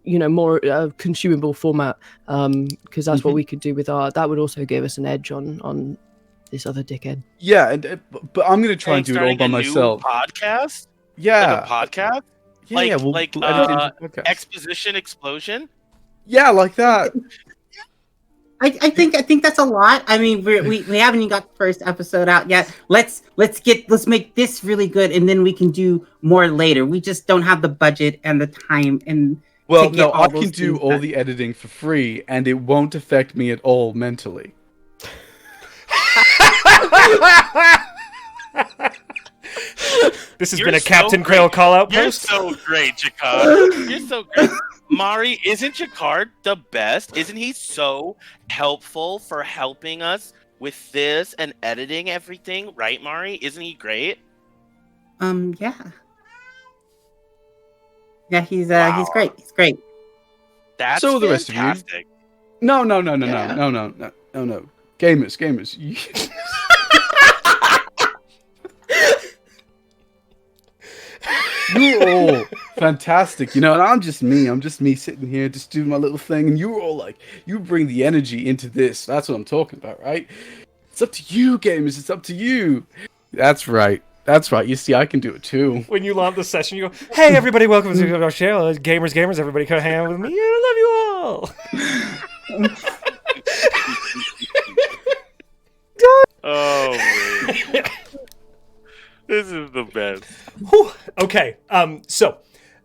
more consumable format. Because that's what we could do with our. That would also give us an edge on this other dickhead. Yeah, but I'm gonna try and do it all by myself. Podcast? Yeah. Like a podcast? Yeah, we'll edit it into a podcast. Exposition Explosion? Yeah, like that. I think that's a lot. I mean, we haven't even got the first episode out yet. Let's make this really good, and then we can do more later. We just don't have the budget and the time and. Well, no, I can do all the editing for free, and it won't affect me at all mentally. This has been a Captain Krail call-out You're post. so great, Jakar. You're so great. Mari, isn't Jakar the best? Isn't he so helpful for helping us with this and editing everything? Right, Mari? Isn't he great? Yeah. Yeah, he's Wow. great. He's great. That's So are the rest of you. fantastic. No. Yeah. No. Gamers. You're all fantastic, and I'm just me sitting here just doing my little thing, and you're all like, you bring the energy into this. That's what I'm talking about, right? It's up to you, gamers. It's up to you. That's right. You see, I can do it too. When you launch the session, you go, "Hey, everybody, welcome to our show. Gamers, everybody, come hang out with me. I love you all." Oh, man. This is the best. Whew. Okay, so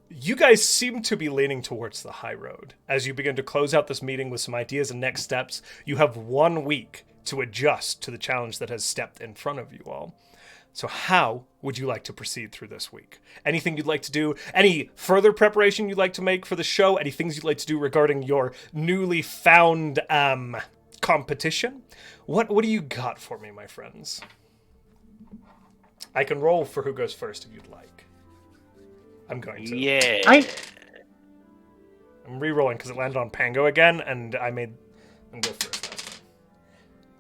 you guys seem to be leaning towards the high road. As you begin to close out this meeting with some ideas and next steps, you have 1 week to adjust to the challenge that has stepped in front of you all. So how would you like to proceed through this week? Anything you'd like to do? Any further preparation you'd like to make for the show? Any things you'd like to do regarding your newly found competition? What do you got for me, my friends? I can roll for who goes first if you'd like. I'm going to. Yeah. I'm re-rolling because it landed on Pango again, and I'm go first last time.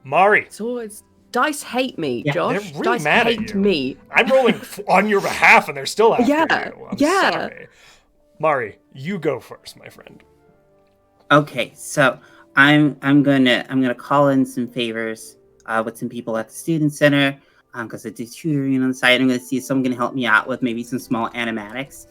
Mari. So it's dice hate me, Yeah, Josh. they're really dice mad at hate you. me. I'm rolling on your behalf, and they're still after Yeah, you. I'm yeah. sorry. Mari, you go first, my friend. Okay, so I'm gonna call in some favors with some people at the student center because I do tutoring on the side. I'm gonna see if someone can help me out with maybe some small animatics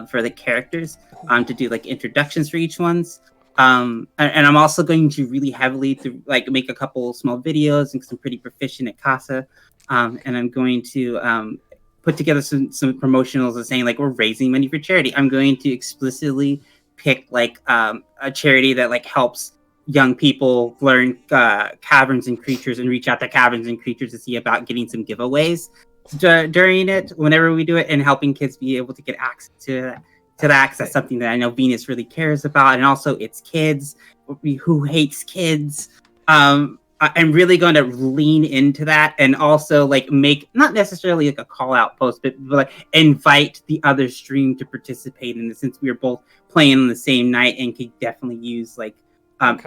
for the characters to do like introductions for each ones. And I'm also going to really heavily to like make a couple small videos and I'm pretty proficient at Casa. And I'm going to put together some promotionals and saying like we're raising money for charity. I'm going to explicitly pick like a charity that like helps young people learn caverns and creatures and reach out to caverns and creatures to see about getting some giveaways during it whenever we do it and helping kids be able to get access to that because that's something that I know Venus really cares about, and also it's kids who hates kids. I'm really going to lean into that and also like make not necessarily like a call out post, but like invite the other stream to participate in this since we are both playing on the same night and could definitely use like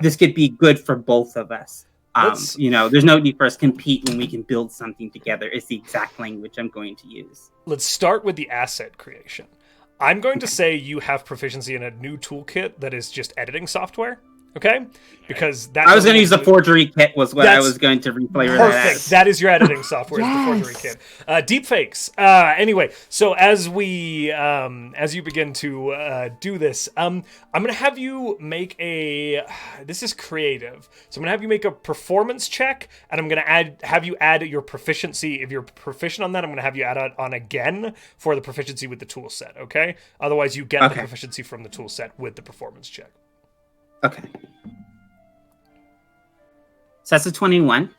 this could be good for both of us. There's no need for us to compete when we can build something together. It's the exact language I'm going to use. Let's start with the asset creation. I'm going to say you have proficiency in a new toolkit that is just editing software. Okay, because that I was going to use the forgery kit was what I was going to reflavor that. Perfect. That is your editing software. Yes. The forgery kit. Deepfakes. Anyway, so as you begin to do this, I'm going to have you make this is creative. So I'm going to have you make a performance check, and I'm going to have you add your proficiency. If you're proficient on that, I'm going to have you add it on again for the proficiency with the tool set. Okay. Otherwise, you get the proficiency from the tool set with the performance check. Okay. So that's a 21.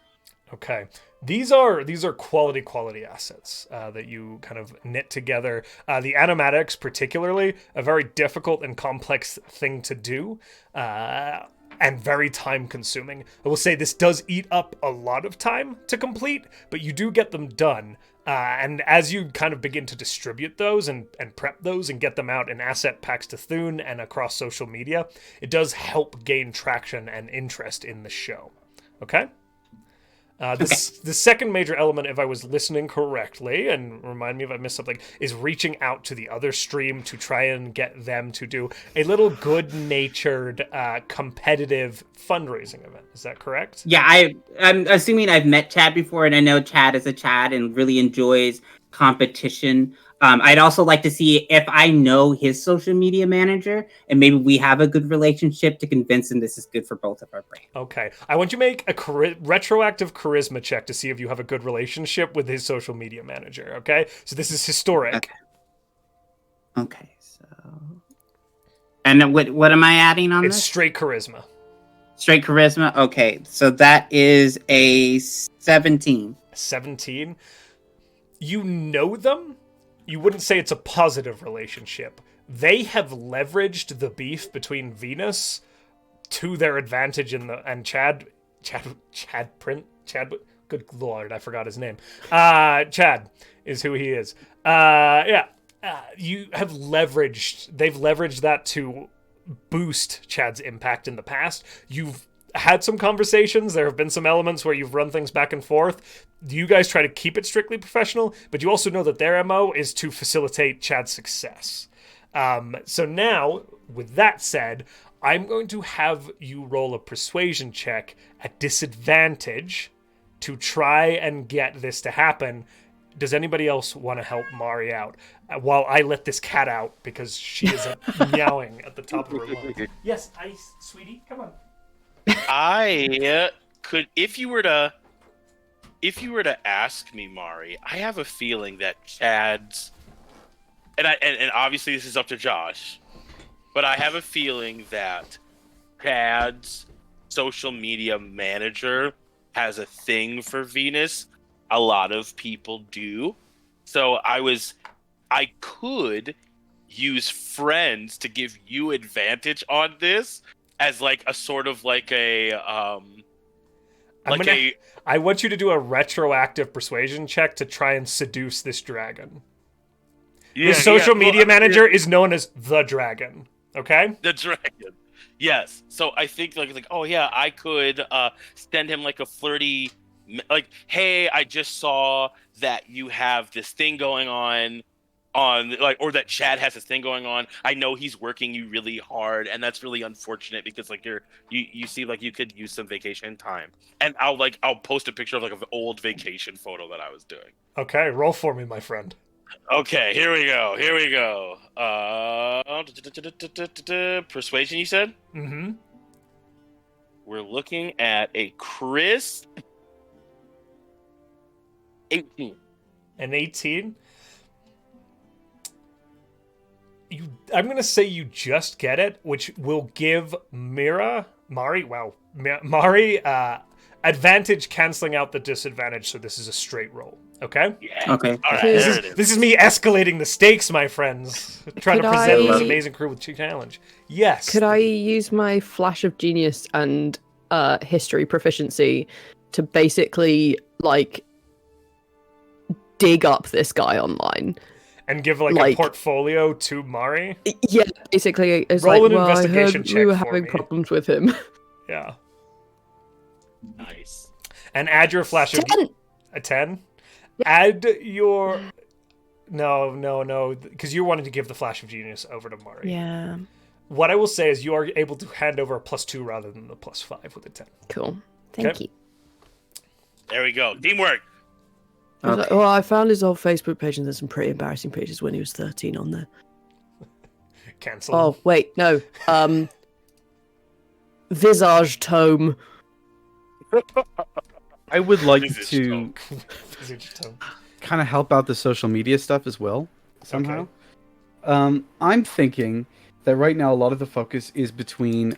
Okay. These are quality assets that you kind of knit together. The animatics, particularly, a very difficult and complex thing to do, and very time consuming. I will say this does eat up a lot of time to complete, but you do get them done. And as you kind of begin to distribute those and prep those and get them out in asset packs to Thune and across social media, it does help gain traction and interest in the show. Okay? The second major element, if I was listening correctly, and remind me if I missed something, is reaching out to the other stream to try and get them to do a little good-natured, competitive fundraising event. Is that correct? Yeah, I'm assuming I've met Chad before, and I know Chad is a Chad and really enjoys competition. I'd also like to see if I know his social media manager, and maybe we have a good relationship to convince him this is good for both of our brands. Okay. I want you to make a retroactive charisma check to see if you have a good relationship with his social media manager, okay? So this is historic. Okay, so... And what am I adding on this? It's straight charisma. Straight charisma? Okay, so that is a 17. 17? You know them? You wouldn't say it's a positive relationship. They have leveraged the beef between Venus to their advantage and Chad, good lord, I forgot his name. Chad is who he is. You have they've leveraged that to boost Chad's impact in the past. You've had some conversations. There have been some elements where you've run things back and forth. You guys try to keep it strictly professional, but you also know that their MO is to facilitate Chad's success. So now, with that said, I'm going to have you roll a persuasion check at disadvantage to try and get this to happen. Does anybody else want to help Mari out while I let this cat out because she is meowing at the top of her lungs? Yes, Ice, sweetie, come on. I could, if you were to ask me, Mari, I have a feeling that Chad's, and obviously this is up to Josh, but I have a feeling that Chad's social media manager has a thing for Venus. A lot of people do. So I could use friends to give you advantage on this as like a sort of like a I want you to do a retroactive persuasion check to try and seduce this dragon. The social media manager is known as the dragon. Okay? The dragon. Yes. So I think like oh yeah, I could send him like a flirty, like, hey, I just saw that you have this thing going on. on like, or that Chad has this thing going on. I know he's working you really hard, and that's really unfortunate because like you seem like you could use some vacation time. And I'll post a picture of like an old vacation photo that I was doing. Okay, roll for me, my friend. Okay, here we go. Here we go. Persuasion, you said? Mm-hmm. We're looking at a crisp 18. An 18. I'm gonna say you just get it, which will give Mari, advantage canceling out the disadvantage, so this is a straight roll. Okay? Yeah. Okay. All right, This there it is. This is me escalating the stakes, my friends. Trying to Could present this I- amazing crew with challenge. Yes. Could I use my flash of genius and history proficiency to basically like dig up this guy online? And give like a like- portfolio to Mari? Yeah, basically, it's Roll like, an well, I investigation heard check we were for having me. problems with him. Yeah. Nice. And add your flash of 10. a 10? Add your No, because you wanted to give the flash of genius over to Mari. Yeah, What I will say is you are able to hand over a +2 rather than the +5 with a 10. cool. Thank Okay. you. There we go. Teamwork. I was like, well, I found his old Facebook page and there's some pretty embarrassing pictures when he was 13 on there. Cancel. Oh, wait, no. Visage tome. I would like Visage to tome. Visage tome. kind of help out the social media stuff as well somehow. I'm thinking that right now a lot of the focus is between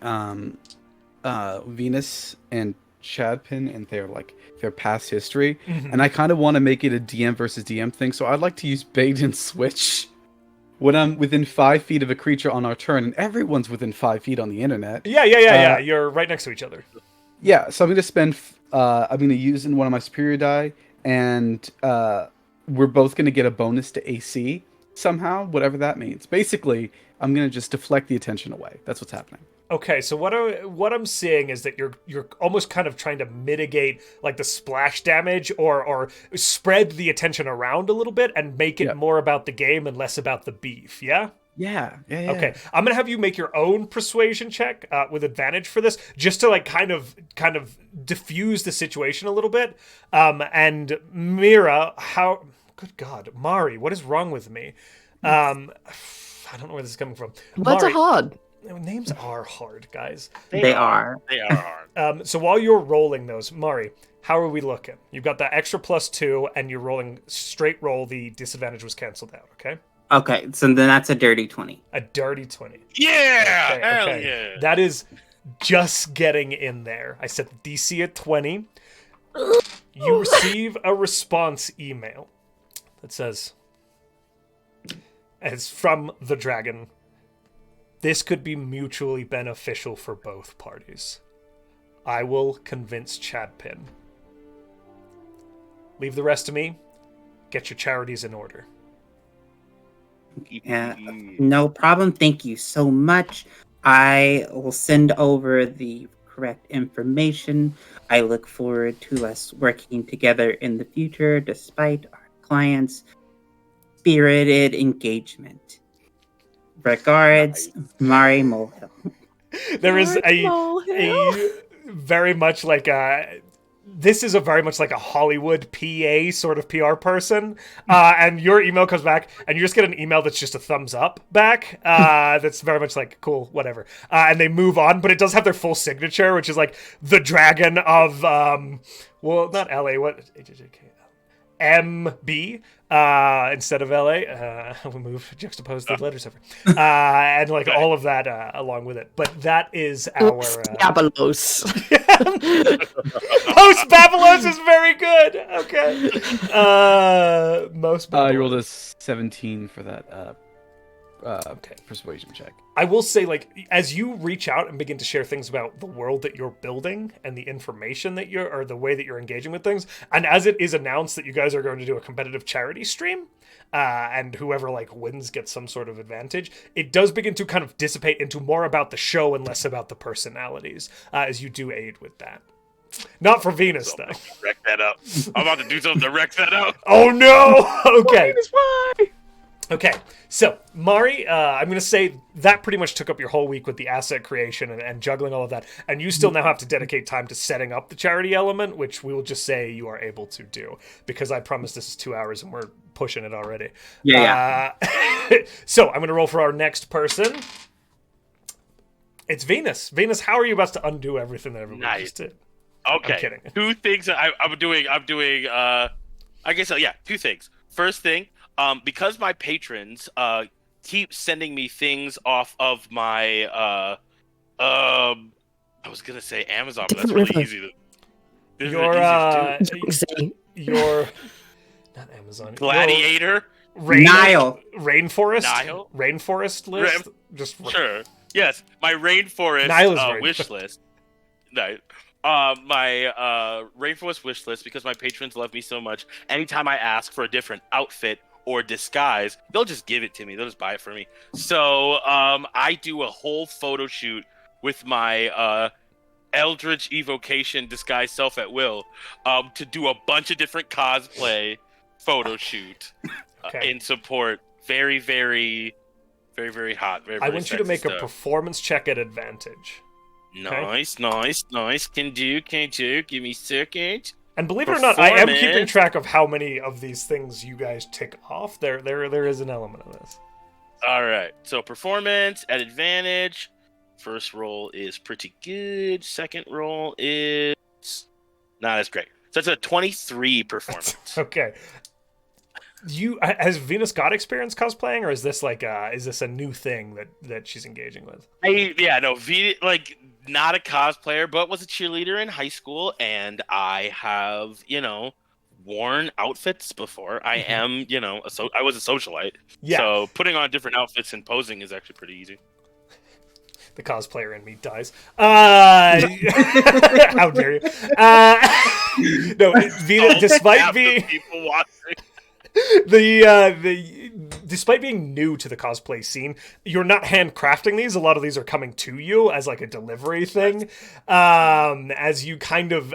Venus and Chadpin and their past history, Mhm. and I kind of want to make it a DM versus DM thing. So I'd like to use bait and switch when I'm within 5 feet of a creature on our turn, and everyone's within 5 feet on the internet. Yeah. You're right next to each other. Yeah, so I'm gonna spend. I'm gonna use in one of my superior die, and we're both gonna get a bonus to AC somehow, whatever that means. Basically, I'm gonna just deflect the attention away. That's what's happening. Okay, so what I'm seeing is that you're almost kind of trying to mitigate like the splash damage or spread the attention around a little bit and make it Yeah. more about the game and less about the beef. Yeah. Yeah. Okay, I'm gonna have you make your own persuasion check with advantage for this, just to like kind of diffuse the situation a little bit. And Mira, how? Good God, Mari, what is wrong with me? I don't know where this is coming from. Words are Mari, hard. names are hard, guys. They are. They are hard. So while you're rolling those, Mari, how are we looking? You've got that extra +2, and you're rolling straight roll. The disadvantage was canceled out. Okay, Okay, so then that's a dirty 20. a dirty 20. Yeah. Okay, Hell okay. yeah. That is just getting in there. I set the DC at 20. You receive a response email that says, "It's from the dragon. This could be mutually beneficial for both parties. I will convince Chadpin. Leave the rest to me. Get your charities in order." Yeah, no problem. Thank you so much. I will send over the correct information. I look forward to us working together in the future despite our clients' spirited engagement. Regards, Mari Molehill. There is a very much like a... This is a very much like a Hollywood PA sort of PR person, and your email comes back, and you just get an email that's just a thumbs up back. That's very much like cool, whatever. And they move on, but it does have their full signature, which is like the dragon of well, not LA, what MB instead of LA. We move juxtapose the letters over, and like all of that along with it. But that is our Diabolos. Most Babylos is very good. Okay. Most You rolled Babylos. a 17 for that persuasion check. I will say, like, as you reach out and begin to share things about the world that you're building and the information that or the way that you're engaging with things, and as it is announced that you guys are going to do a competitive charity stream, and whoever like wins gets some sort of advantage, it does begin to kind of dissipate into more about the show and less about the personalities, as you do aid with that. Not for Venus, though. Wreck that up. I'm about to do something to wreck that up. Oh no! Okay. Okay, so Mari, I'm going to say that pretty much took up your whole week with the asset creation and juggling all of that, and you still now have to dedicate time to setting up the charity element, which we will just say you are able to do, because I promise this is 2 hours and we're pushing it already. Yeah. So I'm going to roll for our next person. It's Venus. Venus, how are you about to undo everything that everybody just did? Okay. I'm kidding. Two things I'm doing. I guess yeah. Two things. First thing, because my patrons keep sending me things off of my I was gonna say Amazon, but that's really easy to. Your not Amazon. Gladiator. Nile. Rainforest. Nile? Rainforest list. Just sure. Yes, my rainforest wish list. No. My rainforest wish list, because my patrons love me so much. Anytime I ask for a different outfit or disguise, they'll just give it to me. They'll just buy it for me. So I do a whole photo shoot with my Eldritch Evocation disguise self at will to do a bunch of different cosplay photo shoot in support. Very, very, very, very hot. Very, I very want you to make stuff. a performance check at advantage. Nice. Can do. Give me a second. And believe it or not, I am keeping track of how many of these things you guys tick off. There is an element of this. All right. So performance at advantage. First roll is pretty good. Second roll is not as great. So it's a 23 performance. Okay. Has Venus got experience cosplaying, or is this a new thing that she's engaging with? Not a cosplayer, but was a cheerleader in high school, and I have worn outfits before. I am I was a socialite, so putting on different outfits and posing is actually pretty easy. The cosplayer in me dies. How dare you? No, Venus, despite being people watching. Despite being new to the cosplay scene, you're not handcrafting these. A lot of these are coming to you as like a delivery thing. As you kind of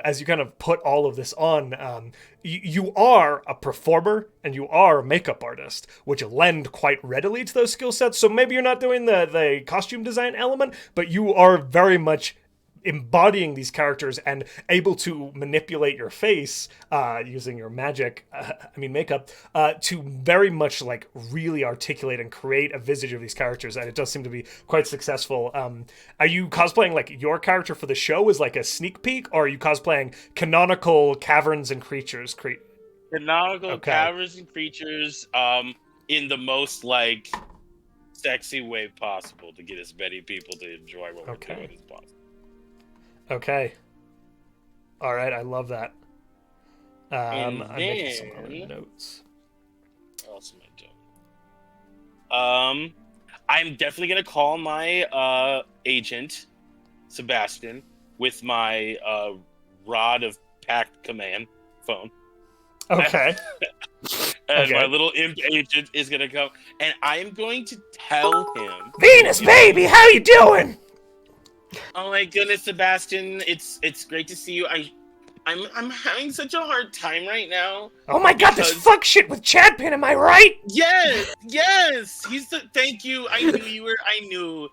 put all of this on, you are a performer and you are a makeup artist, which lend quite readily to those skill sets. So maybe you're not doing the costume design element, but you are very much embodying these characters and able to manipulate your face using your makeup to very much like really articulate and create a visage of these characters, and it does seem to be quite successful. Are you cosplaying like your character for the show as like a sneak peek, or are you cosplaying canonical caverns and creatures? Canonical caverns and creatures in the most like sexy way possible to get as many people to enjoy what we're doing as possible. Okay. All right, I love that. I'm making some other notes. What else am I doing? I'm definitely gonna call my agent, Sebastian, with my Rod of Pact command phone. Okay. And my little imp agent is gonna come, and I am going to tell him, Venus, baby, how you doing? Oh my goodness, Sebastian! It's great to see you. I'm having such a hard time right now. Oh my god, this fuck shit with Chadpin, am I right? Yes. Thank you. I knew you were. I knew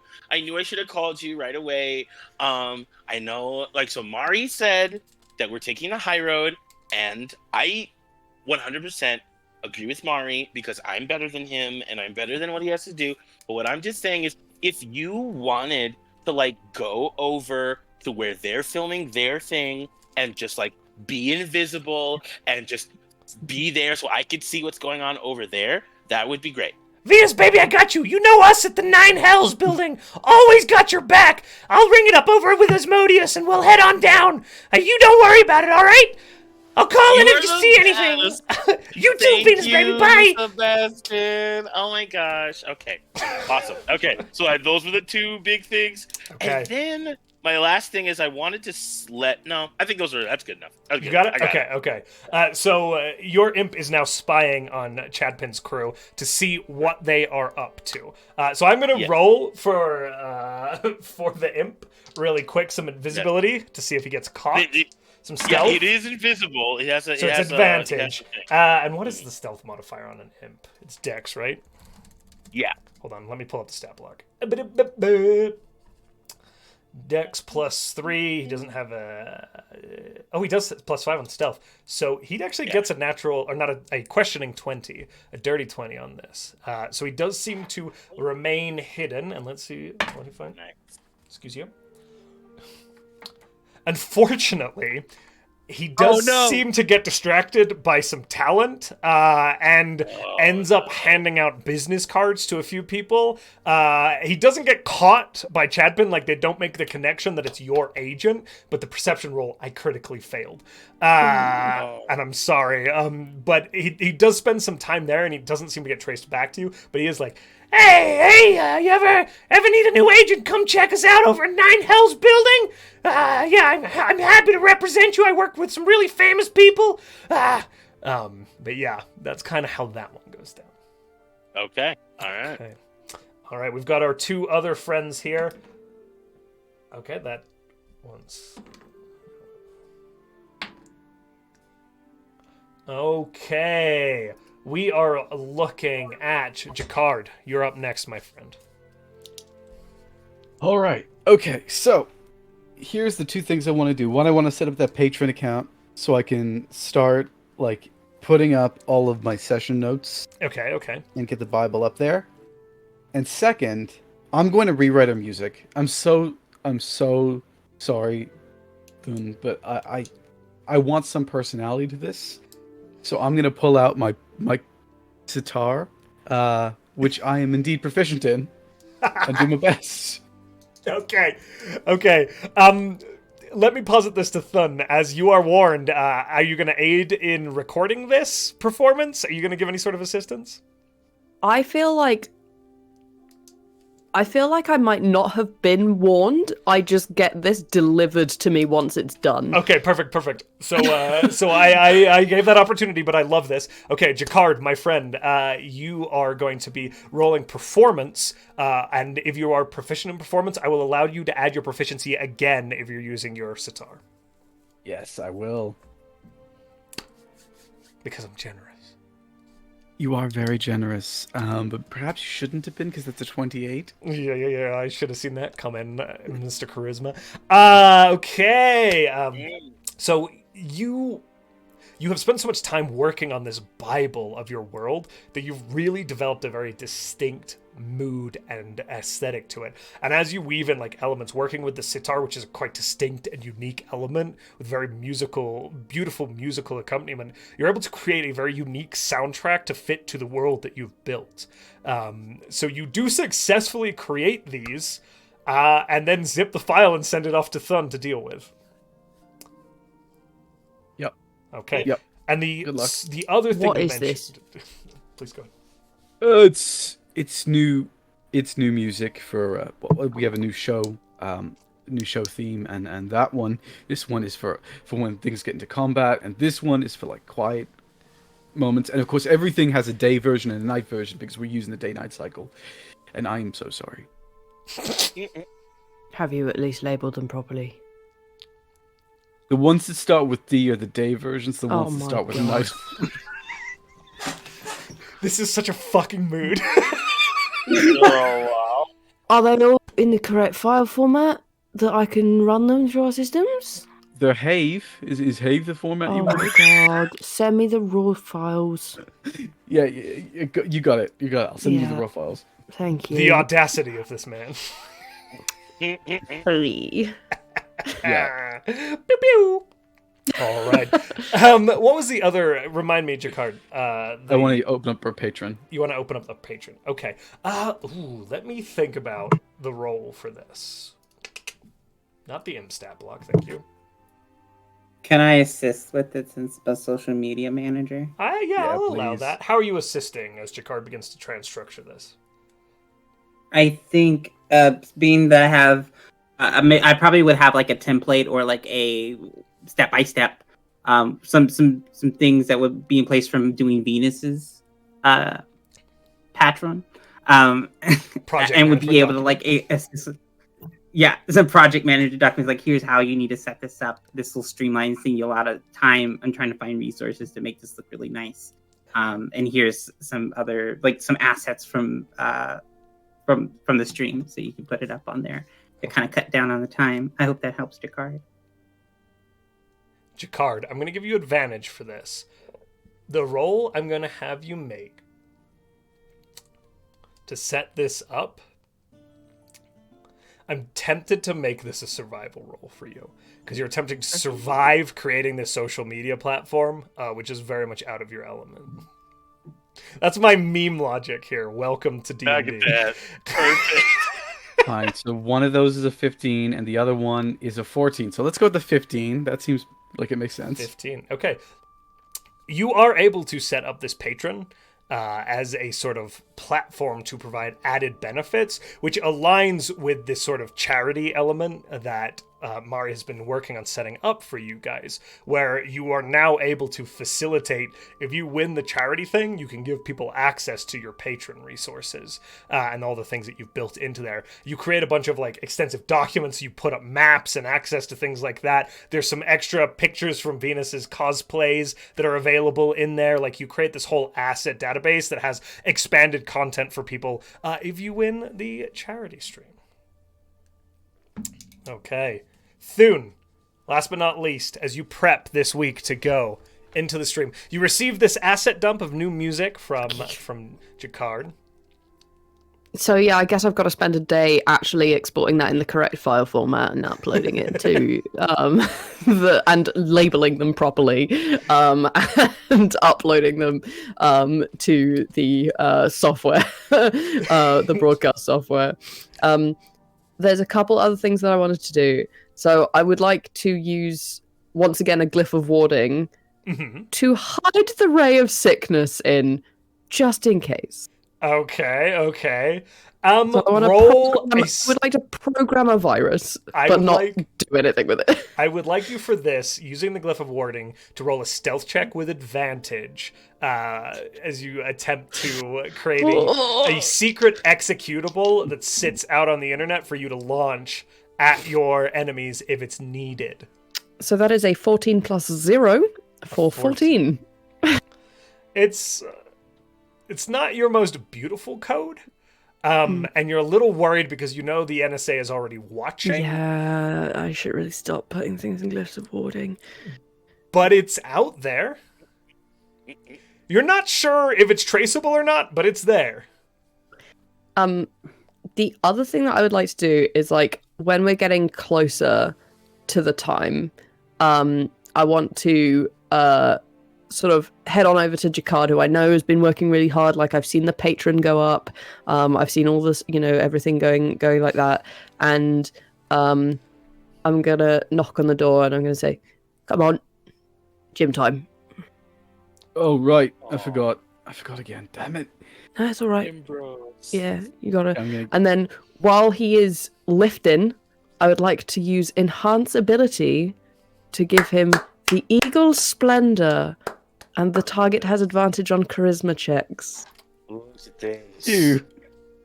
I should have called you right away. I know. So Mari said that we're taking the high road, and I 100% agree with Mari because I'm better than him and I'm better than what he has to do. But what I'm just saying is, if you wanted to go over to where they're filming their thing and just be invisible and just be there so I could see what's going on over there, that would be great. Venus, baby, I got you. You know us at the Nine Hells building. Always got your back. I'll ring it up over with Asmodeus and we'll head on down. You don't worry about it, all right? I'll call in if you see anything. You too, Venus, baby. Bye. Sebastian. Oh my gosh. Okay. Awesome. Okay. So those were the two big things. Okay. And then my last thing is I wanted to I think that's good enough. You got it? Okay. So your imp is now spying on Chadpin's crew to see what they are up to. So I'm going to roll for the imp really quick, some invisibility to see if he gets caught. Some stealth? Yeah, it is invisible. It has advantage. And what is the stealth modifier on an imp? It's Dex, right? Yeah. Hold on, let me pull up the stat block. Dex +3. He doesn't have a. Oh, he does +5 on stealth. So he actually gets a natural, or not a questioning 20, a dirty 20 on this. So he does seem to remain hidden. And let's see what he finds. Excuse you. Unfortunately, he does seem to get distracted by some talent and ends up handing out business cards to a few people. He doesn't get caught by Chadpin, like they don't make the connection that it's your agent, but the perception roll I critically failed. And I'm sorry, but he does spend some time there and he doesn't seem to get traced back to you, but he is like, Hey, you ever need a new agent? Come check us out over at Nine Hells Building. Yeah, I'm happy to represent you. I work with some really famous people. But yeah, that's kind of how that one goes down. Okay. All right. Okay. All right, we've got our two other friends here. Okay, that one's... Okay. We are looking at Jacquard. You're up next, my friend. All right. Okay, so here's the two things I want to do. One, I want to set up that Patreon account so I can start, like, putting up all of my session notes. Okay. And get the Bible up there. And second, I'm going to rewrite our music. I'm so sorry, Thun, but I want some personality to this. So I'm going to pull out my sitar, which I am indeed proficient in, and do my best. Okay. Let me posit this to Thun. As you are warned, are you going to aid in recording this performance? Are you going to give any sort of assistance? I feel like I might not have been warned. I just get this delivered to me once it's done. Okay, perfect. So I gave that opportunity, but I love this. Okay, Jacquard, my friend, you are going to be rolling performance, and if you are proficient in performance, I will allow you to add your proficiency again if you're using your sitar. Yes, I will. Because I'm generous. You are very generous, but perhaps you shouldn't have been because that's a 28. Yeah. I should have seen that coming, Mr. Charisma. Okay. So you have spent so much time working on this Bible of your world that you've really developed a very distinct mood and aesthetic to it. And as you weave in like elements, working with the sitar, which is a quite distinct and unique element with very beautiful musical accompaniment, you're able to create a very unique soundtrack to fit to the world that you've built. So you do successfully create these and then zip the file and send it off to Thun to deal with. Yep. Okay. Yep. And the other thing what you is mentioned... this? Please go ahead. It's new music for we have a new show theme, and this one is for when things get into combat, and this one is for like quiet moments, and of course everything has a day version and a night version because we're using the day-night cycle, and I'm so sorry. Have you at least labeled them properly? The ones that start with D are the day versions, the ones that start with God. night. This is such a fucking mood. Oh, wow. Are they all in the correct file format that I can run them through our systems? The Have is Have the format you Oh want? my god! Send me the raw files. Yeah, you got it. I'll send you the Yeah. raw files. Thank you. The audacity of this man. Please. Yeah. Pew pew. All right. What was the other? Remind me, Jacquard. I want to open up our Patreon. You want to open up the Patreon? Okay. Let me think about the role for this. Not the stat block, thank you. Can I assist with it since I'm a social media manager? Yeah, I'll allow please. that. How are you assisting as Jacquard begins to try and structure this? I think, being that I have, I probably would have like a template or like a step-by-step, some things that would be in place from doing Venus's patron, Project and would be management able to like assist. Yeah, some project manager documents like, here's how you need to set this up. This will streamline thing you a lot of time. I'm trying to find resources to make this look really nice. And here's some other some assets from the stream, so you can put it up on there to kind of cut down on the time. I hope that helps, Jakard. Jakard, I'm going to give you advantage for this. The roll I'm going to have you make to set this up, I'm tempted to make this a survival roll for you, because you're attempting to survive creating this social media platform, which is very much out of your element. That's my meme logic here. Welcome to D&D. Look at that. Perfect. Fine. So one of those is a 15, and the other one is a 14. So let's go with the 15. That seems like it makes sense. 15. Okay. You are able to set up this patron as a sort of platform to provide added benefits, which aligns with this sort of charity element that Mari has been working on setting up for you guys, where you are now able to facilitate, if you win the charity thing, you can give people access to your patron resources and all the things that you've built into there. You create a bunch of extensive documents, you put up maps and access to things like that. There's some extra pictures from Venus's cosplays that are available in there. You create this whole asset database that has expanded content for people if you win the charity stream. Okay. Thune, last but not least, as you prep this week to go into the stream, you receive this asset dump of new music from Jakard. So yeah, I guess I've got to spend a day actually exporting that in the correct file format and uploading it to and labeling them properly, and uploading them to the software, the broadcast software. There's a couple other things that I wanted to do. So I would like to use, once again, a glyph of warding to hide the ray of sickness in, just in case. Okay. So I would like to program a virus, but not do anything with it. I would like you for this, using the glyph of warding, to roll a stealth check with advantage as you attempt to create a secret executable that sits out on the internet for you to launch at your enemies if it's needed. So that is a 14 plus 0 for 14. It's not your most beautiful code. And you're a little worried because you know the NSA is already watching. Yeah, I should really stop putting things in glyphs of warding. But it's out there. You're not sure if it's traceable or not, but it's there. The other thing that I would like to do is when we're getting closer to the time, I want to sort of head on over to Jakard, who I know has been working really hard. I've seen the patron go up. I've seen all this, everything going like that. And I'm going to knock on the door and I'm going to say, come on, gym time. Oh, right. I forgot again. Damn it. No, that's all right. Ambrose. Yeah, you got to. And then while he is lifting, I would like to use Enhance Ability to give him the Eagle Splendor, and the target has advantage on charisma checks.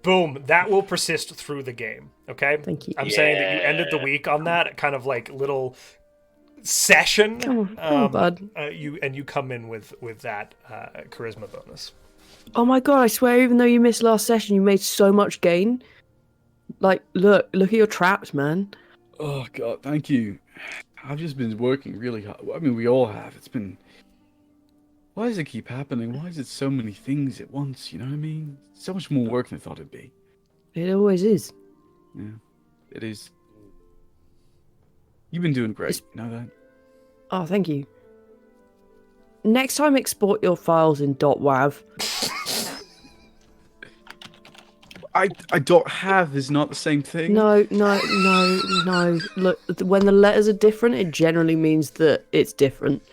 Boom. That will persist through the game. Okay? Thank you. I'm saying that you ended the week on that kind of little session. Come on, bud. You come in with that charisma bonus. Oh my god, I swear, even though you missed last session, you made so much gain. Look at your traps, man. Oh god, thank you. I've just been working really hard. I mean, we all have. It's been... Why does it keep happening? Why is it so many things at once? You know what I mean? So much more work than I thought it'd be. It always is. Yeah, it is. You've been doing great. You know that? Oh, thank you. Next time, export your files in .wav. I don't have is not the same thing. No. Look, when the letters are different, it generally means that it's different.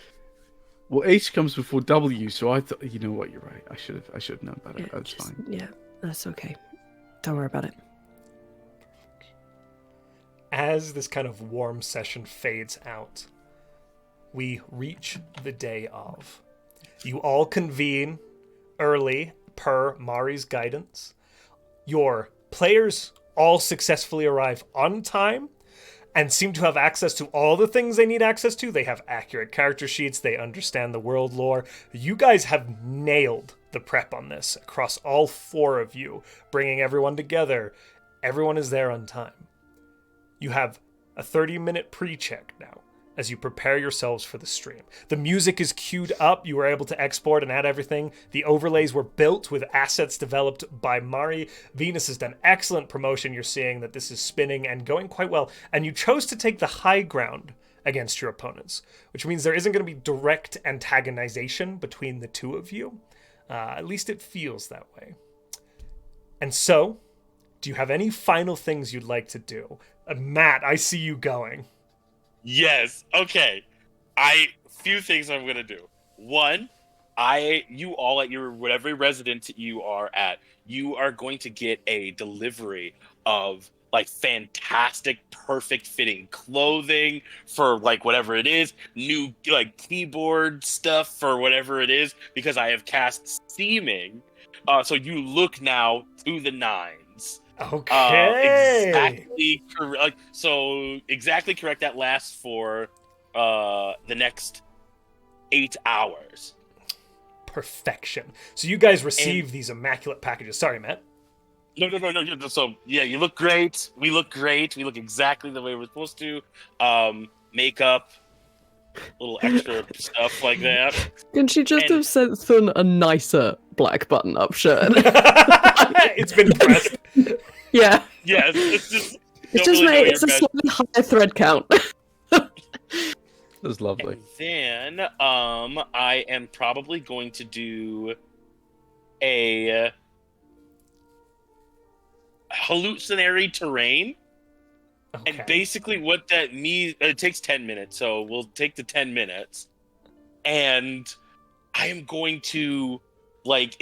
Well, H comes before W, so I thought, you know what, you're right. I should have known better. Yeah, That's fine. Yeah, that's okay. Don't worry about it. As this kind of warm session fades out, we reach the day of. You all convene early per Mari's guidance. Your players all successfully arrive on time, and seem to have access to all the things they need access to. They have accurate character sheets. They understand the world lore. You guys have nailed the prep on this across all 4 of you, bringing everyone together. Everyone is there on time. You have a 30-minute pre-check now as you prepare yourselves for the stream. The music is queued up. You were able to export and add everything. The overlays were built with assets developed by Mari. Venus has done excellent promotion. You're seeing that this is spinning and going quite well. And you chose to take the high ground against your opponents, which means there isn't going to be direct antagonization between the 2 of you. At least it feels that way. And so, do you have any final things you'd like to do? Matt, I see you going. Yes. Okay. Few things I'm gonna do. One, you all at your whatever residence you are at, you are going to get a delivery of like fantastic, perfect fitting clothing for like whatever it is, new like keyboard stuff for whatever it is, because I have cast steaming. So you look now to the nines. Okay. Exactly correct. That lasts for the next 8 hours. Perfection. So you guys receive these immaculate packages. Sorry, Matt. No. So yeah, you look great. We look great. We look exactly the way we're supposed to. Makeup, little extra stuff like that. Can she just have sent Thun a nicer black button-up shirt? It's been pressed. Yeah. Yes, it's just made it's a slightly higher thread count. That's lovely. And then I am probably going to do a hallucinatory terrain. Okay. And basically what that means, it takes 10 minutes, so we'll take the 10 minutes. And I am going to, like,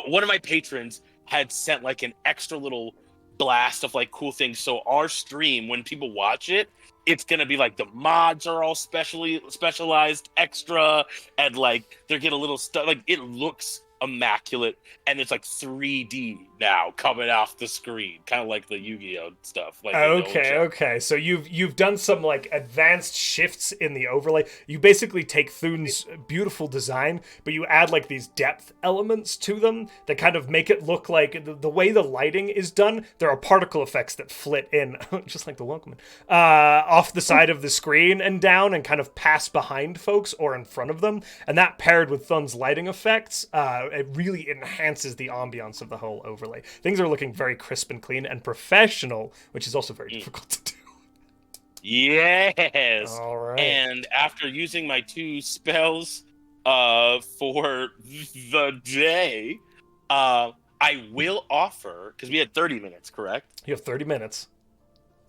one of my patrons had sent, like, an extra little blast of, like, cool things. So our stream, when people watch it, it's going to be, like, the mods are all specialized extra, and, like, they get a little stuff. Like, it looks immaculate, and it's like 3D now coming off the screen, kind of like the Yu-Gi-Oh stuff. Like okay. So you've done some like advanced shifts in the overlay. You basically take Thun's beautiful design, but you add like these depth elements to them that kind of make it look like the way the lighting is done. There are particle effects that flit in, just like the welcome, off the side of the screen and down, and kind of pass behind folks or in front of them. And that paired with Thun's lighting effects, it really enhances the ambiance of the whole overlay. Things are looking very crisp and clean and professional, which is also very difficult to do. Yes. All right. And after using my 2 spells for the day, I will offer, because we had 30 minutes, correct? You have 30 minutes.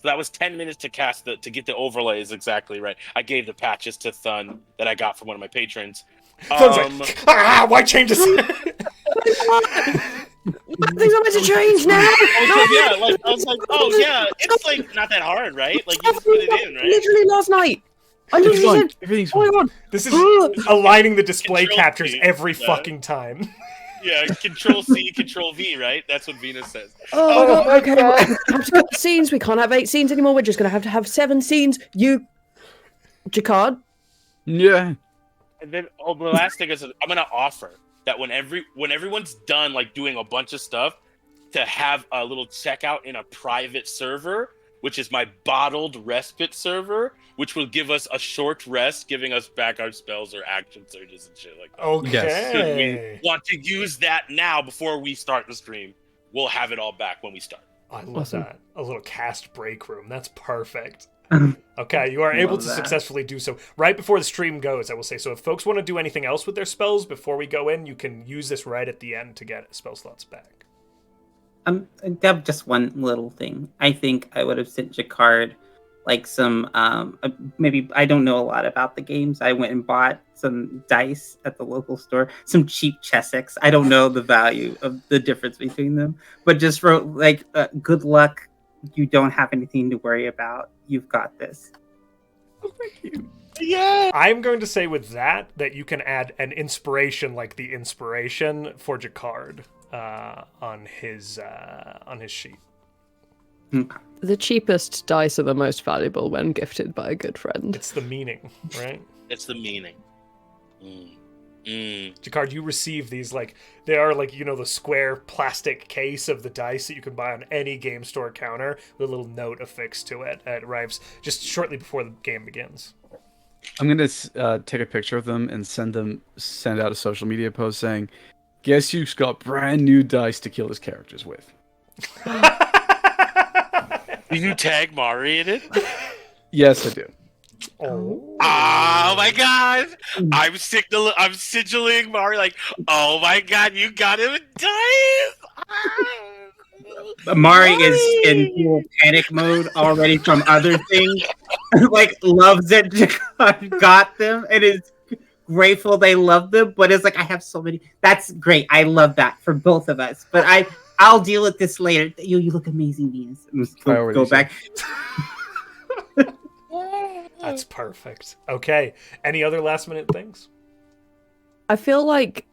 So that was 10 minutes to cast to get the overlays exactly right. I gave the patches to Thun that I got from one of my patrons. Why change this? Things are meant to change now. I was like, oh yeah, it's like not that hard, right? Like you just put it in, right? Literally last night. I literally said, Everything's "Oh my god!" This is aligning the display Control captures C, every yeah. fucking time. Yeah, Control C, Control V, right? That's what Venus says. Oh, okay. We have to cut scenes. We can't have 8 scenes anymore. We're just gonna have 7 scenes. You, Jacquard. Yeah. And then the last thing is, I'm gonna offer that when everyone's done like doing a bunch of stuff, to have a little checkout in a private server, which is my bottled respite server, which will give us a short rest, giving us back our spells or action surges and shit like that. Okay. Yes. Should we want to use that now before we start the stream, we'll have it all back when we start. I love Awesome. that. A little cast break room. That's perfect. Okay, you are able to Love that. successfully do so. Right before the stream goes, I will say, so if folks want to do anything else with their spells before we go in, you can use this right at the end to get spell slots back. I have just one little thing. I think I would have sent Jacquard like some maybe I don't know a lot about the games. I went and bought some dice at the local store, some cheap Chessex. I don't know the value of the difference between them, but just wrote like good luck. You don't have anything to worry about. You've got this. Yeah. I'm going to say with that you can add an inspiration like the inspiration for Jacquard on his sheet. The cheapest dice are the most valuable when gifted by a good friend. It's the meaning, right? It's the meaning. Jakard, you receive these, like, they are like, the square plastic case of the dice that you can buy on any game store counter with a little note affixed to it. It arrives just shortly before the game begins. I'm gonna take a picture of them and send out a social media post saying, "Guess who's got brand new dice to kill his characters with?" Did you tag Mari in it? Yes, I do. Oh my god! I'm signaling Mari like, oh my god, you got him a dice! Mari is in full panic mode already from other things. Like, loves it. Got them and is grateful they love them, but it's like, I have so many. That's great. I love that for both of us. But I'll deal with this later. You look amazing, Venus. Go back. That's perfect. Okay. Any other last minute things? I feel like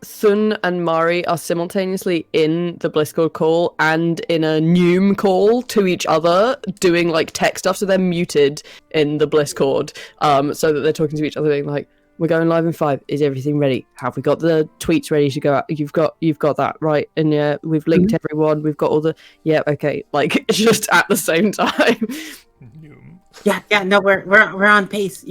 Sun and Mari are simultaneously in the Blizzcode call and in a Noom call to each other, doing like tech stuff. So they're muted in the Blizzcode, so that they're talking to each other, being like, "We're going live in 5. Is everything ready? Have we got the tweets ready to go out? You've got that, right? And yeah, we've linked everyone. We've got all the okay." Like, just at the same time. Yeah. No, we're on pace.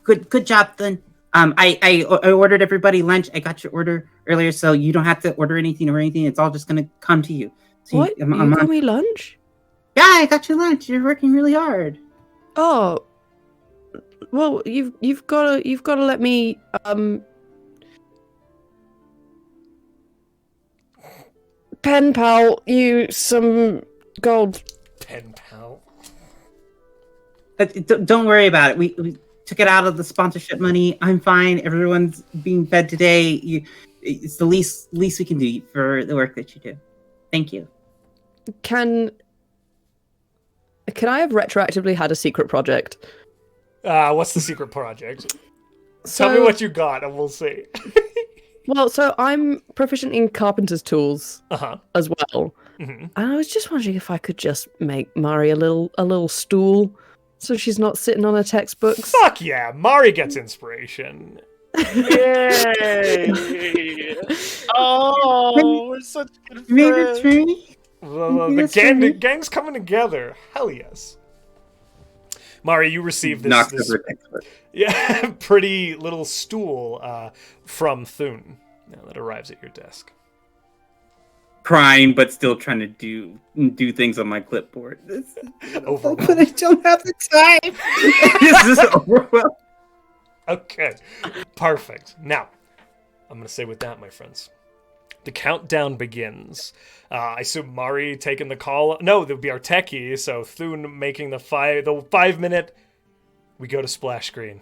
Good job, then. I ordered everybody lunch. I got your order earlier, so you don't have to order anything or anything. It's all just gonna come to you. So What? You got me lunch? Yeah, I got you lunch. You're working really hard. Oh, well, you've got to let me pen pal you some gold. Pen pal. Don't worry about it. We took it out of the sponsorship money. I'm fine. Everyone's being fed today. It's the least we can do for the work that you do. Thank you. Can I have retroactively had a secret project? What's the secret project? Tell me what you got and we'll see. Well, so I'm proficient in carpenter's tools as well. Mm-hmm. And I was just wondering if I could just make Mari a little stool so she's not sitting on her textbooks. Fuck yeah, Mari gets inspiration. Yay! Oh, we're such good friends. The gang's coming together. Hell yes. Mari, you received this pretty little stool from Thun that arrives at your desk. Crying, but still trying to do things on my clipboard. Overwhelmed. But I don't have the time. This is overwhelmed. Okay, perfect. Now, I'm going to say with that, my friends, the countdown begins. I assume Mari taking the call. No, that would be our techie. So Thun making the 5 minute. We go to splash screen.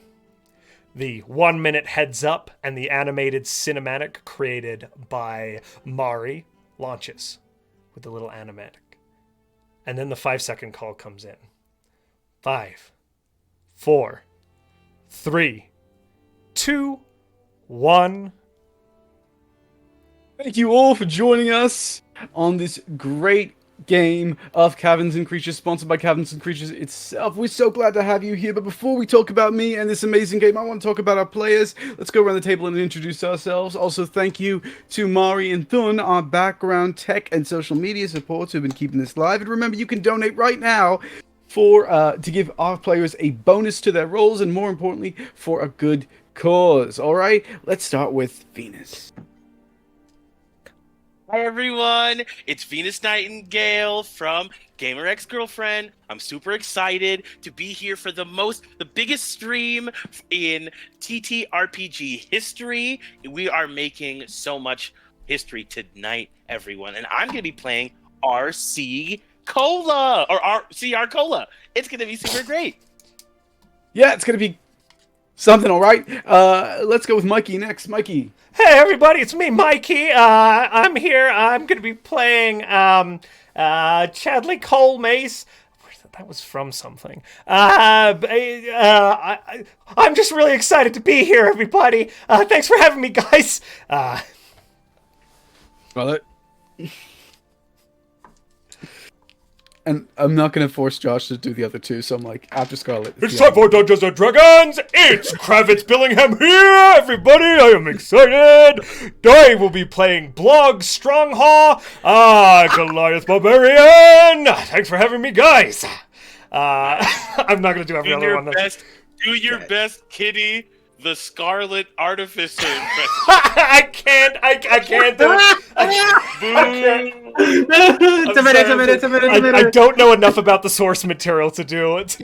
The 1 minute heads up and the animated cinematic created by Mari launches with the little animatic. And then the 5-second call comes in. 5, 4, 3, 2, 1. Thank you all for joining us on this great game of Caverns and Creatures, sponsored by Caverns and Creatures itself. We're so glad to have you here, but before we talk about me and this amazing game, I want to talk about our players. Let's go around the table and introduce ourselves. Also, thank you to Mari and Thun, our background tech and social media supports who've been keeping this live. And remember, you can donate right now to give our players a bonus to their roles, and more importantly, for a good cause. All right, let's start with Venus. Hi everyone, it's Venus Nightingale from Gamer X Girlfriend. I'm super excited to be here for the biggest stream in TTRPG history. We are making so much history tonight, everyone, and I'm going to be playing RC Cola, or RCR Cola. It's going to be super great. Yeah, it's going to be something, all right. Let's go with Mikey next. Mikey. Hey everybody, it's me, Mikey. I'm here. I'm going to be playing Chadley Cole Mace. That was from something. I'm just really excited to be here, everybody. Thanks for having me, guys. Well, And I'm not going to force Josh to do the other two, so I'm like, after Scarlet. It's time for Dungeons and Dragons! It's Kravitz Billingham here, everybody! I am excited! I will be playing Blog Stronghaw, Goliath Barbarian! Thanks for having me, guys! I'm not gonna do every other one. Do your best, Kitty, the Scarlet Artificer. I can't do it! It's a minute. I don't know enough about the source material to do it.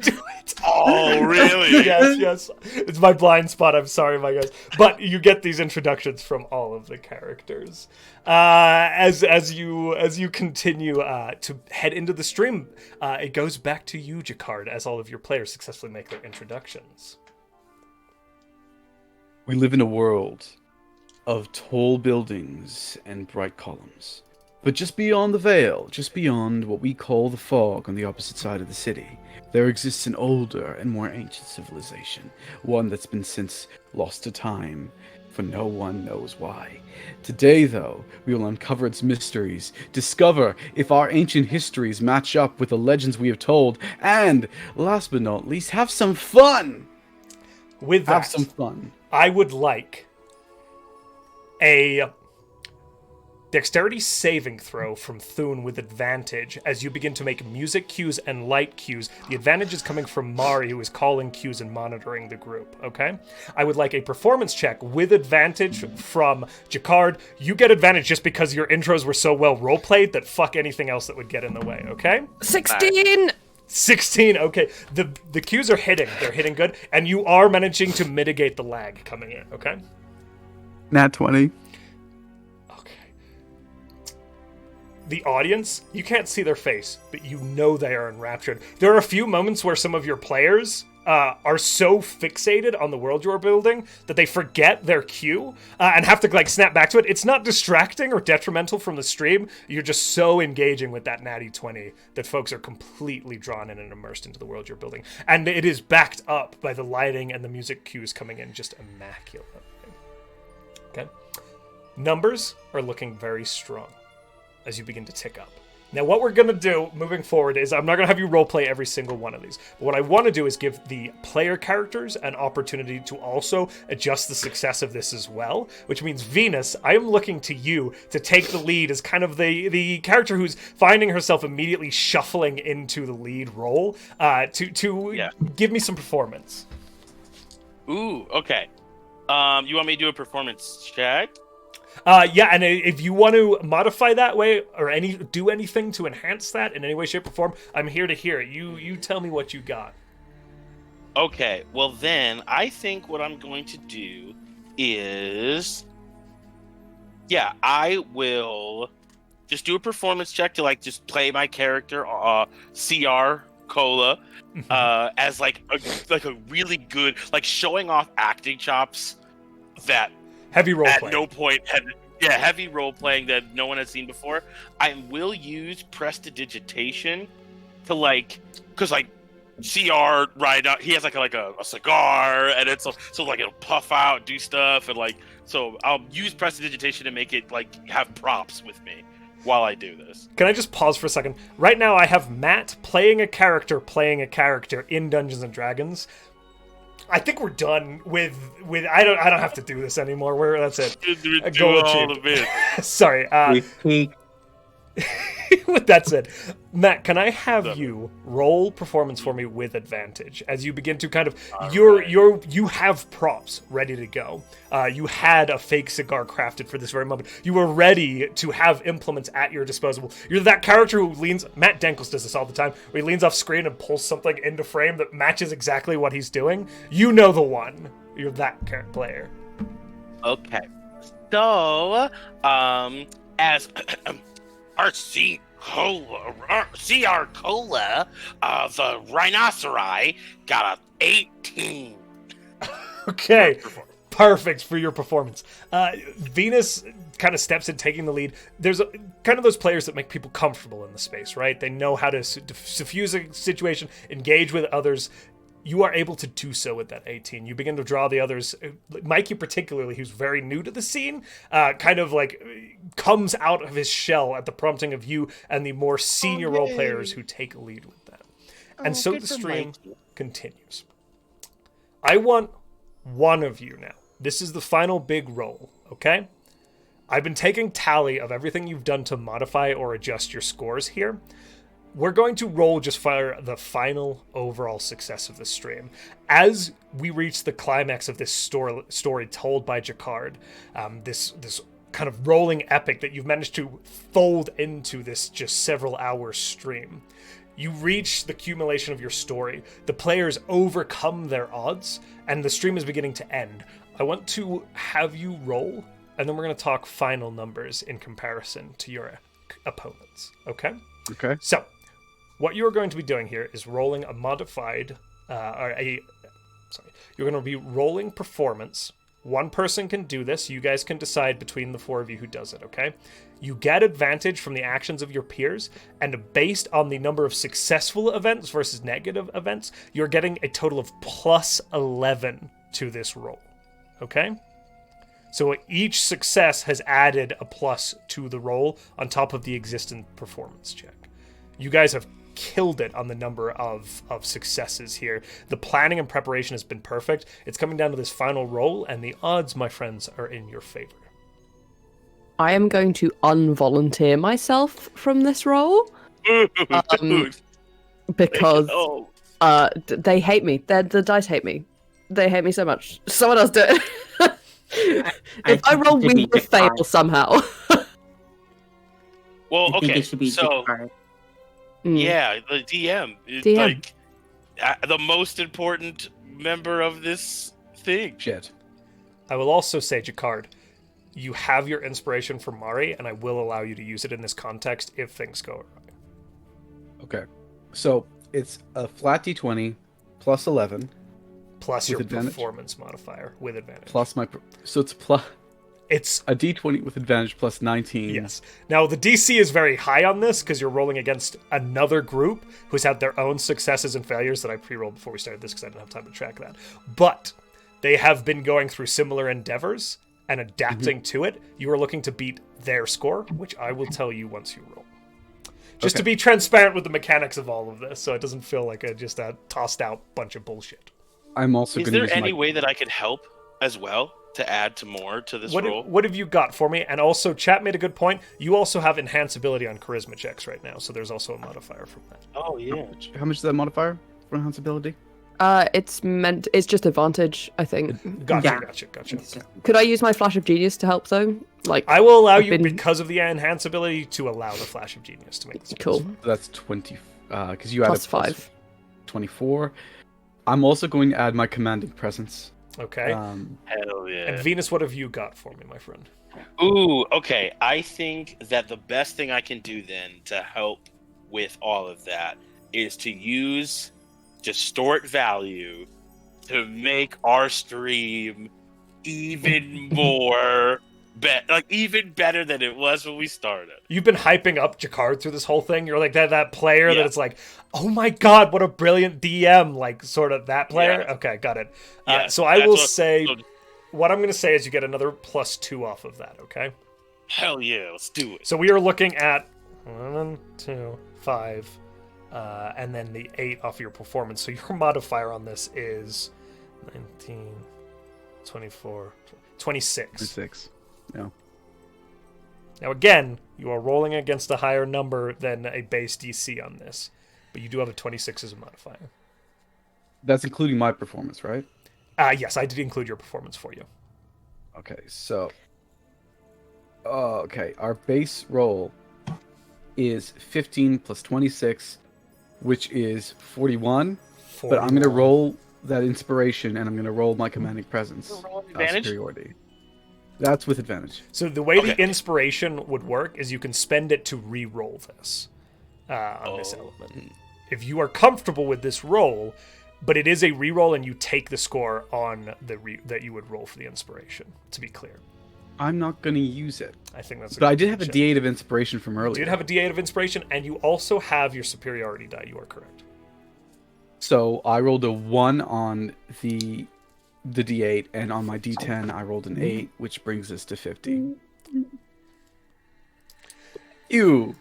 Oh, really? Yes. It's my blind spot. I'm sorry, my guys. But you get these introductions from all of the characters. As you continue to head into the stream, it goes back to you, Jacquard, as all of your players successfully make their introductions. We live in a world of tall buildings and bright columns. But just beyond the veil, just beyond what we call the fog on the opposite side of the city, there exists an older and more ancient civilization, one that's been since lost to time, for no one knows why. Today, though, we will uncover its mysteries, discover if our ancient histories match up with the legends we have told, and, last but not least, have some fun! With that, have some fun. I would like a dexterity saving throw from Thune with advantage as you begin to make music cues and light cues. The advantage is coming from Mari, who is calling cues and monitoring the group, okay? I would like a performance check with advantage from Jacquard. You get advantage just because your intros were so well roleplayed that fuck anything else that would get in the way, okay? 16! 16, okay. The cues are hitting. They're hitting good. And you are managing to mitigate the lag coming in, okay? Nat 20. Okay. The audience, you can't see their face, but you know they are enraptured. There are a few moments where some of your players are so fixated on the world you're building that they forget their cue and have to like snap back to it. It's not distracting or detrimental from the stream. You're just so engaging with that natty 20 that folks are completely drawn in and immersed into the world you're building. And it is backed up by the lighting and the music cues coming in just immaculate. Okay. Numbers are looking very strong as you begin to tick up. Now, what we're going to do moving forward is I'm not going to have you roleplay every single one of these. But what I want to do is give the player characters an opportunity to also adjust the success of this as well, which means Venus, I am looking to you to take the lead as kind of the character who's finding herself immediately shuffling into the lead role to give me some performance. Ooh, okay. You want me to do a performance check? And if you want to modify that way or do anything to enhance that in any way, shape, or form, I'm here to hear it. You tell me what you got. Okay, well then, I think what I'm going to do is... Yeah, I will just do a performance check to, like, just play my character, CR Cola, as, like a really good, like, showing off acting chops that... Heavy role at play. no point heavy role playing that no one has seen before. I will use prestidigitation to because CR right now he has like a cigar and it's so like it'll puff out, do stuff, and so I'll use prestidigitation to make it like have props with me while I do this. Can I just pause for a second? Right now I have Matt playing a character in Dungeons and Dragons. I think we're done with I don't have to do this anymore. That's it. Go all of it. Sorry. With that said, Matt, can I have you roll performance for me with advantage as you begin to kind of you have props ready to go. You had a fake cigar crafted for this very moment. You were ready to have implements at your disposal. You're that character who leans. Matt Denkels does this all the time. Where he leans off screen and pulls something into frame that matches exactly what he's doing. You know the one. You're that player. Okay. So, as RC CR Cola, the rhinoceri got a 18. Okay, perfect for your performance. Venus kind of steps in, taking the lead. There's kind of those players that make people comfortable in the space, right? They know how to diffuse a situation, engage with others. you are able to do so with that 18. You begin to draw the others. Mikey particularly, who's very new to the scene, kind of like comes out of his shell at the prompting of you and the more senior role players who take lead with that. And so the stream continues. I want one of you now. This is the final big roll, okay? I've been taking tally of everything you've done to modify or adjust your scores here. We're going to roll just for the final overall success of the stream. As we reach the climax of this story told by Jacquard, this kind of rolling epic that you've managed to fold into this just several hour stream, you reach the accumulation of your story. The players overcome their odds, and the stream is beginning to end. I want to have you roll, and then we're going to talk final numbers in comparison to your opponents, okay? Okay. So, what you're going to be doing here is rolling a modified, you're going to be rolling performance. One person can do this. You guys can decide between the four of you who does it, okay? You get advantage from the actions of your peers, and based on the number of successful events versus negative events, you're getting a total of plus 11 to this roll, okay? So each success has added a plus to the roll on top of the existing performance check. You guys have killed it on the number of successes here. The planning and preparation has been perfect. It's coming down to this final roll, and the odds, my friends, are in your favor. I am going to unvolunteer myself from this role because they hate me. The dice hate me. They hate me so much. Someone else do it. If I roll, we will fail somehow. Well, okay, so yeah, the DM is like the most important member of this thing. Shit. I will also say, Jacquard, you have your inspiration from Mari, and I will allow you to use it in this context if things go wrong. Okay. So it's a flat d20 plus 11. Plus your advantage? performance modifier with advantage. Plus so it's plus... It's a d20 with advantage plus 19. Yes. Now, the DC is very high on this because you're rolling against another group who's had their own successes and failures that I pre-rolled before we started this because I didn't have time to track that. But they have been going through similar endeavors and adapting to it. You are looking to beat their score, which I will tell you once you roll. Just to be transparent with the mechanics of all of this, so it doesn't feel like just a tossed-out bunch of bullshit. I'm also Is there any way that I could help as well to add to more to this roll? What have you got for me? And also, chat made a good point. You also have enhanceability on charisma checks right now, so there's also a modifier from that. Oh, yeah. How much is that modifier for enhanceability? It's just advantage, I think. Gotcha. Could I use my flash of genius to help though? Like, I will allow you, because of the enhanceability, to allow the flash of genius to make this. Cool. That's 20, because you added plus 5. 24. I'm also going to add my commanding presence. Okay. Hell yeah. And Venus, what have you got for me, my friend? Ooh, okay. I think that the best thing I can do then to help with all of that is to use distort value to make our stream even more even better than it was when we started. You've been hyping up Jacquard through this whole thing. You're like that player that it's like, oh my god, what a brilliant DM, like sort of that player. Yeah. Okay, got it. So I will say, what I'm going to say is you get another +2 off of that. Okay. Hell yeah, let's do it. So we are looking at 1, 2, 5, and then the 8 off your performance. So your modifier on this is 19, 24, 26. 26. Yeah. Now again, you are rolling against a higher number than a base DC on this, but you do have a 26 as a modifier. That's including my performance, right? Yes, I did include your performance for you. Okay, so... okay, our base roll is 15 plus 26, which is 41. But I'm going to roll that inspiration, and I'm going to roll my commanding presence. Superiority. That's with advantage. So the way the inspiration would work is you can spend it to re-roll this on this element. If you are comfortable with this roll, but it is a re-roll and you take the score on that you would roll for the inspiration, to be clear. I'm not going to use it. I think that's. But I did have a D8 of inspiration from earlier. You did have a D8 of inspiration, and you also have your superiority die. You are correct. So I rolled a 1 on the D8, and on my D10 I rolled an 8, which brings us to 50. Ew.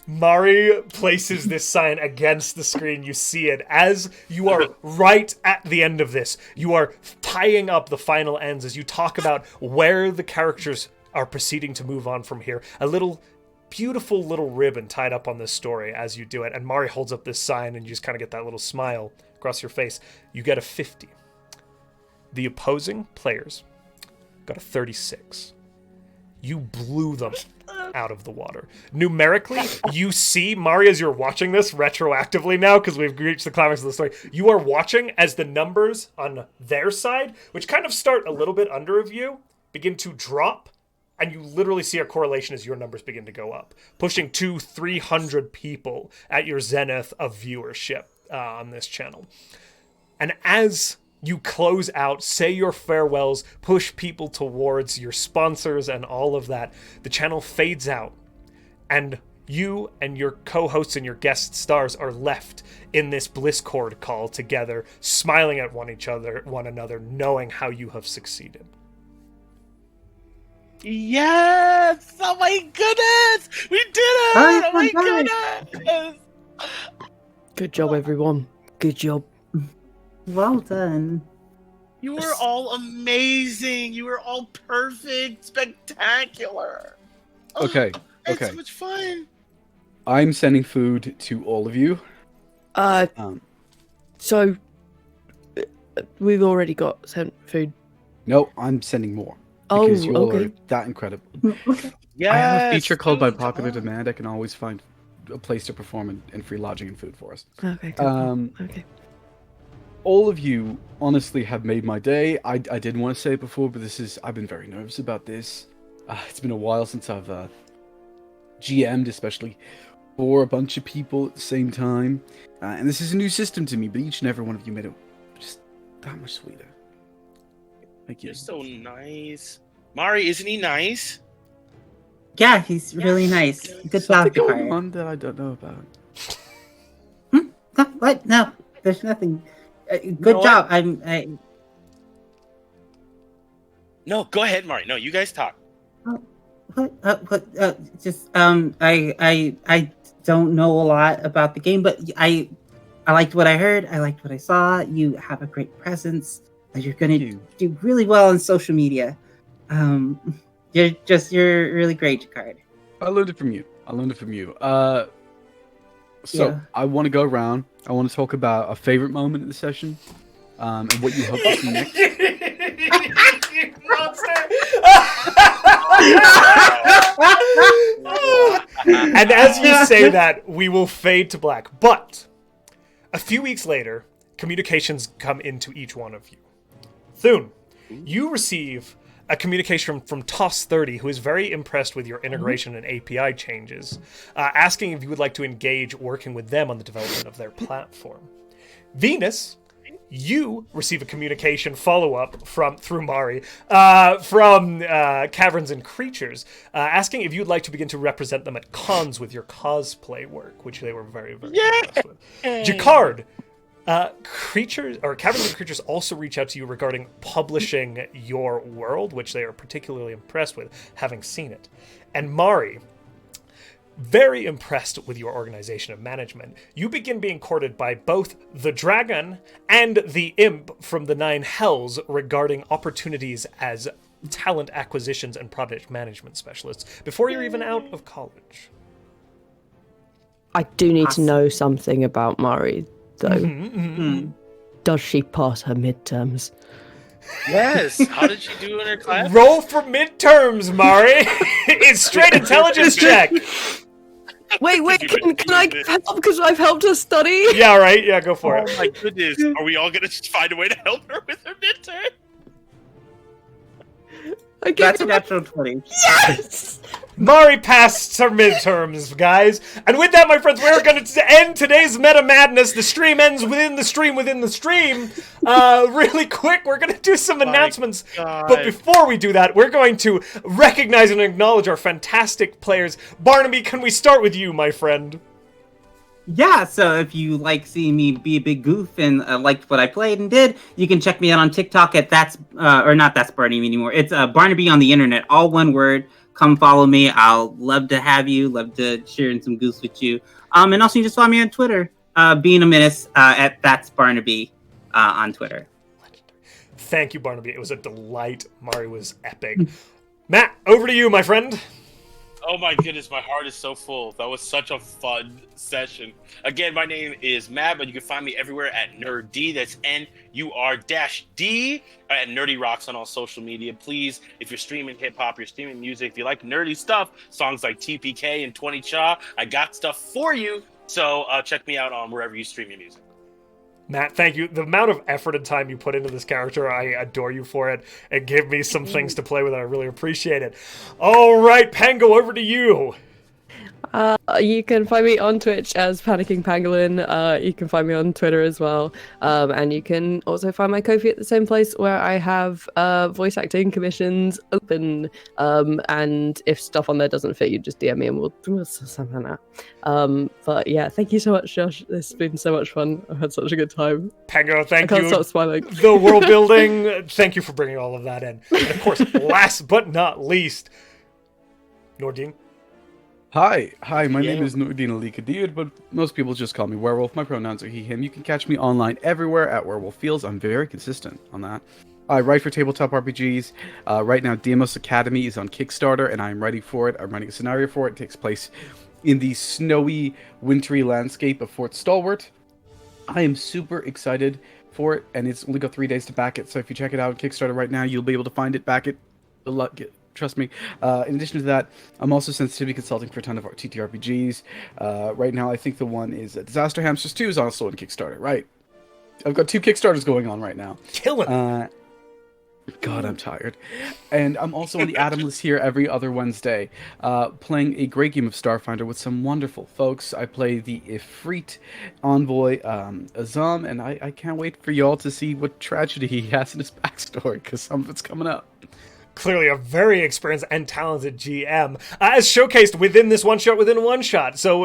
Mari places this sign against the screen. You see it as you are right at the end of this. You are tying up the final ends as you talk about where the characters are proceeding to move on from here. A little beautiful little ribbon tied up on this story as you do it. And Mari holds up this sign and you just kind of get that little smile across your face. You get a 50. The opposing players got a 36. You blew them out of the water. Numerically, you see, Mari, as you're watching this retroactively now, because we've reached the climax of the story, you are watching as the numbers on their side, which kind of start a little bit under of you, begin to drop, and you literally see a correlation as your numbers begin to go up, pushing to 300 people at your zenith of viewership on this channel. And as you close out, say your farewells, push people towards your sponsors and all of that, the channel fades out, and you and your co-hosts and your guest stars are left in this Blisscord call together, smiling at one another, knowing how you have succeeded. Yes! Oh my goodness! We did it! Oh my goodness! Good job, everyone. Good job. Well done. You were all amazing. You were all perfect, spectacular. Oh, Okay, I had okay. so much fun. I'm sending food to all of you. So we've already got sent food. No, I'm sending more. Oh, Because you all okay. are that incredible. Yes, I have a feature called by food, popular come on. demand. I can always find a place to perform and free lodging and food for us. Okay. Cool. Okay. All of you honestly have made my day. I didn't want to say it before, but I've been very nervous about this. It's been a while since I've GM'd, especially for a bunch of people at the same time. And this is a new system to me, but each and every one of you made it just that much sweeter. Thank you. You're so nice. Mari, isn't he nice? Yeah, he's really nice. Good Something job, going Dakar. on that I don't know about. No, what? No, there's nothing. Good know job. what? No, go ahead, Mari. No, you guys talk. I don't know a lot about the game, but I liked what I heard. I liked what I saw. You have a great presence. You're gonna do really well on social media. You're really great, Jakard. I learned it from you. So Yeah. I want to go around. I want to talk about a favorite moment in the session, and what you hope to see next. And as you say that, we will fade to black. But a few weeks later, communications come into each one of you. Thune, you receive a communication from Toss30, who is very impressed with your integration and API changes, asking if you would like to engage working with them on the development of their platform. Venus, you receive a communication follow-up through Mari from Caverns and Creatures, asking if you'd like to begin to represent them at cons with your cosplay work, which they were very, very impressed with. Jakard, Caverns and Creatures also reach out to you regarding publishing your world, which they are particularly impressed with, having seen it. And Mari, very impressed with your organization and management, you begin being courted by both the dragon and the imp from the Nine Hells regarding opportunities as talent acquisitions and project management specialists before you're even out of college. I do need to know something about Mari, though. Does she pass her midterms? Yes. How did she do in her class? Roll for midterms, Mari. It's straight intelligence check. Wait, can I help because I've helped her study? Yeah, right. Yeah, go for Oh it. my goodness. Are we all going to just find a way to help her with her midterm? Okay. That's a natural 20. Yes! Mari passed her midterms, guys. And with that, my friends, we're going to end today's Meta Madness. The stream ends within the stream within the stream. Really quick, we're going to do some announcements. God. But before we do that, we're going to recognize and acknowledge our fantastic players. Barnaby, can we start with you, my friend? Yeah, so if you like seeing me be a big goof and liked what I played and did, you can check me out on TikTok at not That's Barnaby anymore. It's Barnaby on the internet, all one word. Come follow me. I'll love to have you. Love to share in some goofs with you. And also you just follow me on Twitter, being a menace at That's Barnaby on Twitter. Thank you, Barnaby. It was a delight. Mari was epic. Matt, over to you, my friend. Oh my goodness, my heart is so full. That was such a fun session. Again, my name is Matt, but you can find me everywhere at NURD. That's NUR-D at Nerdy Rocks on all social media. Please, if you're streaming hip hop, you're streaming music, if you like nerdy stuff, songs like TPK and 20 Cha, I got stuff for you. So check me out on wherever you stream your music. Matt, thank you. The amount of effort and time you put into this character, I adore you for it. It gave me some things to play with, and I really appreciate it. All right, Pango, over to you. You can find me on Twitch as Panicking Pangolin. You can find me on Twitter as well. And you can also find my Ko-fi at the same place where I have voice acting commissions open. And if stuff on there doesn't fit, you just DM me and we'll somehow out. But yeah, thank you so much, Josh. This has been so much fun. I've had such a good time. Pango, thank you. I can't stop smiling. The world building, thank you for bringing all of that in. And of course, last but not least, Nordine. Hi, my name is Nordine Ali Kadir, but most people just call me Werewolf. My pronouns are he, him. You can catch me online everywhere at Werewolf Fields. I'm very consistent on that. I write for tabletop RPGs. Right now, Demos Academy is on Kickstarter, and I'm writing for it. I'm writing a scenario for it. It takes place in the snowy, wintry landscape of Fort Stalwart. I am super excited for it, and it's only got 3 days to back it, so if you check it out on Kickstarter right now, you'll be able to find it, back it. Trust me. In addition to that, I'm also sensitivity consulting for a ton of TTRPGs. Right now, I think the one is Disaster Hamsters 2 is also on Kickstarter, right? I've got 2 Kickstarters going on right now. Killing God, I'm tired. And I'm also on the Adam list here every other Wednesday, playing a great game of Starfinder with some wonderful folks. I play the Ifrit envoy, Azam, and I can't wait for y'all to see what tragedy he has in his backstory, because some of it's coming up. Clearly a very experienced and talented GM, as showcased within this one-shot within a one-shot. So,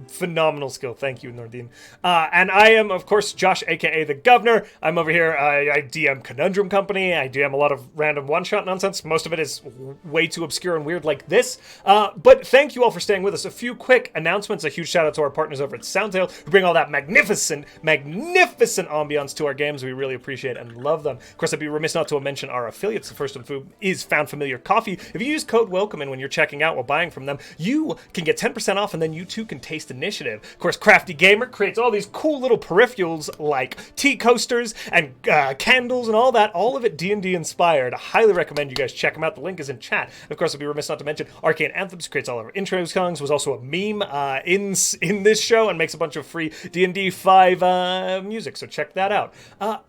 phenomenal skill. Thank you, Nordine. And I am, of course, Josh, a.k.a. The Governor. I'm over here. I DM Conundrum Company. I DM a lot of random one-shot nonsense. Most of it is way too obscure and weird like this. But thank you all for staying with us. A few quick announcements. A huge shout-out to our partners over at Soundtail, who bring all that magnificent ambiance to our games. We really appreciate and love them. Of course, I'd be remiss not to mention our affiliates. The first food is Found Familiar Coffee. If you use code WELCOME when you're checking out while buying from them, you can get 10% off, and then you too can taste initiative. Of course, Crafty Gamer creates all these cool little peripherals like tea coasters and candles and all that, all of it D&D inspired. I highly recommend you guys check them out. The link is in chat. Of course, I'd be remiss not to mention Arcane Anthems creates all our intro songs, was also a meme in this show, and makes a bunch of free D&D 5 music, so check that out.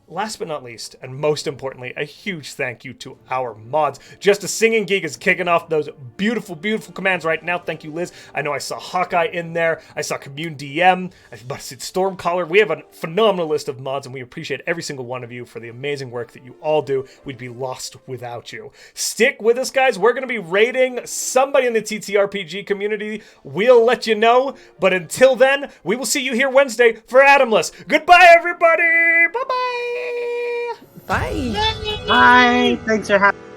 Last but not least, and most importantly, a huge thank you to our mods. Just a Singing Geek is kicking off those beautiful, beautiful commands right now. Thank you, Liz. I know I saw Hawkeye in there. I saw Commune DM. I busted Stormcaller. We have a phenomenal list of mods, and we appreciate every single one of you for the amazing work that you all do. We'd be lost without you. Stick with us, guys. We're going to be raiding somebody in the TTRPG community. We'll let you know. But until then, we will see you here Wednesday for Adamless. Goodbye, everybody. Bye-bye. Bye. Bye. Thanks for having me.